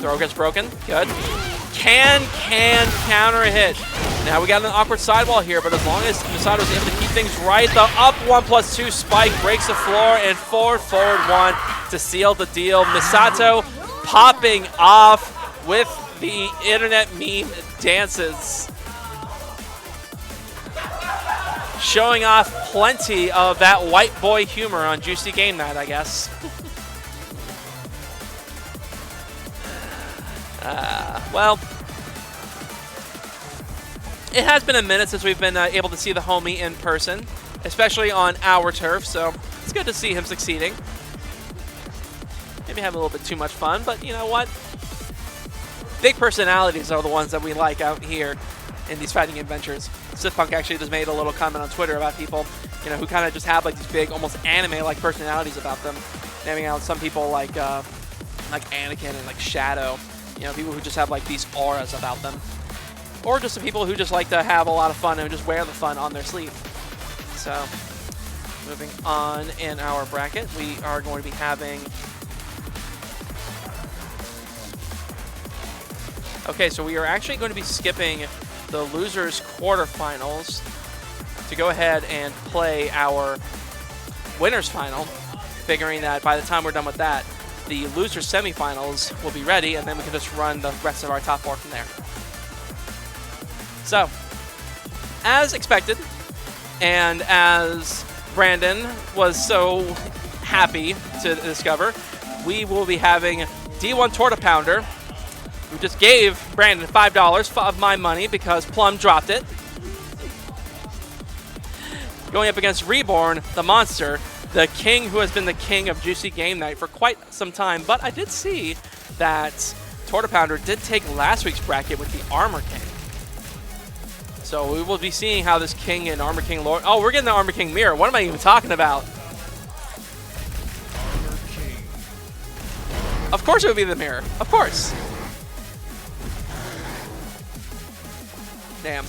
Throw gets broken. Good. Can counter a hit. Now we got an awkward sidewall here, but as long as Masato is able to keep things right, the up 1+2 spike breaks the floor, and forward 1 to seal the deal. Masato popping off with the internet meme dances. Showing off plenty of that white boy humor on Juicy Game Night, I guess. Well, it has been a minute since we've been able to see the homie in person, especially on our turf, so it's good to see him succeeding. Maybe having a little bit too much fun, but you know what? Big personalities are the ones that we like out here in these fighting adventures. Sithpunk actually just made a little comment on Twitter about people, you know, who kind of just have like these big, almost anime-like personalities about them. Naming out some people like Anakin and like Shadow. You know, people who just have like these auras about them. Or just some people who just like to have a lot of fun and just wear the fun on their sleeve. So, moving on in our bracket, we are going to be having... Okay, so we are actually going to be skipping the losers quarterfinals to go ahead and play our winners final, figuring that by the time we're done with that, the losers semifinals will be ready, and then we can just run the rest of our top 4 from there. So, as expected, and as Brandon was so happy to discover, we will be having D1 Torta Pounder, who just gave Brandon $5 of my money because Plum dropped it. Going up against Reborn, the monster, the king who has been the king of Juicy Game Night for quite some time. But I did see that Torta Pounder did take last week's bracket with the Armor King. So we will be seeing how this King and Armor King Lord... Oh, we're getting the Armor King mirror. What am I even talking about? Of course it would be the mirror. Of course. Damn.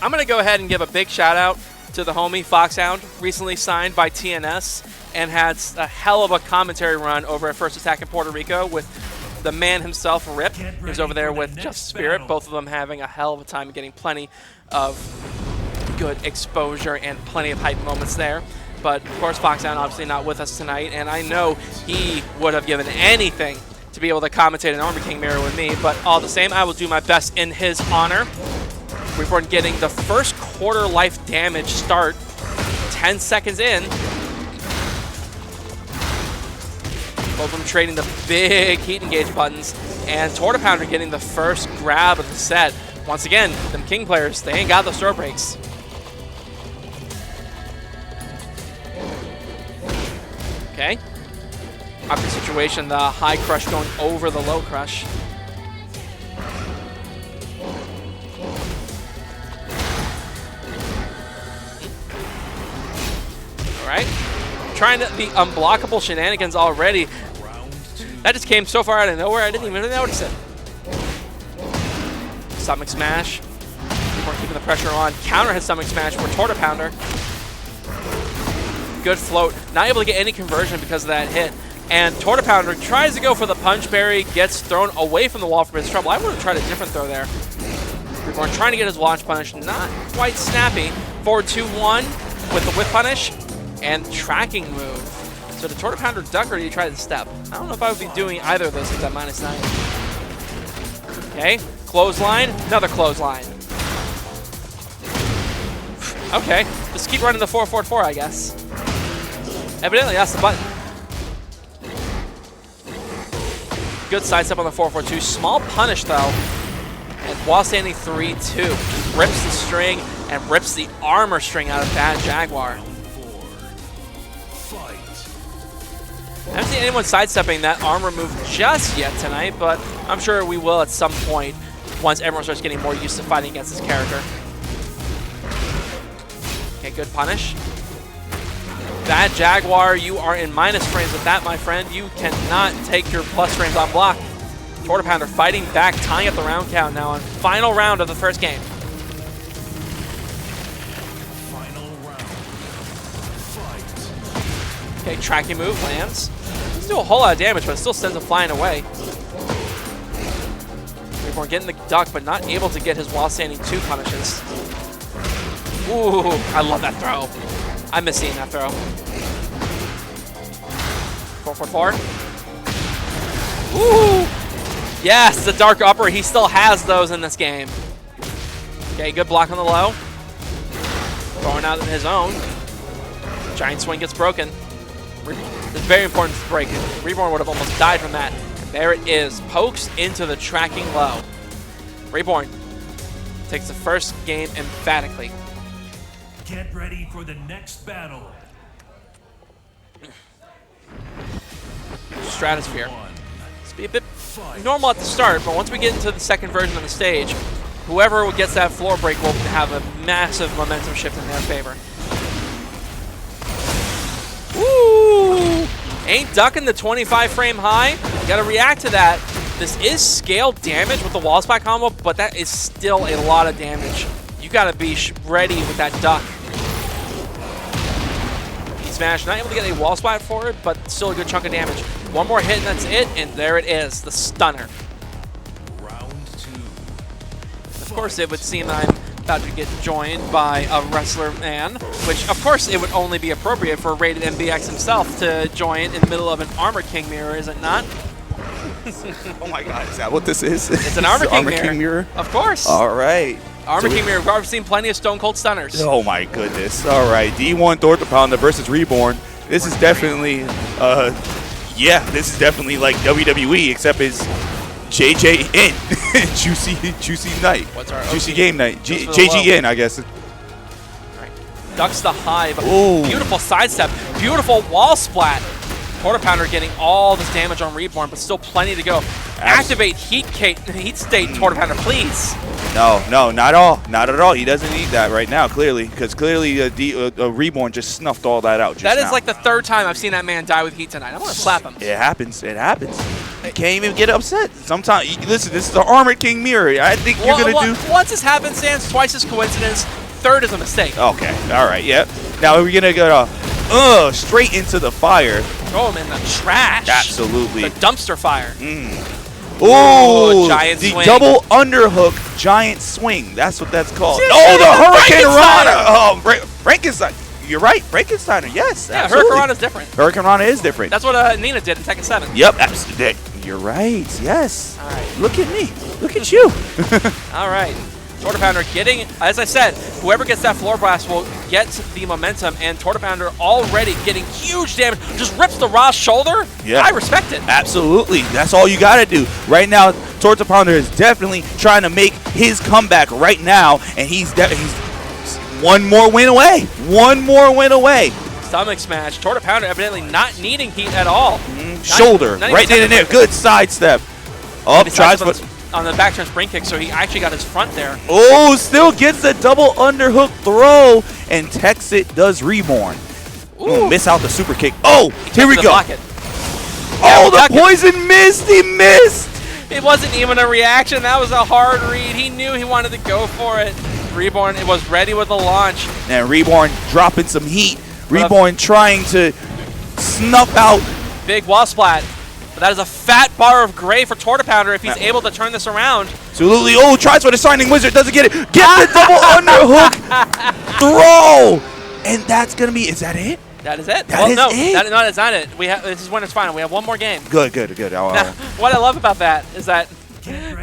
I'm going to go ahead and give a big shout out to the homie Foxhound, recently signed by TNS and had a hell of a commentary run over at First Attack in Puerto Rico with the man himself, Rip, who's over there with Just Spirit, both of them having a hell of a time getting plenty of good exposure and plenty of hype moments there. But of course Foxhound obviously not with us tonight, and I know he would have given anything to be able to commentate an Armor King mirror with me, but all the same, I will do my best in his honor. Reborn getting the first quarter life damage start, 10 seconds in. Both of them trading the big heat engage buttons, and Torta Pounder getting the first grab of the set. Once again, them King players, they ain't got the store breaks. Okay. Awkward situation, the high crush going over the low crush. All right. Trying the unblockable shenanigans already. That just came so far out of nowhere, I didn't even notice it. Stomach smash. We're keeping the pressure on. Counter hit stomach smash for Torta Pounder. Good float. Not able to get any conversion because of that hit. And Torta Pounder tries to go for the punch berry, gets thrown away from the wall for his trouble. I would have tried a different throw there. Reborn trying to get his launch punish, not quite snappy. Forward 2-1, with the whip punish and tracking move. So the Torta Pounder duck, or do you try the step? I don't know if I would be doing either of those things at -9. Okay, clothesline, another clothesline. Okay, just keep running the 4-4-4, I guess. Evidently, that's the button. Good sidestep on the 4-4-2. Small punish, though. And while standing 3-2, rips the string and rips the armor string out of Bad Jaguar. I haven't seen anyone sidestepping that armor move just yet tonight, but I'm sure we will at some point once everyone starts getting more used to fighting against this character. Okay, good punish. Bad Jaguar, you are in minus frames with that, my friend. You cannot take your plus frames on block. Torta Pounder fighting back, tying up the round count now on final round of the first game. Final round. Fight. Okay, tracking move lands. Doesn't do a whole lot of damage, but it still sends him flying away. Reborn getting the duck, but not able to get his while standing 2 punishes. Ooh, I love that throw. I miss seeing that throw. 4-4-4. Ooh! Yes, the dark upper. He still has those in this game. Okay, good block on the low. Throwing out his own. Giant swing gets broken. It's very important to break it. Reborn would have almost died from that. And there it is. Pokes into the tracking low. Reborn takes the first game emphatically. Get ready for the next battle. Stratosphere. It's be a bit normal at the start, but once we get into the second version of the stage, whoever gets that floor break will have a massive momentum shift in their favor. Ooh! Ain't ducking the 25 frame high. You gotta react to that. This is scaled damage with the wall spot combo, but that is still a lot of damage. You gotta be ready with that duck. Smash, not able to get a wall spot for it, but still a good chunk of damage. One more hit and that's it, and there it is, the stunner. Round 2. Of course, it would seem that I'm about to get joined by a wrestler man, which of course it would only be appropriate for Rated MBX himself to join in the middle of an Armor King mirror, is it not? Oh my god, is that what this is? It's an Armor King mirror. Of course. All right. Armor King mirror, I've seen plenty of Stone Cold Stunners. Oh my goodness. All right, D1 Torta Pounder versus Reborn. This is definitely, yeah, this is definitely like WWE, except it's JJN, Juicy Night. What's our Juicy OC? Game Night, Just for the JGN, I guess. Right. Ducks the hive. Ooh. Beautiful sidestep. Beautiful wall splat. Torta Pounder getting all this damage on Reborn, but still plenty to go. Activate heat state, Torta Pounder, please. No, not all. Not at all. He doesn't need that right now, clearly, because clearly Reborn just snuffed all that out just That is now. like the 3rd time I've seen that man die with heat tonight. I want to slap him. It happens. It happens. I can't even get upset. Sometimes, listen, this is the Armored King mirror. I think you're going to do... Once this happenstance, twice is coincidence, 3rd is a mistake. Okay, all right, yep. Now we're going to go straight into the fire. Throw him in the trash. Absolutely. The dumpster fire. Ooh, giant the swing. double underhook giant swing. That's what that's called. See, Oh, the Hurricane Frankensteiner. Rana. Oh, Frankenstein. You're right, Frankensteiner. Yes, Yeah, absolutely. Hurricane Rana's different. Hurricane Rana is different. That's what Nina did in Tekken 7. Yep, absolutely. You're right. Yes. All right. Look at me. Look at you. All right. Torta Pounder getting, as I said, whoever gets that floor blast will get the momentum, and Torta Pounder already getting huge damage. Just rips the Ra's shoulder. Yeah. I respect it. Absolutely. That's all you got to do. Right now, Torta Pounder is definitely trying to make his comeback right now, and he's one more win away. One more win away. Stomach smash. Torta Pounder evidently not needing heat at all. Shoulder. Not Right in there. Good sidestep. Up, tries for... on the back turn spring kick, so he actually got his front there. Oh, still gets the double underhook throw, and techs it does Reborn. Ooh, miss out the super kick. Oh, here we go. Oh, the poison missed. He missed. It wasn't even a reaction. That was a hard read. He knew he wanted to go for it. Reborn was ready with the launch. And Reborn dropping some heat. Reborn trying to snuff out. Big wall splat. But that is a fat bar of gray for Torta Pounder if he's able to turn this around. Absolutely. Oh, tries for the Shining Wizard. Doesn't get it. Get the double underhook throw. And that's going to be, is that it? That is it. That Well, is no, it? that's not it. This is winner's final. We have one more game. Good. Now, what I love about that is that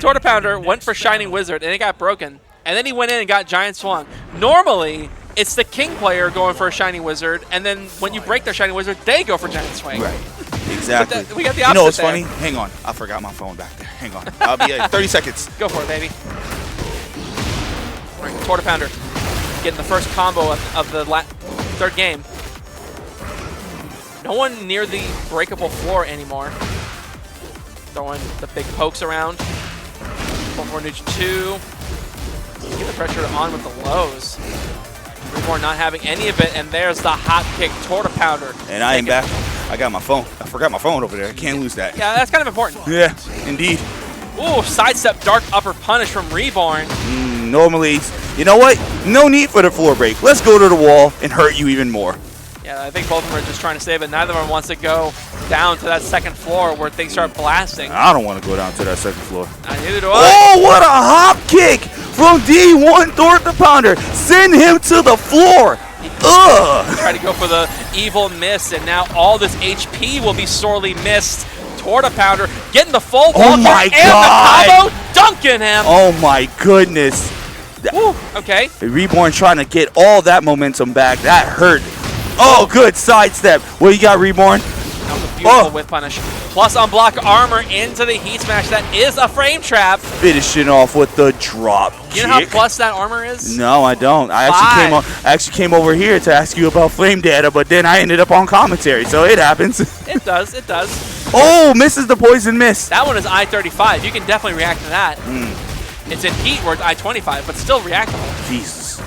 Torta Pounder went for Shining Wizard, and it got broken. And then he went in and got Giant Swung. Normally, it's the King player going for a Shining Wizard, and then when you break their Shining Wizard, they go for Giant Swing. Right. Exactly. We got the opposite. You know what's there. funny? Hang on. I forgot my phone back there. Hang on. I'll be at 30 seconds. Go for it, baby. All right, Torta Pounder getting the first combo of the third game. No one near the breakable floor anymore. Throwing the big pokes around. 4 neutral 2. Get the pressure on with the lows. Reborn not having any of it, and there's the hot kick Torta Pounder. And I am back. I got my phone. I forgot my phone over there. I can't lose that. Yeah, that's kind of important. Yeah, indeed. Ooh, sidestep dark upper punish from Reborn. Normally, you know what? No need for the floor break. Let's go to the wall and hurt you even more. Yeah, I think both of them are just trying to save it. Neither of them wants to go down to that second floor where things start blasting. I don't want to go down to that second floor. Neither do I. Oh, what a hop kick from D1 Torta Pounder. Send him to the floor. Ugh. Try to go for the evil miss, and now all this HP will be sorely missed. Torta Pounder getting the full Oh my and God. the combo dunking him. Oh my goodness. Woo, okay. Reborn trying to get all that momentum back. That hurt. Oh, good sidestep. What you got, Reborn? That was a beautiful whip punish. Plus unblock armor into the heat smash. That is a frame trap. Finishing off with the drop You know how kick. plus that armor is? No, I don't. I actually came over here to ask you about flame data, but then I ended up on commentary, so it happens. It does. Oh, misses the poison miss. That one is I-35. You can definitely react to that. It's in heat where it's I-25, but still reactable. Jesus.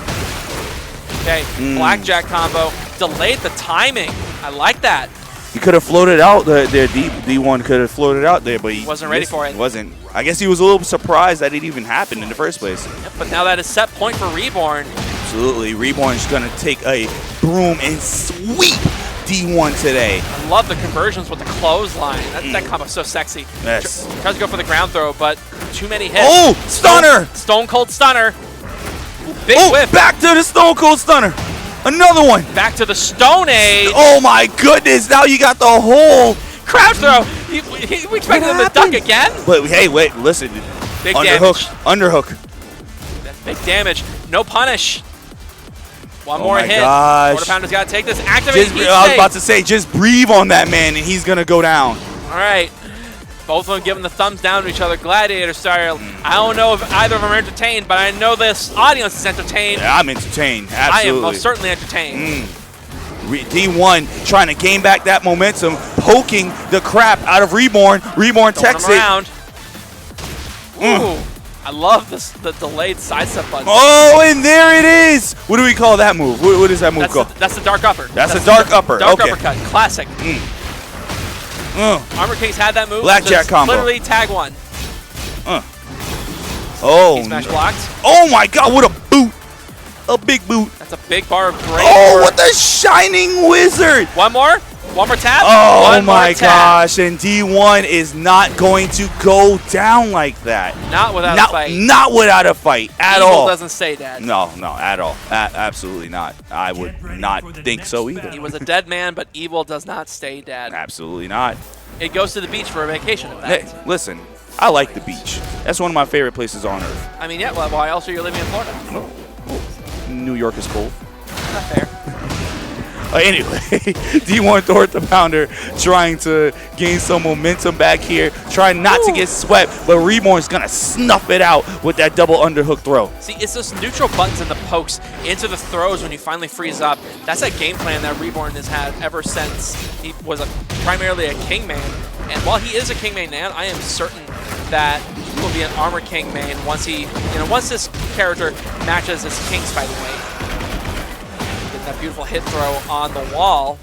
Okay, blackjack combo. Delayed the timing. I like that. He could have floated out there. D1 could have floated out there, but he Wasn't ready for it. Wasn't. I guess he was a little surprised that it even happened in the first place. Yep, but now that is set point for Reborn. Absolutely. Reborn's going to take a broom and sweep D1 today. I love the conversions with the clothesline. That combo's so sexy. Yes. Tries to go for the ground throw, but too many hits. Oh, stunner! Stone Cold Stunner. Big Oh, whip. back to the Stone Cold Stunner. Another one. Back to the Stone Age. Oh my goodness, now you got the whole Crouch throw. We expected him to duck again. But hey, wait, listen. Big Underhook. damage. Underhook. Big damage. No punish. One more my hit. gosh. Torta Pounder's got to take this. Activate heat I was state. about to say, just breathe on that man and he's going to go down. All right. Both of them giving the thumbs down to each other. Gladiator style. I don't know if either of them are entertained, but I know this audience is entertained. Yeah, I'm entertained. Absolutely. I am most certainly entertained. D1 trying to gain back that momentum, poking the crap out of Reborn. Reborn techs it. Around. Ooh. I love this, the delayed sidestep button. Oh, and there it is. What do we call that move? What is that move called? That's the dark upper. That's a dark upper. Dark Okay. uppercut. Classic. Armor King's had that move. Blackjack Just combo. Literally tag one. Oh, Smash blocked. oh my God, what a boot. A big boot. That's a big bar of great. Oh, what the Shining Wizard. One more. One more tap. Oh One my more tap. gosh, and D1 is not going to go down like that. Not without a fight. Not without a fight at Evil all. doesn't stay dead. No, at all. Absolutely not. I would not think so either. He was a dead man, but evil does not stay dead. Absolutely not. It goes to the beach for a vacation, in Hey, fact. listen, I like the beach. That's one of my favorite places on earth. I mean, yeah, well, why else are you living in Florida? New York is cold. Not fair. Anyway, D1 Torta Pounder trying to gain some momentum back here, trying not to get swept, but Reborn's going to snuff it out with that double underhook throw. See, it's those neutral buttons and the pokes into the throws when you finally freeze up. That's a game plan that Reborn has had ever since he was primarily a King main. And while he is a King main now, I am certain that he will be an Armor King main once once this character matches his King's fighting weight. That beautiful hit throw on the wall.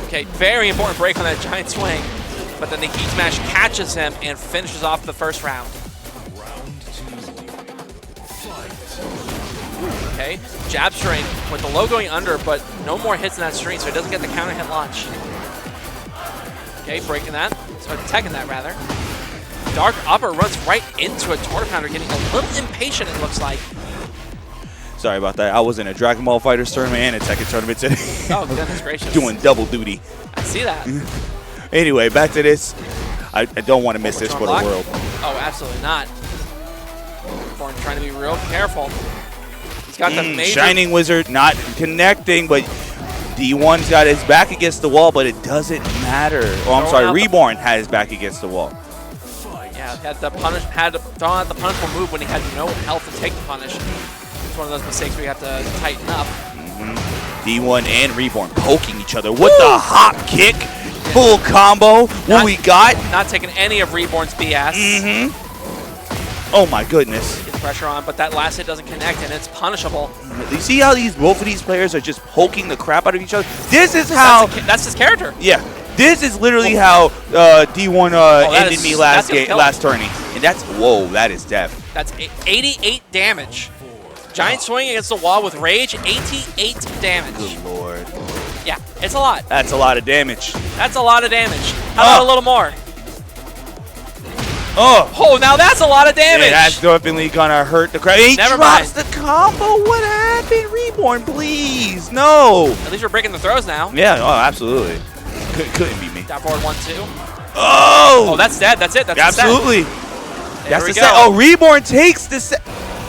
Okay, very important break on that giant swing. But then the heat smash catches him and finishes off the first round. Okay, jab string with the low going under, but no more hits in that string, so he doesn't get the counter hit launch. Okay, breaking that. So Tekken that rather. Dark upper runs right into it. Torta Pounder getting a little impatient, it looks like. Sorry about that. I was in a Dragon Ball Fighters tournament and a Tekken tournament today. Oh, goodness gracious. Doing double duty. I see that. Anyway, back to this. I don't want to miss this for the block? world. Oh, absolutely not. Born trying to be real careful. He's got the major. Shining Wizard not connecting, but D1's got his back against the wall, but it doesn't matter. Oh, I'm sorry. Reborn had his back against the wall. Yeah, had to throw out the punishable move when he had no health to take the punish. It's one of those mistakes where you have to tighten up. D1 and Reborn poking each other with the hop kick. Full combo. What we got? Not taking any of Reborn's BS. Oh my goodness. Gets pressure on, but that last hit doesn't connect, and it's punishable. You see how both of these players are just poking the crap out of each other? This is how... That's his character. Yeah. This is literally how D1 ended me last tourney. And that's... Whoa, that is death. That's 88 damage. Giant swing against the wall with rage, 88 damage. Good lord. Yeah, it's a lot. That's a lot of damage. That's a lot of damage. How about a little more? Oh, now that's a lot of damage. Yeah, that's definitely gonna hurt the crowd. He Never drops mind. the combo. What happened? Reborn, please. No. At least we're breaking the throws now. Yeah, oh, absolutely. Couldn't be me. Down forward 1-2. Oh! Oh, that's dead. That's it. That's absolutely. The set. That's we the go. set. Oh, Reborn takes the set.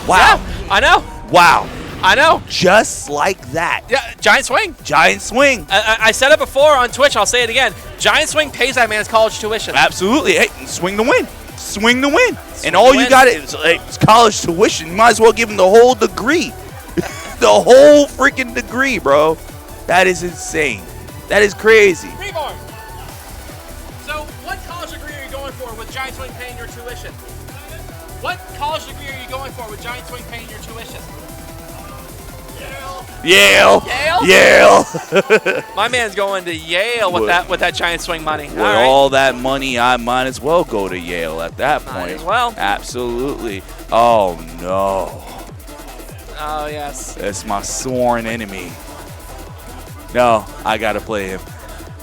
Wow. Yeah, I know. Wow. I know. Just like that. Yeah, giant swing. Giant swing. I said it before on Twitch. I'll say it again. Giant swing pays that man's college tuition. Absolutely. Hey, swing to win. Swing to win. Swing and all to you win. got is it's college tuition. You might as well give him the whole degree. The whole freaking degree, bro. That is insane. That is crazy. Reborn. So, what college degree are you going for with giant swing paying your tuition? What college degree are you going for with giant swing paying your tuition? Yale. Yale? Yale. My man's going to Yale with that giant swing money. With all that money, I might as well go to Yale at that point. Might as well. Absolutely. Oh, no. Oh, yes. That's my sworn enemy. No, I got to play him.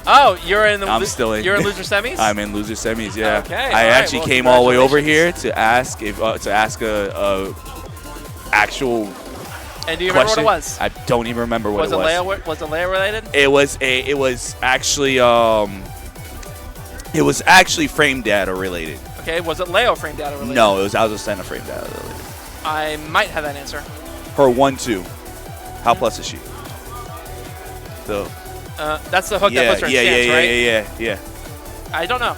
Oh, you're in the you're in loser semis? I'm in loser semis, yeah. Okay. I actually came all the way over here congratulations. to ask a actual And do you remember question. what it was? I don't even remember what it was. Was it Leia related? It was actually frame data related. Okay, was it Leo frame data related? No, it was Alzosena frame data related. I might have that answer. Her 1-2. How plus is she? So That's the hook that puts her in stance, right? Yeah. I don't know.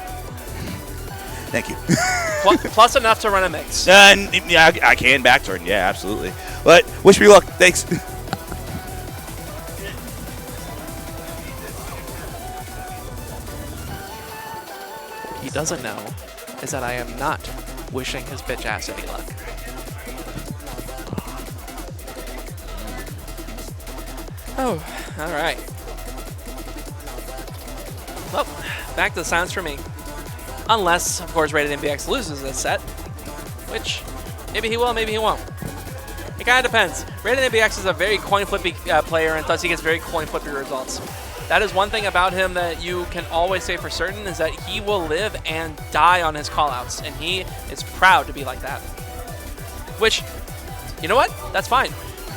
Thank you. Plus enough to run a mix. And yeah, I can back turn. Yeah, absolutely. But wish me luck. Thanks. What he doesn't know is that I am not wishing his bitch ass any luck. Oh, all right. Well, back to the silence for me. Unless, of course, Rated MBX loses this set, which maybe he will, maybe he won't. It kind of depends. Rated MBX is a very coin-flippy player, and thus he gets very coin-flippy results. That is one thing about him that you can always say for certain, is that he will live and die on his callouts, and he is proud to be like that. Which, you know what? That's fine.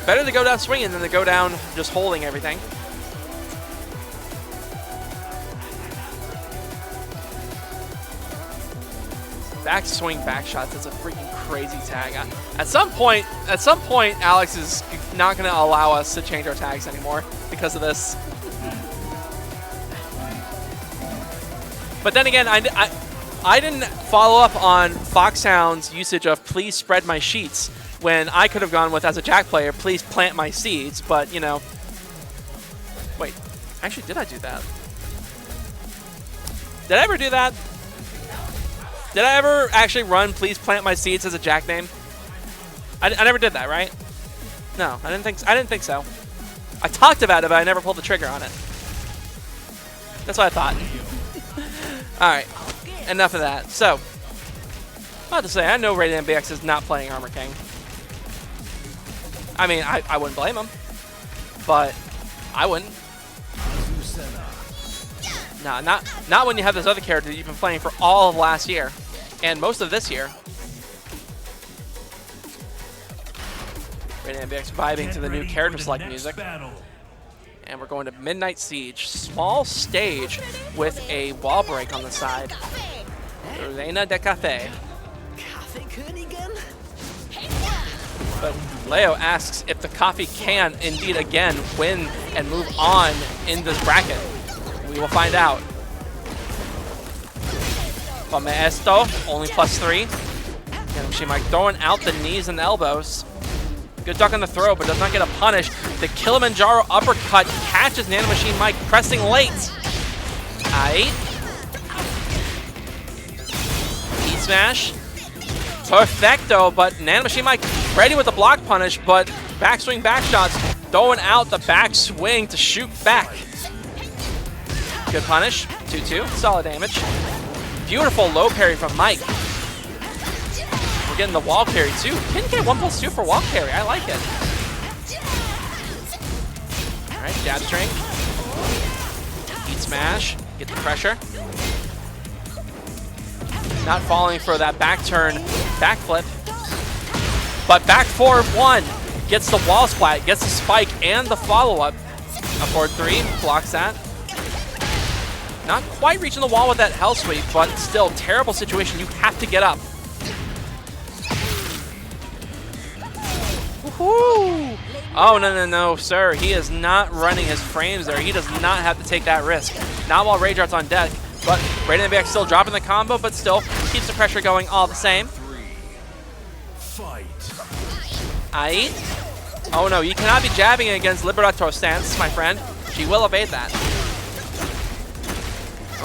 Better to go down swinging than to go down just holding everything. Back swing, back shots. That's a freaking crazy tag. At some point, Alex is not going to allow us to change our tags anymore because of this. But then again, I didn't follow up on Foxhound's usage of "please spread my sheets" when I could have gone with, as a Jack player, "please plant my seeds." But you know, wait, actually, did I do that? Did I ever do that? Did I ever actually run "please plant my seeds" as a Jack name? I never did that, right? No, I didn't think so. I talked about it, but I never pulled the trigger on it. That's what I thought. All right, enough of that. So, I have to say, I know Rated MBX is not playing Armor King. I mean, I wouldn't blame him, but I wouldn't. Nah, not when you have this other character that you've been playing for all of last year and most of this year. Radiant MBX vibing to the new Ready character for the select next music. battle. And we're going to Midnight Siege. Small stage with a wall break on the side. Reina de Cafe. But Leo asks if the coffee can indeed again win and move on in this bracket. We will find out. Come esto, only +3. And she might throwing out the knees and elbows. Good duck on the throw, but does not get a punish. The Kilimanjaro uppercut catches Nano Machine Mike pressing late. Aight. E smash. Perfecto, but Nano Machine Mike ready with the block punish, but backswing back shots, throwing out the back swing to shoot back. Good punish. 2-2, solid damage. Beautiful low parry from Mike. We're getting the wall carry too. Can get 1+2 for wall carry. I like it. All right, jab string. Eat smash. Get the pressure. Not falling for that back turn, backflip. But back forward 1. Gets the wall splat, gets the spike and the follow-up. Up forward 3, blocks that. Not quite reaching the wall with that hell sweep, but still terrible situation. You have to get up. Woohoo! Oh, no, sir. He is not running his frames there. He does not have to take that risk. Not while Rage Art's on deck, but Radiant MBX still dropping the combo, but still keeps the pressure going all the same. Fight. Aight. Oh no, you cannot be jabbing against Liberator stance, my friend. She will evade that.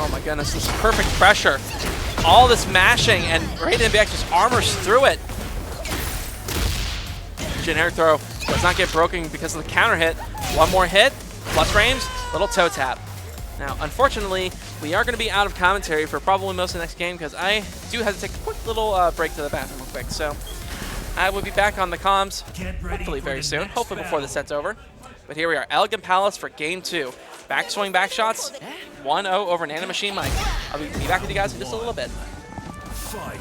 Oh my goodness, this is perfect pressure. All this mashing, and Radiant MBX just armors through it. Generic throw does not get broken because of the counter hit. One more hit, plus frames, little toe tap. Now, unfortunately, we are going to be out of commentary for probably most of the next game because I do have to take a quick little break to the bathroom real quick. So I will be back on the comms hopefully very soon, hopefully before the set's over. But here we are, Elegant Palace for game 2. Backswing back shots, 1-0 over Nano Machine Mike. I'll be back with you guys in just a little bit. Fight.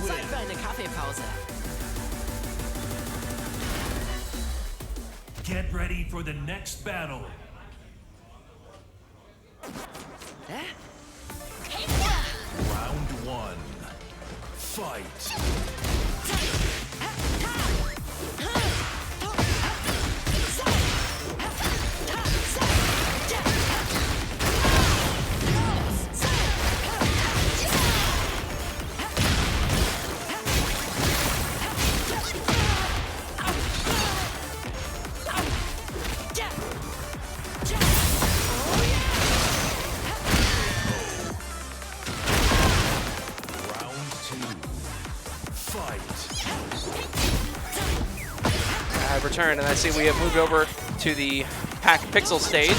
Zeit für eine Kaffeepause. Get ready for the next battle. Round 1. Fight. I've returned, and I see we have moved over to the Pack Pixel stage. And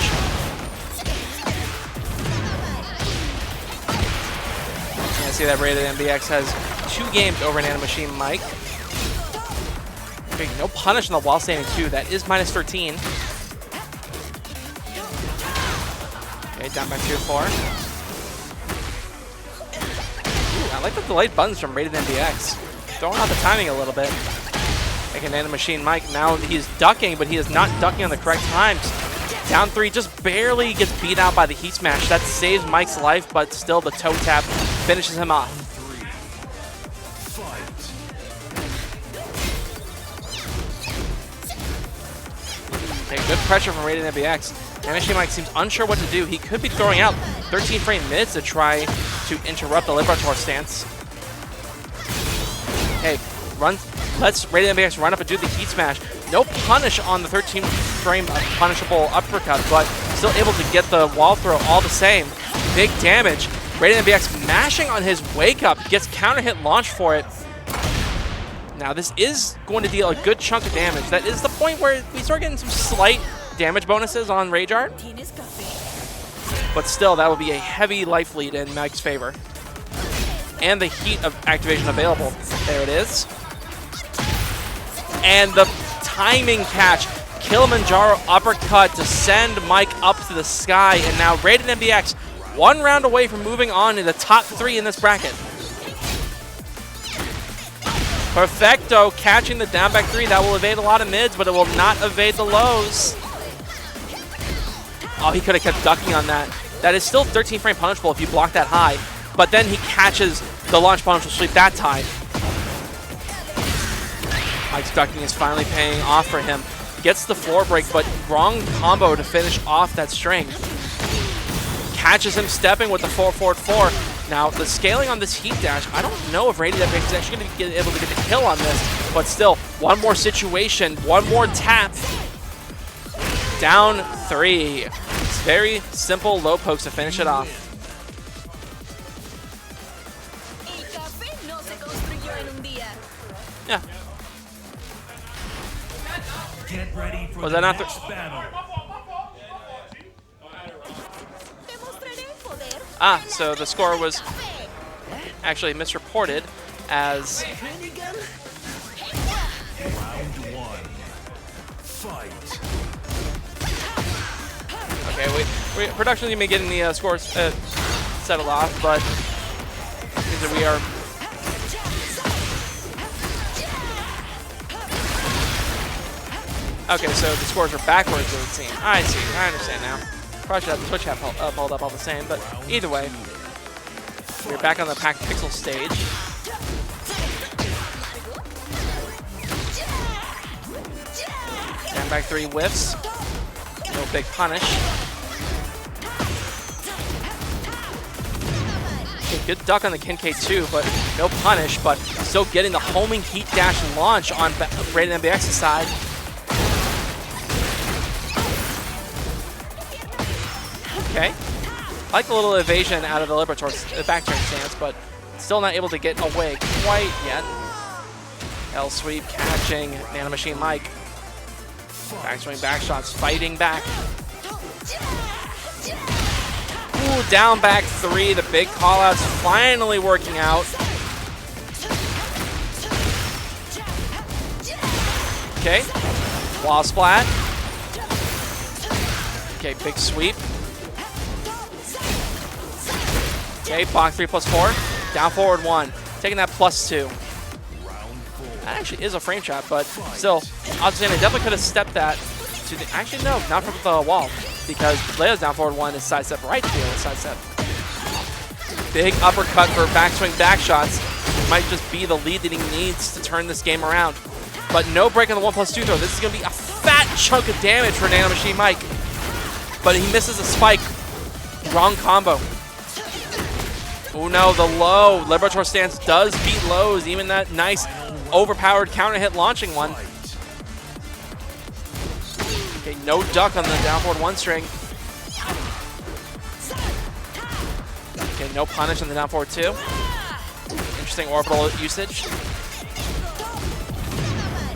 I see that Rated MBX has 2 games over Nano Machine Mike. Okay, no punish on the wall standing 2. That is minus 13. Okay, down back 2-4. Ooh, I like the delayed buttons from Rated MBX. Throwing out the timing a little bit. Like a Nano Machine Mike, now he's ducking, but he is not ducking on the correct times. Down 3, just barely gets beat out by the heat smash. That saves Mike's life, but still the toe tap finishes him off. Okay, good pressure from Raiden MBX. Nano Machine Mike seems unsure what to do. He could be throwing out 13 frame mids to try to interrupt the Liberator stance. Hey, let's Raiden MBX run up and do the heat smash. No punish on the 13 frame punishable uppercut, but still able to get the wall throw all the same. Big damage. Raiden MBX mashing on his wake up, gets counter hit launch for it. Now this is going to deal a good chunk of damage. That is the point where we start getting some slight damage bonuses on Rage Art. But still, that would be a heavy life lead in Mike's favor. And the heat of activation available. There it is. And the timing catch. Kilimanjaro uppercut to send Mike up to the sky. And now Rated MBX 1 round away from moving on to the top 3 in this bracket. Perfecto catching the down back 3. That will evade a lot of mids, but it will not evade the lows. Oh, he could have kept ducking on that. That is still 13 frame punishable if you block that high. But then he catches the launch punishable sweep that time. Mike's ducking is finally paying off for him. Gets the floor break, but wrong combo to finish off that string. Catches him stepping with the 4-4-4. Now, the scaling on this heat dash, I don't know if Rated MBX is actually going to be able to get the kill on this, but still, one more situation, one more tap. Down 3. It's very simple low pokes to finish it off. Yeah. Get ready for Was the that not next battle. Ah, so the score was actually misreported as... Round 1. Fight. Okay, production team may getting the scores settled off, but means that we are... Okay, so the scores are backwards, it would seem. I see, I understand now. Probably should have the Twitch app hold up all the same, but either way, we're back on the Pack Pixel stage. Down back 3 whiffs. No big punish. Okay, good duck on the Kincaid too, but no punish, but still getting the homing heat dash launch on Raiden MBX's side. Okay. I like the little evasion out of the Liberator back turn stance, but still not able to get away quite yet. L sweep catching Nanomachine Mike. Backswing back shots, fighting back. Ooh, down back 3. The big callouts finally working out. Okay, wall splat. Okay, big sweep. Okay, block 3+4. Down forward 1. Taking that +2. That actually is a frame trap, but still, Azucena definitely could have stepped that to the. Actually, no, not from the wall, because Leia's down forward 1 is sidestep right here. Sidestep. Big uppercut for backswing back shots. Might just be the lead that he needs to turn this game around. But no break on the 1+2 throw. This is going to be a fat chunk of damage for Nanomachine Mike. But he misses a spike. Wrong combo. Oh no, the low. Liberator stance does beat lows. Even that nice overpowered counter hit launching one. Okay, no duck on the down forward 1 string. Okay, no punish on the down forward 2. Interesting orbital usage.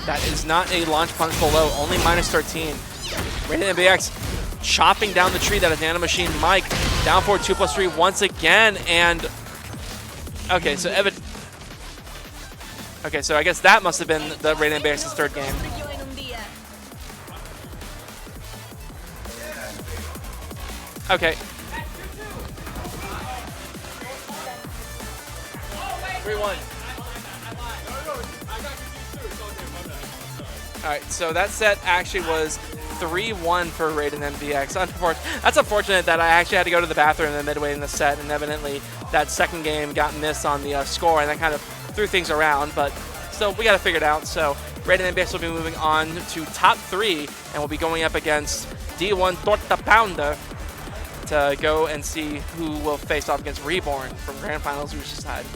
That is not a launch punish below, only -13. Radiant MBX chopping down the tree. That is Nanomachine Mike. Down forward 2+3 once again, and okay, so okay, so I guess that must have been the Radiant MBX's 3rd game. Okay. 3-1. All right, so that set actually was 3-1 for Radiant MBX. That's unfortunate that I actually had to go to the bathroom in the midway in the set, and evidently that second game got missed on the score, and that kind of threw things around, but still, we got to figure it out. So Radiant MBX will be moving on to top 3, and we'll be going up against D1 Torta Pounder to go and see who will face off against Reborn from Grand Finals Lucia's side.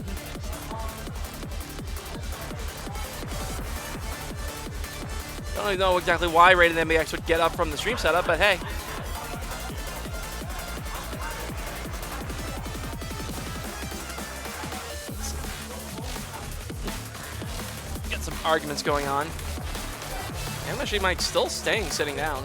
I don't really know exactly why Radiant MBX would get up from the stream setup, but hey. Get some arguments going on. Nanomachine Mike still staying sitting down.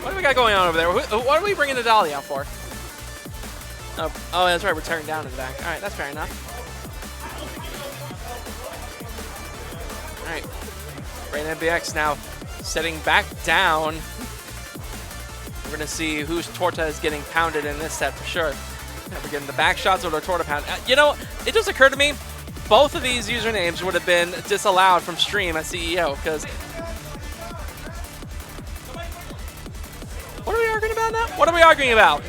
What do we got going on over there? What are we bringing the dolly out for? Oh, that's right. We're tearing down in the back. All right, that's fair enough. All right. Radiant MBX now setting back down. We're going to see whose Torta is getting pounded in this set for sure. We're getting the back shots or the Torta pound. You know, it just occurred to me, both of these usernames would have been disallowed from stream at CEO because... What are we arguing about now? What are we arguing about?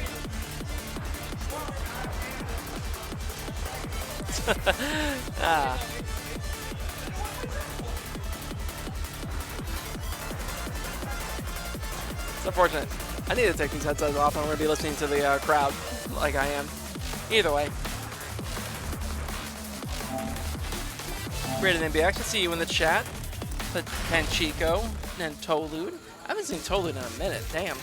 It's unfortunate. I need to take these headsets off. I'm going to be listening to the crowd like I am. Either way. Radiant MBX, I see you in the chat. Panchico and Tolude. I haven't seen Tolude in a minute. Damn.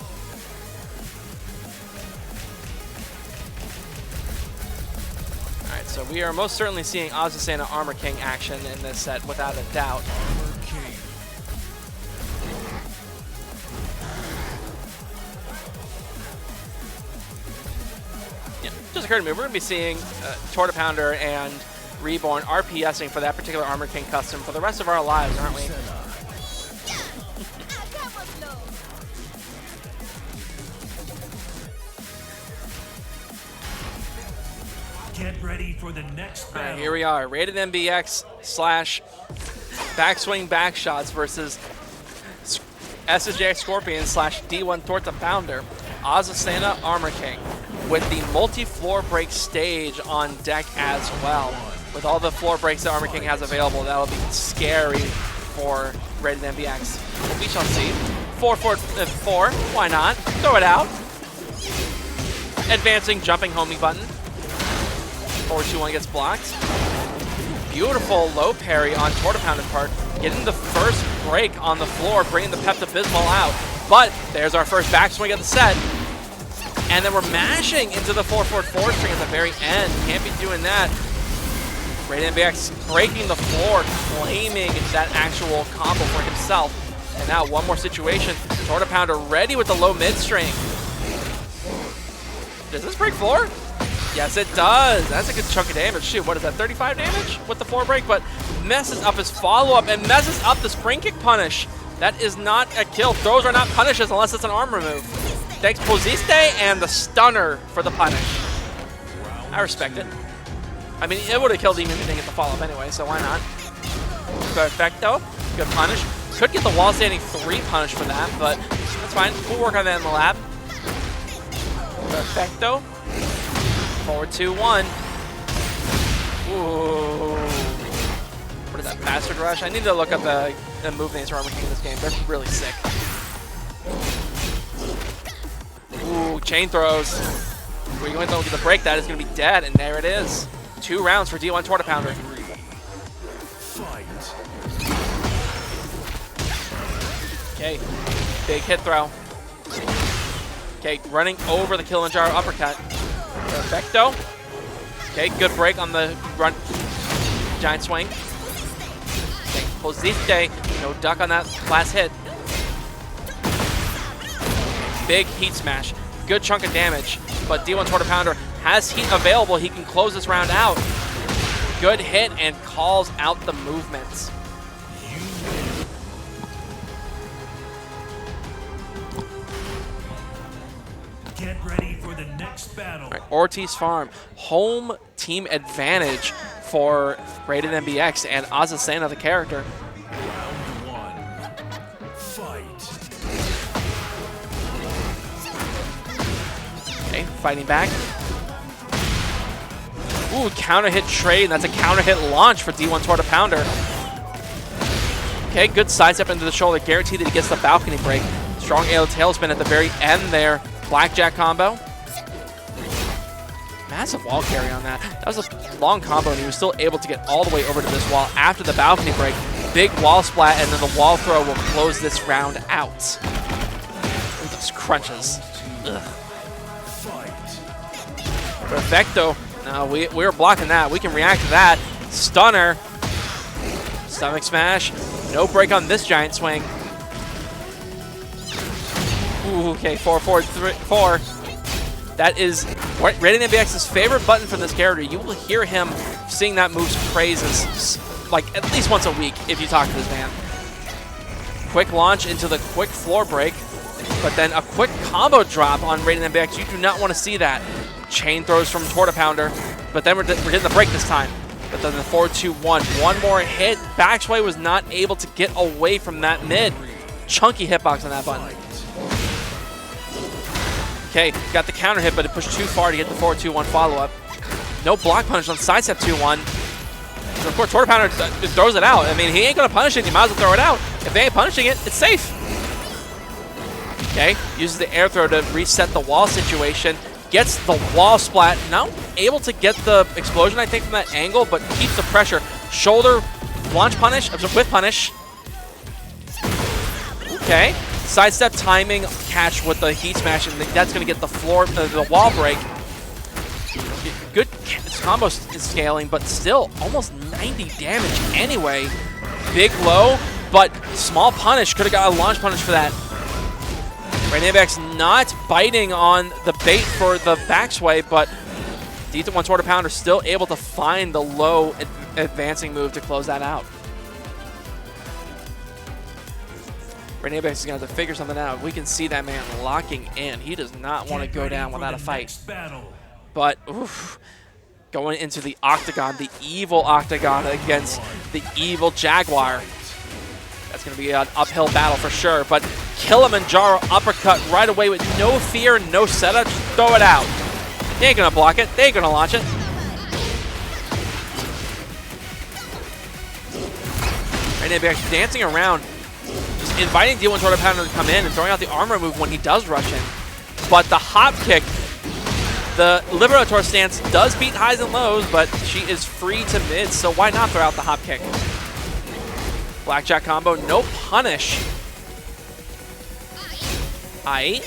Alright, so we are most certainly seeing Azucena Armor King action in this set, without a doubt. Yeah, just occurred to me, we're going to be seeing Torta Pounder and Reborn RPSing for that particular Armor King custom for the rest of our lives, aren't we? Get ready for the next battle. All right, here we are. Radiant MBX / backswing back shots versus SSJ Scorpion / D1 Torta Pounder. Azucena Armor King with the multi-floor break stage on deck as well. With all the floor breaks that Armor King has available, that'll be scary for Radiant MBX. We shall see. 4-4-4, why not? Throw it out. Advancing, jumping homing button. Forward 2-1 gets blocked. Beautiful low parry on Torta Pounder's part. Getting the first break on the floor, bringing the Pepto-Bismol out. But there's our first backswing of the set. And then we're mashing into the 4-4-4 string at the very end. Can't be doing that. Radiant MBX breaking the floor, claiming that actual combo for himself. And now one more situation. Torta Pounder ready with the low mid string. Does this break floor? Yes, it does. That's a good chunk of damage. Shoot, what is that, 35 damage with the floor break? But messes up his follow-up and messes up the spring kick punish. That is not a kill. Throws are not punishes unless it's an arm remove. Thanks Posiste and the stunner for the punish. I respect it. I mean, it would have killed even if he didn't get the follow-up anyway, so why not? Perfecto. Good punish. Could get the wall standing 3 punish for that, but that's fine. We'll work on that in the lab. Perfecto. Forward 2-1. Ooh. What is that, Bastard Rush? I need to look up the move names for Armor King in this game. They're really sick. Ooh, chain throws. We're going to get the break. That is going to be dead, and there it is. 2 rounds for D1 Torta Pounder. Okay, big hit throw. Okay, running over the Kilimanjaro uppercut. Perfecto. Okay, good break on the run. Giant swing. Okay, Posiste. No duck on that last hit. Big heat smash. Good chunk of damage. But D1 Torta Pounder has heat available. He can close this round out. Good hit and calls out the movements. Get ready for the next battle. All right, Ortiz Farm, home team advantage for Rated MBX and Azucena, the character. Round 1. Fight. Okay, fighting back. Ooh, counter hit trade, and that's a counter hit launch for D1 Torta Pounder. Okay, good sidestep into the shoulder, guaranteed that he gets the balcony break. Strong AO tailspin at the very end there. Blackjack combo. Massive wall carry on that. That was a long combo, and he was still able to get all the way over to this wall after the balcony break. Big wall splat, and then the wall throw will close this round out. Ooh, those crunches. Ugh. Perfecto. No, we were blocking that. We can react to that. Stunner. Stomach smash. No break on this giant swing. Ooh, okay, 4-4-3-4. That is Rated MBX's favorite button for this character. You will hear him sing that move's praises like at least once a week if you talk to this man. Quick launch into the quick floor break, but then a quick combo drop on Rated MBX. You do not want to see that. Chain throws from Torta Pounder, but then we're getting the break this time. But then the 4-2-1. One more hit. Backsway was not able to get away from that mid. Chunky hitbox on that button. Okay, got the counter hit, but it pushed too far to get the 4-2-1 follow-up. No block punish on sidestep 2-1. So of course, Torta Pounder throws it out. I mean, he ain't going to punish it. You might as well throw it out. If they ain't punishing it, it's safe. Okay, uses the air throw to reset the wall situation. Gets the wall splat. Not able to get the explosion, I think, from that angle, but keeps the pressure. Shoulder launch punish, with punish. Okay. Sidestep timing, catch with the heat smash, and that's going to get the floor, the wall break. Good combo scaling, but still almost 90 damage anyway. Big low, but small punish. Could have got a launch punish for that. MBX not biting on the bait for the backsway, but D1 Torta Pounder still able to find the low advancing move to close that out. MBX is going to have to figure something out. We can see that man locking in. He does not want to go down without a fight. But oof, going into the Octagon, the evil Octagon against the evil Jaguar. That's going to be an uphill battle for sure. But Kilimanjaro uppercut right away with no fear, no setup. Just throw it out. They ain't going to block it. They ain't going to launch it. MBX dancing around, just inviting D1 Torta Pounder to come in and throwing out the armor move when he does rush in. But the hop kick The Liberator stance does beat highs and lows, but she is free to mid, so why not throw out the hop kick? Blackjack combo, no punish. Aight.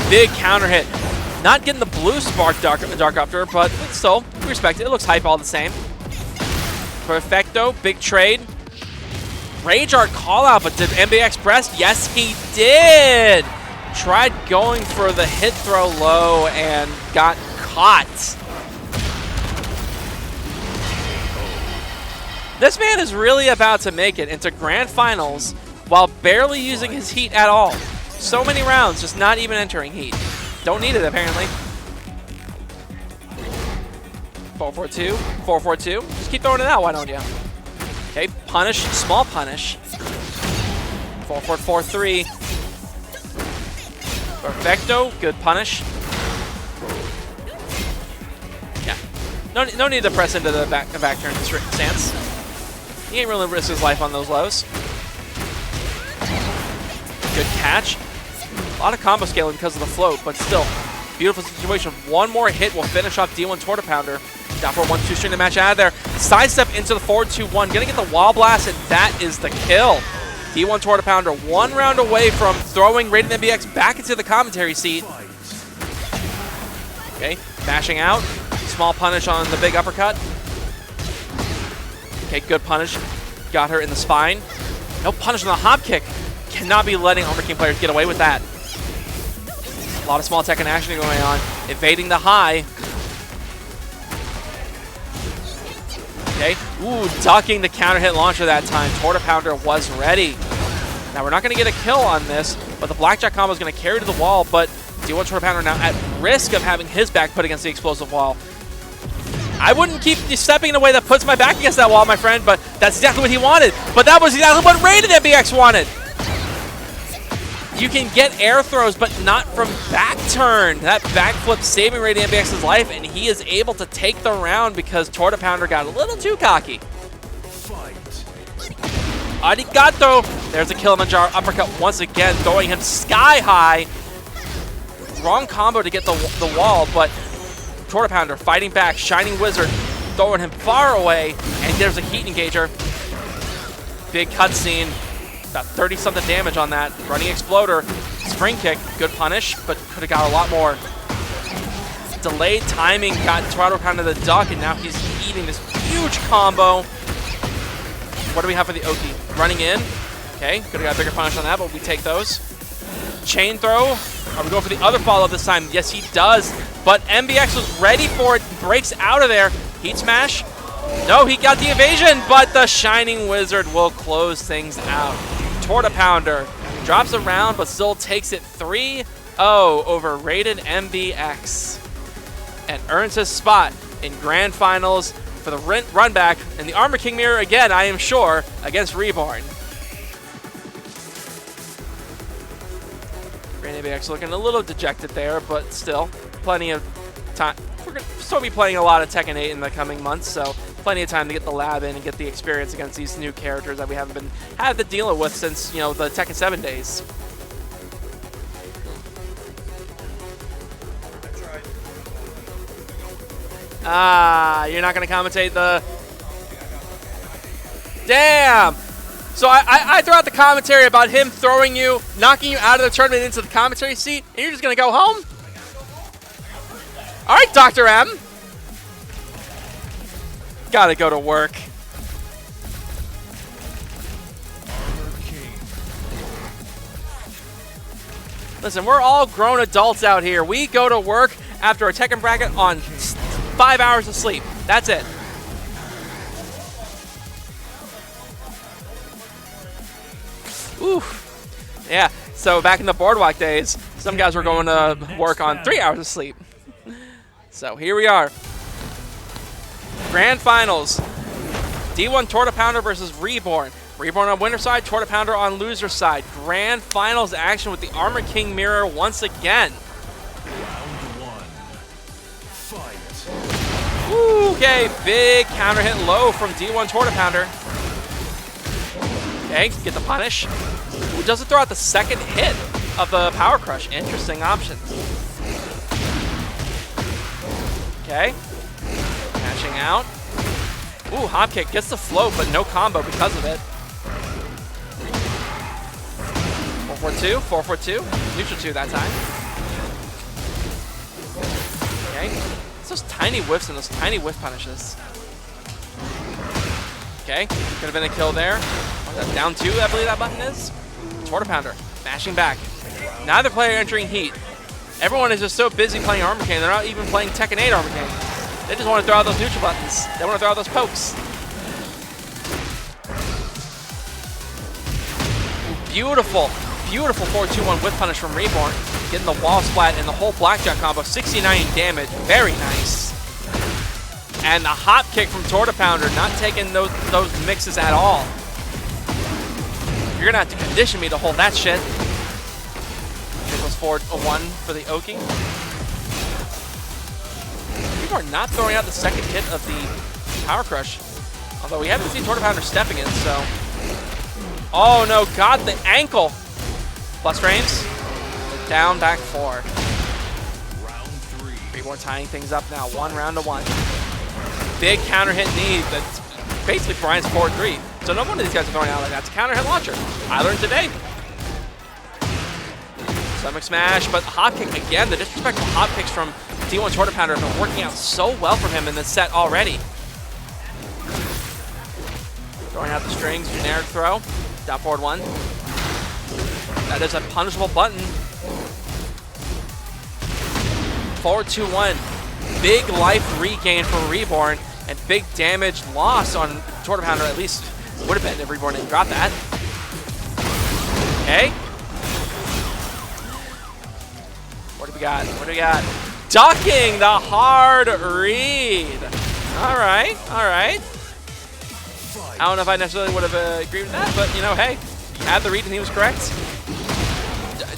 Big counter hit. Not getting the blue spark Dark Upter, but still, we respect it. It looks hype all the same. Perfecto, big trade. Rage Art call out, but did MBX press? Yes, he did. Tried going for the hit throw low and got caught. This man is really about to make it into grand finals while barely using his heat at all. So many rounds, just not even entering heat. Don't need it, apparently. 4-4-2, 4-4-2. Just keep throwing it out, why don't you? Okay, punish, small punish. 4-4-4-3. Perfecto, good punish. Yeah, no need to press into the back turn stance. He ain't really risk his life on those lows. Good catch. A lot of combo scaling because of the float, but still, beautiful situation. One more hit will finish off D1 Torta Pounder. Down for a 1-2 string to match out of there. Sidestep into the forward 2-1. Gonna get the wall blast, and that is the kill. D1 Torta Pounder 1 round away from throwing Raiden MBX back into the commentary seat. Okay, mashing out. Small punish on the big uppercut. Okay, good punish. Got her in the spine. No punish on the hop kick. Cannot be letting Armor King players get away with that. A lot of small Tekken action going on. Evading the high. Okay. Ooh, ducking the counter hit launcher that time. Torta Pounder was ready. Now, we're not going to get a kill on this, but the Blackjack combo is going to carry to the wall, but D1 Torta Pounder now at risk of having his back put against the explosive wall. I wouldn't keep stepping in a way that puts my back against that wall, my friend, but that's exactly what he wanted. But that was exactly what Raiden MBX wanted. You can get air throws, but not from back turn. That backflip saving Raiden MBX's life, and he is able to take the round because Torta Pounder got a little too cocky. Arigato! There's a Kilimanjaro uppercut once again, throwing him sky high. Wrong combo to get the wall, but Torta Pounder fighting back. Shining Wizard throwing him far away, and there's a heat engager. Big cutscene. About 30-something damage on that. Running Exploder. Spring kick. Good punish, but could have got a lot more. Delayed timing got Torta Pounder the duck, and now he's eating this huge combo. What do we have for the Oki? Running in. Okay, could have got a bigger punish on that, but we take those. Chain throw. Are we going for the other follow-up this time? Yes, he does. But MBX was ready for it. Breaks out of there. Heat smash. No, he got the evasion, but the Shining Wizard will close things out. Torta Pounder drops a round, but still takes it 3-0 over Raiden MBX and earns his spot in Grand Finals for the run back in the Armor King mirror again, I am sure, against Reborn. Raiden MBX looking a little dejected there, but still plenty of time. We're going to still be playing a lot of Tekken 8 in the coming months, so plenty of time to get the lab in and get the experience against these new characters that we haven't had to deal with since, you know, the Tekken 7 days. Ah, you're not going to commentate the... Damn! So I throw out the commentary about him throwing you, knocking you out of the tournament into the commentary seat, and you're just going to go home? All right, Dr. M. Gotta go to work. Listen, we're all grown adults out here. We go to work after a Tekken bracket on 5 hours of sleep. That's it. Oof. Yeah, so back in the Boardwalk days, some guys were going to work on 3 hours of sleep. So here we are. Grand Finals. D1 Torta Pounder versus Reborn. Reborn on winner side, Torta Pounder on loser side. Grand Finals action with the Armor King mirror once again. Round 1. Fight. Ooh, okay, big counter hit low from D1 Torta Pounder. Okay, get the punish. Ooh, doesn't throw out the second hit of the Power Crush. Interesting option. Okay. Mashing out. Ooh, hop kick gets the float, but no combo because of it. 4-4-2, 4-4-2. Neutral 2 that time. Okay. It's those tiny whiffs and those tiny whiff punishes. Okay. Could have been a kill there. Down 2, I believe that button is. Torta Pounder. Mashing back. Neither player entering heat. Everyone is just so busy playing Armor King, they're not even playing Tekken 8 Armor King. They just want to throw out those neutral buttons. They want to throw out those pokes. Beautiful, beautiful 4-2-1 whip punish from Reborn. Getting the wall splat and the whole blackjack combo. 69 damage, very nice. And the hop kick from Torta Pounder, not taking those mixes at all. You're gonna have to condition me to hold that shit. It was 4-1 for the Oki. People are not throwing out the second hit of the Power Crush. Although we haven't seen Torta Pounder stepping in, so. Oh no, got the ankle. Plus frames. Down, back 4. Round 3. Reborn tying things up now, 1 round to 1. Big counter hit knee that's basically Brian's 4-3. So no one of these guys are throwing out like that. It's a counter hit launcher. I learned today. Stomach smash, but hop kick again. The disrespectful hop kicks from D1 Torta Pounder have been working out so well for him in this set already. Throwing out the strings, generic throw. Down forward 1. That is a punishable button. Forward 2-1. Big life regain for Reborn and big damage loss on Torta Pounder, at least would have been if Reborn didn't drop that. Okay. What do we got? What do we got? Ducking the hard read. All right, all right. I don't know if I necessarily would have agreed with that, but you know, hey, he had the read and he was correct.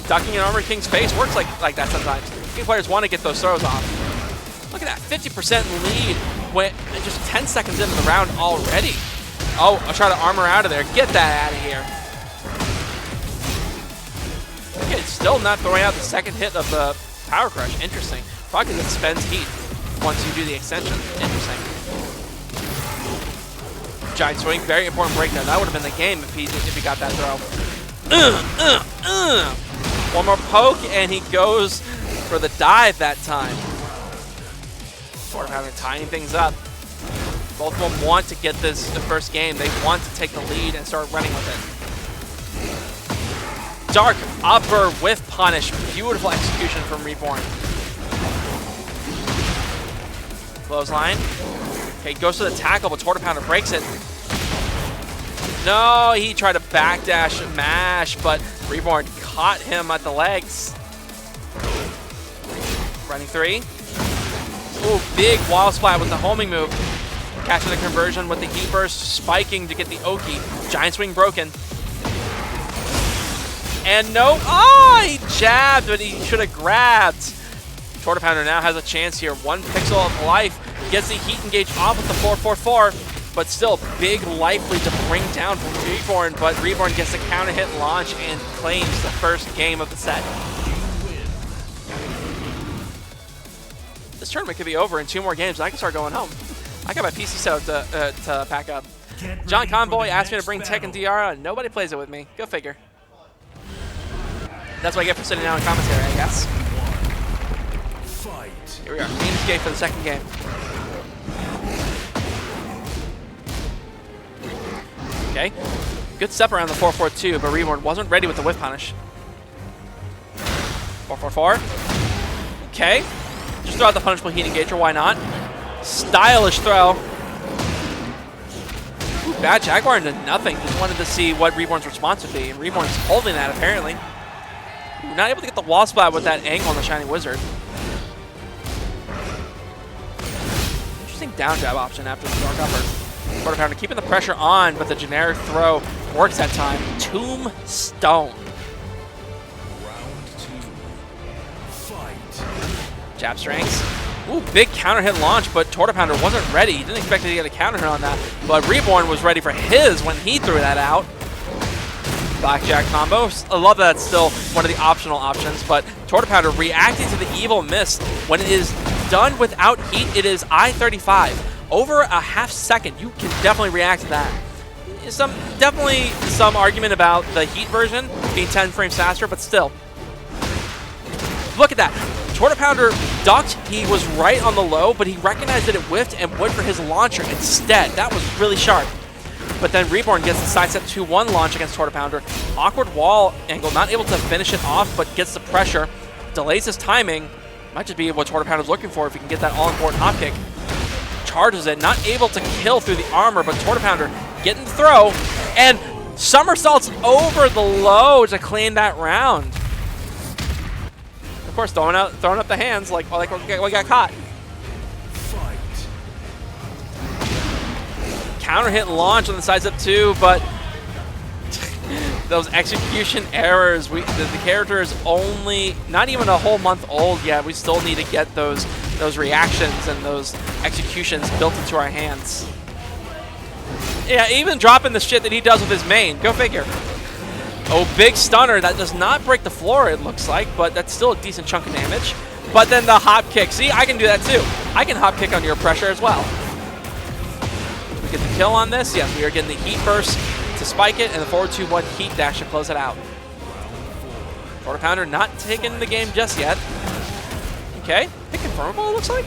Ducking an Armor King's face works like that sometimes. King players want to get those throws off. Look at that, 50% lead when just 10 seconds into the round already. Oh, I'll try to armor out of there. Get that out of here. Okay, still not throwing out the second hit of the Power Crush. Interesting. Probably because it spends heat once you do the extension. Interesting. Giant swing, very important breakdown. That would have been the game if he got that throw. One more poke, and he goes for the dive that time. Sort of having tying things up. Both of them want to get the first game. They want to take the lead and start running with it. Dark upper with punish. Beautiful execution from Reborn. Clothesline. Okay, goes to the tackle, but Torta Pounder breaks it. No, he tried to backdash mash, but Reborn caught him at the legs. Running 3. Ooh, big wall splat with the homing move. Catching the conversion with the heat burst, spiking to get the Oki. Giant swing broken. And no, oh, he jabbed, but he should have grabbed. Torta Pounder now has a chance here. 1 pixel of life. Gets the heat engage off with the 4-4-4, but still big life lead to bring down from Reborn, but Reborn gets the counter hit launch and claims the first game of the set. This tournament could be over in 2 more games and I can start going home. I got my PC set up to pack up. John Convoy asked me to bring Tekken DR. Nobody plays it with me. Go figure. That's what I get for sitting down in commentary, I guess. Here we are. Games gate for the second game. Okay. Good step around the 4-4-2, but Reborn wasn't ready with the whiff punish. 4-4-4. Okay. Just throw out the punishable heat engager, why not? Stylish throw. Ooh, bad Jaguar into nothing. Just wanted to see what Reborn's response would be. And Reborn's holding that, apparently. Ooh, not able to get the wall splat with that angle on the Shining Wizard. Interesting down jab option after the dark upper. Torta Pounder keeping the pressure on, but the generic throw works that time. Tombstone. Jab strings. Ooh, big counter hit launch, but Torta Pounder wasn't ready. He didn't expect to get a counter hit on that, but Reborn was ready for his when he threw that out. Blackjack combo. I love that it's still one of the optional options, but Torta Pounder reacting to the evil mist. When it is done without heat, it is I-35. Over a half second, you can definitely react to that. Definitely some argument about the heat version being 10 frames faster, but still. Look at that. Torta Pounder ducked. He was right on the low, but he recognized that it whiffed and went for his launcher instead. That was really sharp. But then Reborn gets the sidestep 2-1 launch against Torta Pounder. Awkward wall angle, not able to finish it off, but gets the pressure. Delays his timing. Might just be what Torta Pounder's looking for if he can get that all-important hop kick. Charges it, not able to kill through the armor, but Torta Pounder getting the throw, and somersaults over the low to clean that round. Of course, throwing up the hands like we got caught. Counter hit launch on the sides up 2, but those execution errors. The character is only not even a whole month old yet. We still need to get those reactions and those executions built into our hands. Yeah, even dropping the shit that he does with his main. Go figure. Oh, big stunner. That does not break the floor, it looks like, but that's still a decent chunk of damage. But then the hop kick. See, I can do that too. I can hop kick under your pressure as well. We get the kill on this. Yes, we are getting the heat burst to spike it, and the forward 2-1 heat dash to close it out. Torta Pounder not taking the game just yet. Okay, pick confirmable, it looks like.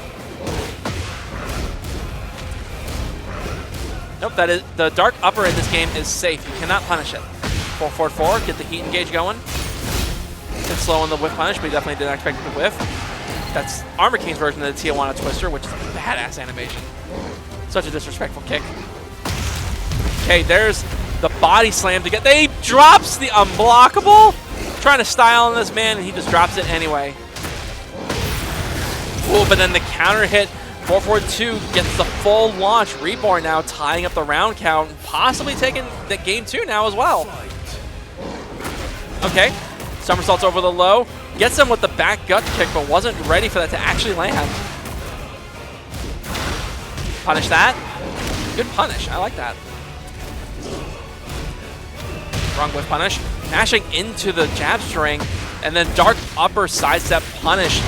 Nope, that is the dark upper in this game is safe. You cannot punish it. 4-4-4, get the heat engage going. It's slow on the whiff punish, but he definitely didn't expect it to whiff. That's Armor King's version of the Tijuana Twister, which is a badass animation. Such a disrespectful kick. Okay, there's the body slam to get. They drops the unblockable. Trying to style on this man, and he just drops it anyway. Ooh, but then the counter hit. 4-4-2 gets the full launch. Reborn now tying up the round count, possibly taking the game 2 now as well. Okay, somersaults over the low. Gets him with the back gut kick, but wasn't ready for that to actually land. Punish that. Good punish. I like that. Wrong whiff punish. Mashing into the jab string, and then dark upper sidestep punish.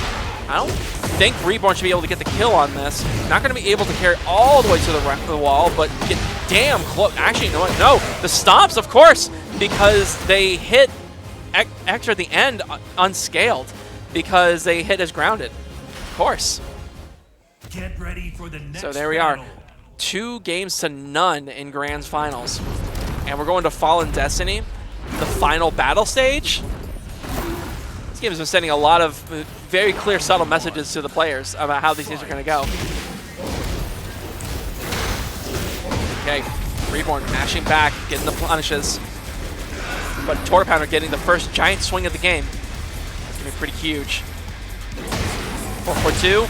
I don't think Reborn should be able to get the kill on this. Not going to be able to carry all the way to the wall, but get damn close. Actually, you know what? No, the stomps, of course, because they hit extra at the end unscaled, because they hit as grounded. Of course. Get ready for the next So there we are. 2-0 in Grand's finals. And we're going to Fallen Destiny, the final battle stage. This game has been sending a lot of very clear, subtle messages to the players about how these things are going to go. Okay, Reborn mashing back, getting the punishes. But Torta Pounder getting the first giant swing of the game. It's going to be pretty huge. 4-4-2.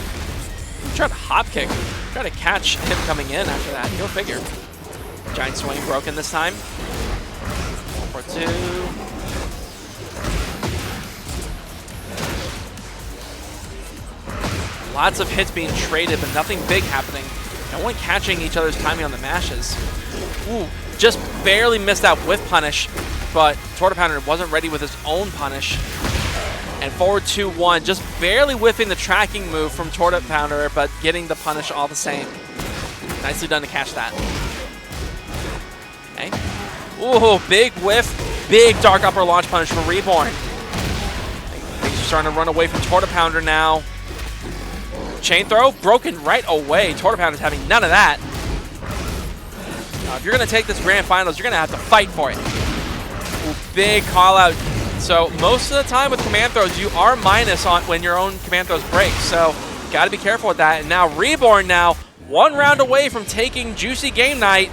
Trying to hop kick. Try to catch him coming in after that. Go figure. Giant swing broken this time. 4-4-2. Lots of hits being traded, but nothing big happening. No one catching each other's timing on the mashes. Ooh, just barely missed that whiff punish, but Torta Pounder wasn't ready with his own punish. And forward 2-1, just barely whiffing the tracking move from Torta Pounder, but getting the punish all the same. Nicely done to catch that. Okay. Ooh, big whiff, big dark upper launch punish for Reborn. Things are starting to run away from Torta Pounder now. Chain throw, broken right away. Torta Pounder's having none of that. If you're going to take this grand finals, you're going to have to fight for it. Ooh, big call out. So most of the time with command throws, you are minus on when your own command throws break. So got to be careful with that. And now Reborn now 1 round away from taking Juicy Game Night.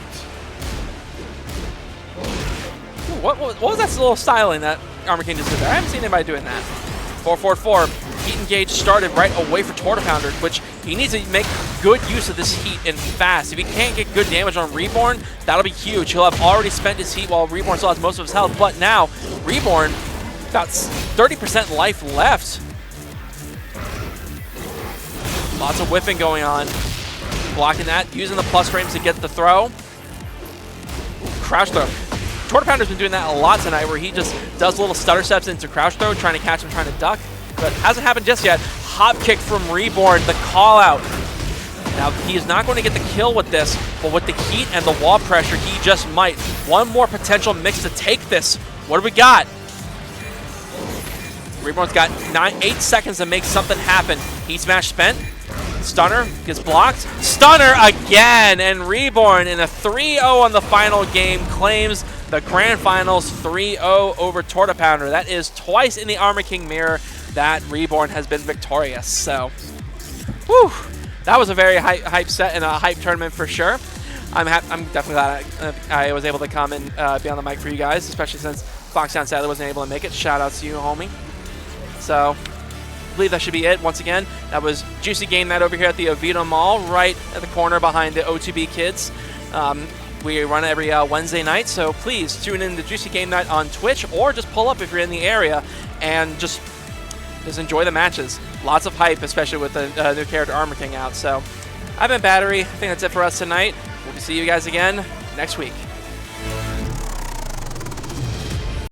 Ooh, what was that little styling that Armor King just did there? I haven't seen anybody doing that. 4-4-4. Heat engage started right away for Torta Pounder, which he needs to make good use of this heat and fast. If he can't get good damage on Reborn, that'll be huge. He'll have already spent his heat while Reborn still has most of his health. But now, Reborn, about 30% life left. Lots of whiffing going on. Blocking that, using the plus frames to get the throw. Crouch throw. Torta Pounder's been doing that a lot tonight, where he just does little stutter steps into crouch throw, trying to catch him, trying to duck. But hasn't happened just yet. Hop kick from Reborn, the call out. Now, he is not going to get the kill with this, but with the heat and the wall pressure, he just might. One more potential mix to take this. What do we got? Reborn's got 8 seconds to make something happen. Heat smash spent. Stunner gets blocked. Stunner again, and Reborn in a 3-0 on the final game claims the grand finals 3-0 over Torta Pounder. That is twice in the Armor King mirror that Reborn has been victorious. So, whew, that was a very hype set and a hype tournament for sure. I'm definitely glad I was able to come and be on the mic for you guys, especially since Foxdown sadly wasn't able to make it. Shout out to you, homie. So, I believe that should be it. Once again, that was Juicy Game Night over here at the Oviedo Mall, right at the corner behind the O2B Kids. We run every Wednesday night, so please tune in to Juicy Game Night on Twitch, or just pull up if you're in the area and just enjoy the matches. Lots of hype, especially with the new character Armor King out. So, I've been Battery. I think that's it for us tonight. We'll see you guys again next week.